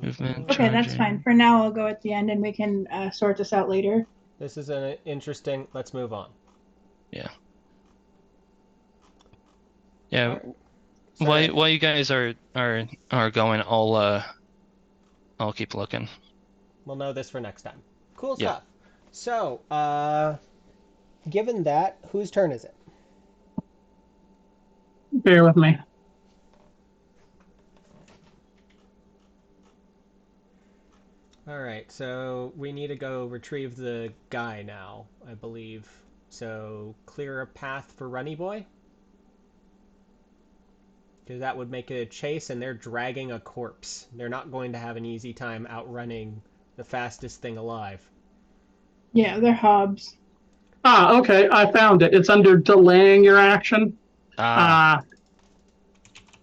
Movement. Okay, that's charging. fine. For now, I'll go at the end, and we can sort this out later. This is an interesting. Let's move on. Yeah. Sorry. While you guys are going, I'll keep looking. We'll know this for next time. Cool Yeah. stuff. So, given that, whose turn is it? Bear with me. All right. So we need to go retrieve the guy now, I believe. So clear a path for Runny Boy. Because that would make it a chase, and they're dragging a corpse. They're not going to have an easy time outrunning the fastest thing alive. Yeah, they're hobs. Ah, okay. I found it. It's under delaying your action.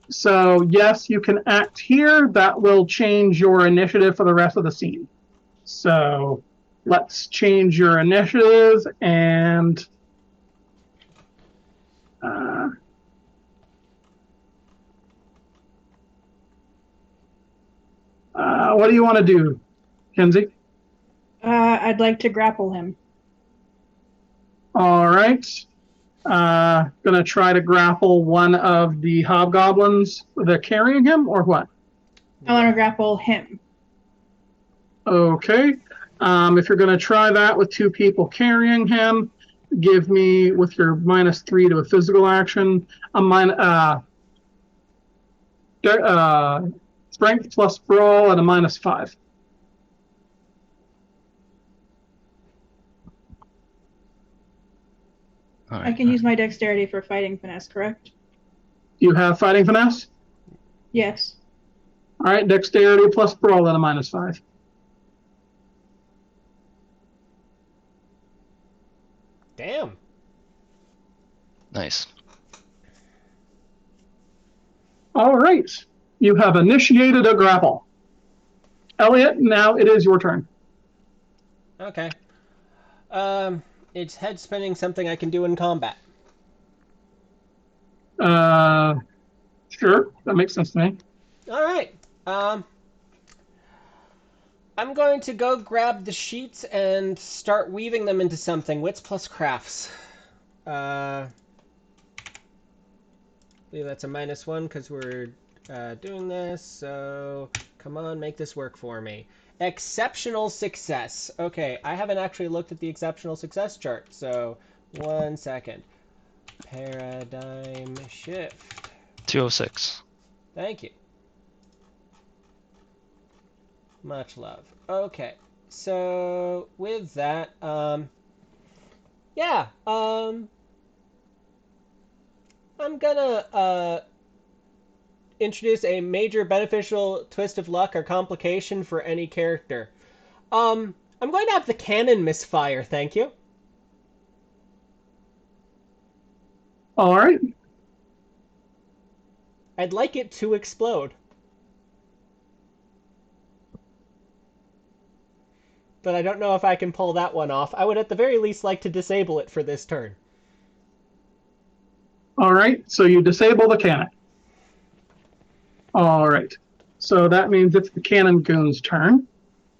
So yes, you can act here. That will change your initiative for the rest of the scene. So let's change your initiative and what do you want to do, Kenzie? I'd like to grapple him. All right. Gonna try to grapple one of the hobgoblins that are carrying him, or what? I want to grapple him. Okay. If you're gonna try that with two people carrying him, give me, with your -3 to a physical action, a strength plus brawl and a -5. All right. I can use my dexterity for fighting finesse, correct? You have fighting finesse? Yes. All right, dexterity plus brawl and a -5. Damn. Nice. All right. You have initiated a grapple. Elliot, now it is your turn. Okay. It's head spinning, something I can do in combat. Sure, that makes sense to me. All right. I'm going to go grab the sheets and start weaving them into something. Wits plus crafts. I believe that's a -1 because we're doing this. So come on, make this work for me. Exceptional success. Okay, I haven't actually looked at the exceptional success chart, so 1 second. Paradigm shift. 206. Thank you. Much love. Okay, so with that, yeah, I'm gonna introduce a major beneficial twist of luck or complication for any character. I'm going to have the cannon misfire, thank you. All right. I'd like it to explode. But I don't know if I can pull that one off. I would at the very least like to disable it for this turn. All right, so you disable the cannon. All right, so that means it's the cannon goon's turn.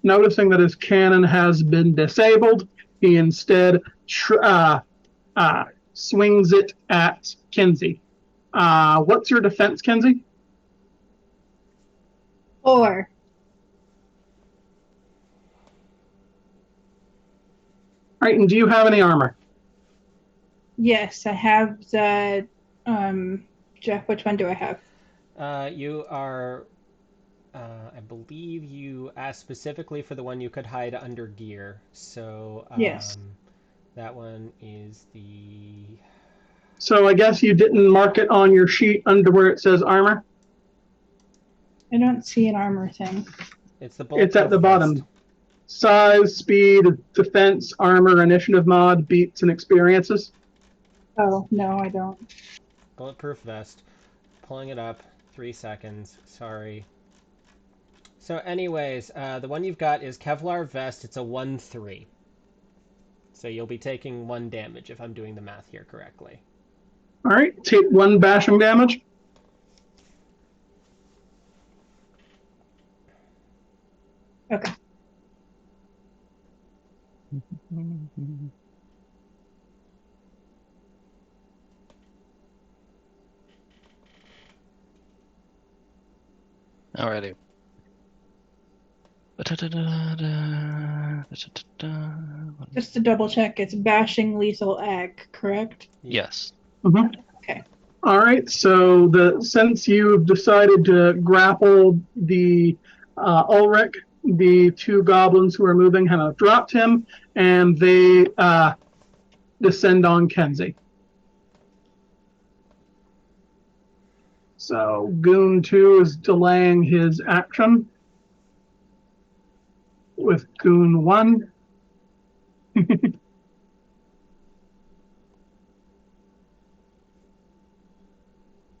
noticing that his cannon has been disabled, he instead swings it at Kinsey. What's your defense, Kinsey? 4. All right, and do you have any armor? Yes, I have the. Jeff, which one do I have? You are. I believe you asked specifically for the one you could hide under gear. So Yes. that one is the. So I guess you didn't mark it on your sheet under where it says armor? I don't see an armor thing. It's the It's at the bulletproof bottom. vest. Size, speed, defense, armor, initiative mod, beats, and experiences. Oh, no, I don't. Bulletproof vest. Pulling it up. 3 seconds. Sorry. So anyways, the one you've got is Kevlar vest. It's a 1-3. So you'll be taking 1 damage if I'm doing the math here correctly. All right, take 1 bashing damage. Okay. Alrighty. Just to double check, it's bashing lethal egg, correct? Yes. Mm-hmm. Okay. All right, so since you've decided to grapple the Ulrich, the 2 goblins who are moving have dropped him, and they descend on Kenzie. So Goon 2 is delaying his action with Goon 1.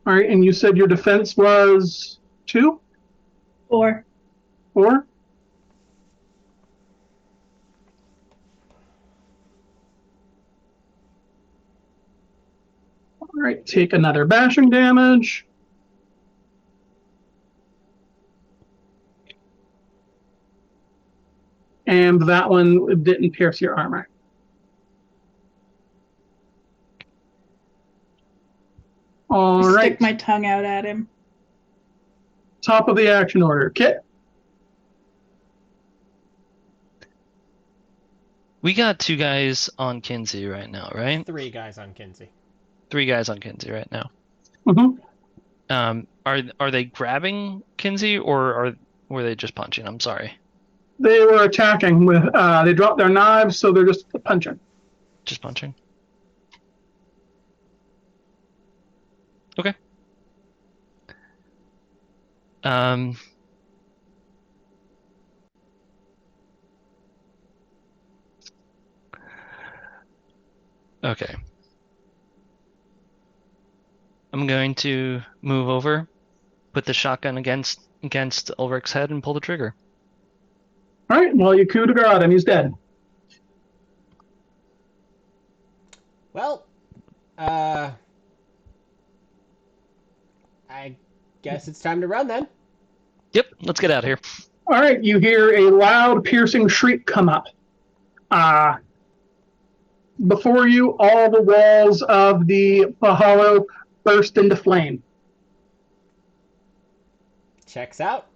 All right, and you said your defense was 2? 4. 4? All right, take another bashing damage. And that one didn't pierce your armor. All right. Stick my tongue out at him. Top of the action order. Kit. We got 2 guys on Kinsey right now, right? 3 guys on Kinsey. 3 guys on Kinsey right now. Mm-hmm. Are they grabbing Kinsey or were they just punching? I'm sorry. They were attacking with they dropped their knives, so they're just punching. Just punching. Okay. Okay. I'm going to move over, put the shotgun against Ulrich's head, and pull the trigger. All right. Well, you coup de grace him. He's dead. Well, I guess it's time to run then. Yep, let's get out of here. All right. You hear a loud, piercing shriek come up. Before you, all the walls of the hollow burst into flame. Checks out.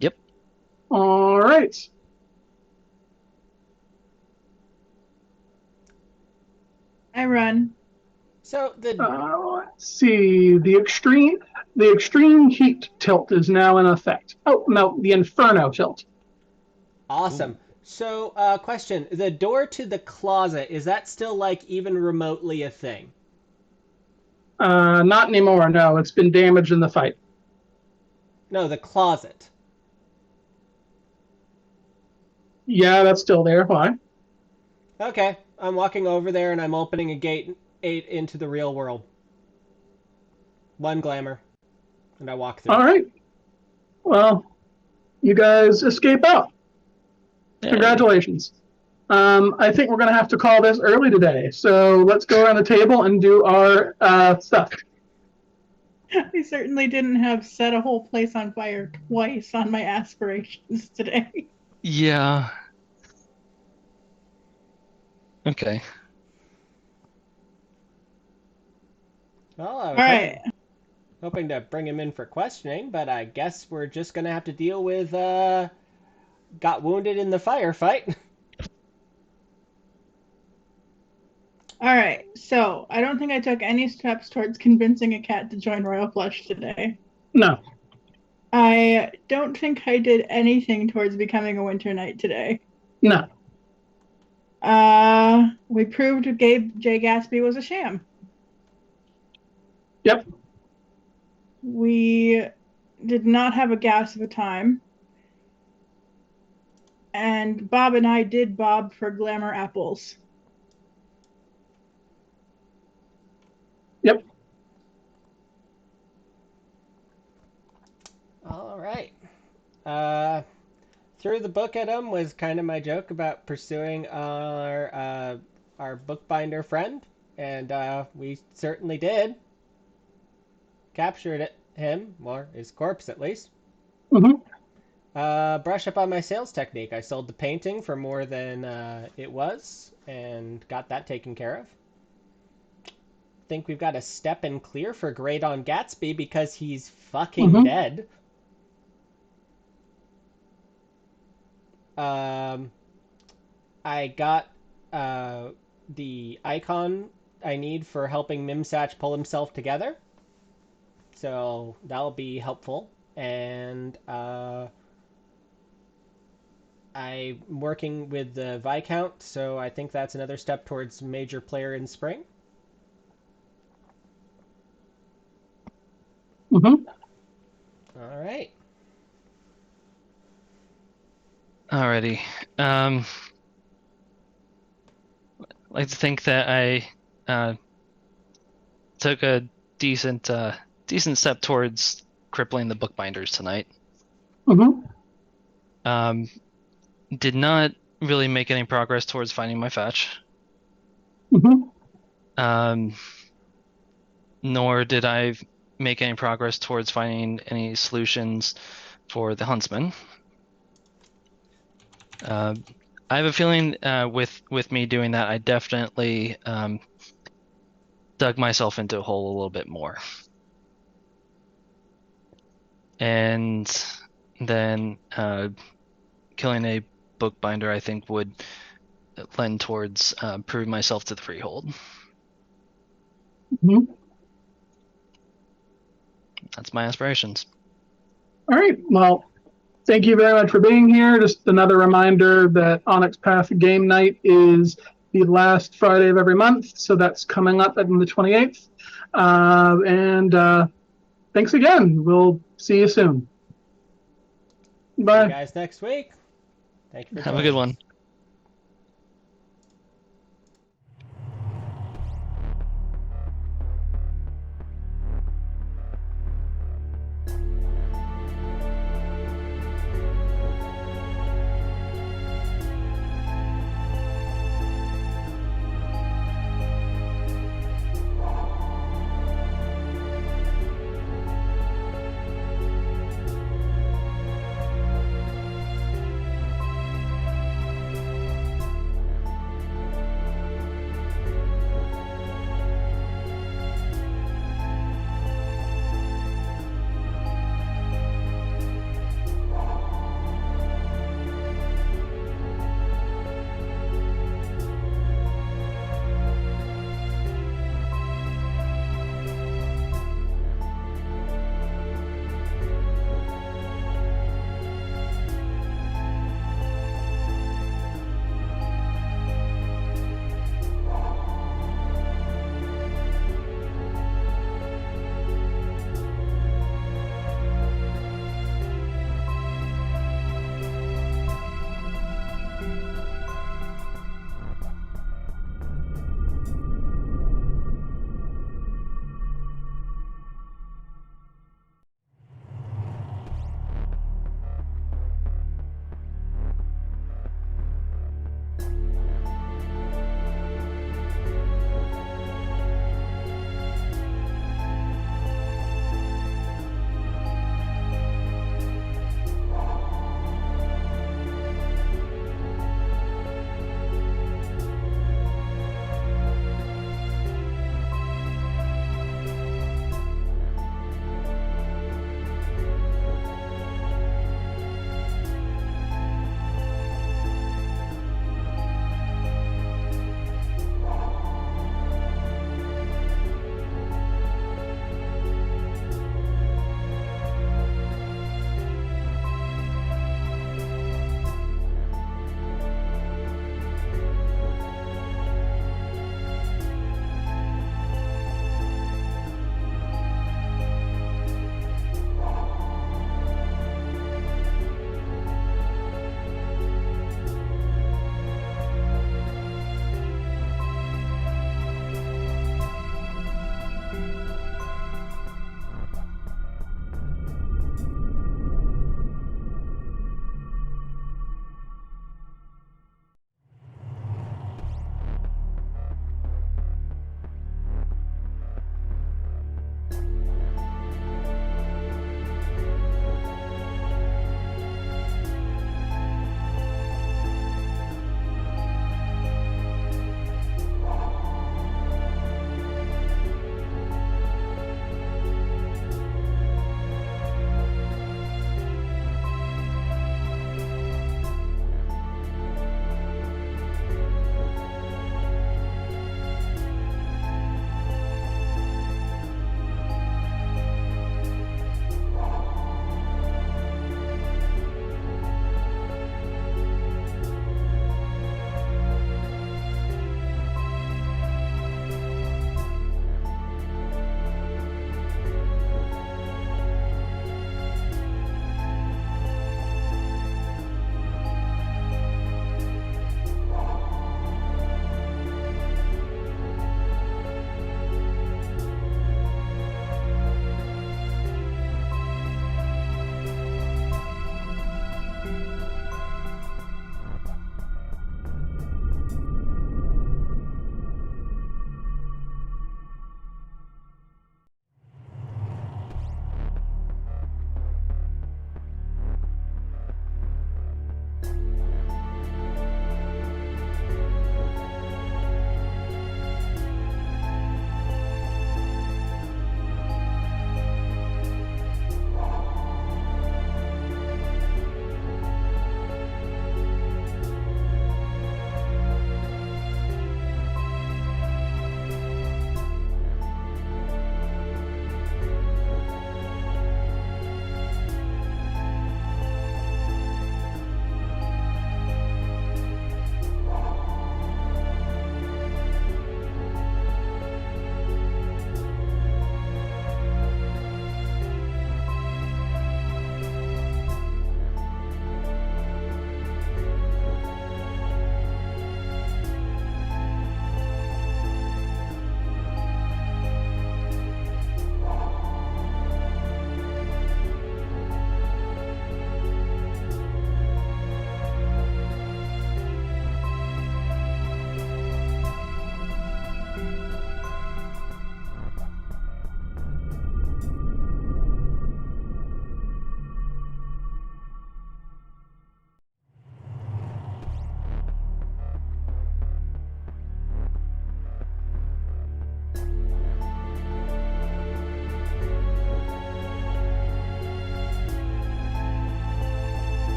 Yep. All right. I run. So the Let's see. The extreme heat tilt is now in effect. Oh no, the inferno tilt. awesome. Ooh. So, question: the door to the closet, is that still like even remotely a thing? Not anymore. No, it's been damaged in the fight. No, the closet. Yeah, that's still there. Why? Okay, I'm walking over there and I'm opening a gate 8 into the real world. 1 glamour, and I walk through. All right. Well, you guys escape out. Hey. Congratulations. I think we're going to have to call this early today. So let's go around the table and do our stuff. I certainly didn't have set a whole place on fire twice on my aspirations today. Yeah. Okay. Well, I All was right. hoping to bring him in for questioning, but I guess we're just gonna have to deal with got wounded in the firefight. All right. So I don't think I took any steps towards convincing a cat to join Royal Flush today. No. I don't think I did anything towards becoming a winter knight today. No. We proved Gabe J. Gatsby was a sham. Yep. We did not have a gas of a time. And Bob and I did bob for glamour apples. Yep. All right. Threw the book at him was kind of my joke about pursuing our bookbinder friend, and we certainly did. Captured him, or his corpse at least. Mm-hmm. Brush up on my sales technique. I sold the painting for more than it was, and got that taken care of. Think we've got a step in clear for Great on Gatsby because he's fucking dead. I got the icon I need for helping Mimsatch pull himself together. So that'll be helpful. And I'm working with the Viscount, so I think that's another step towards major player in spring. Mm-hmm. All right. Alrighty. I'd like to think that I took a decent step towards crippling the bookbinders tonight. Mm-hmm. Did not really make any progress towards finding my fetch. Mm-hmm. Nor did I make any progress towards finding any solutions for the huntsman. I have a feeling with me doing that, I definitely dug myself into a hole a little bit more. And then killing a bookbinder, I think, would lend towards proving myself to the freehold. Mm-hmm. That's my aspirations. All right. Well, thank you very much for being here. Just another reminder that Onyx Path game night is the last Friday of every month. So that's coming up on the 28th. And thanks again. We'll see you soon. See Bye. you guys next week. Thank you for Have a joining good one. us.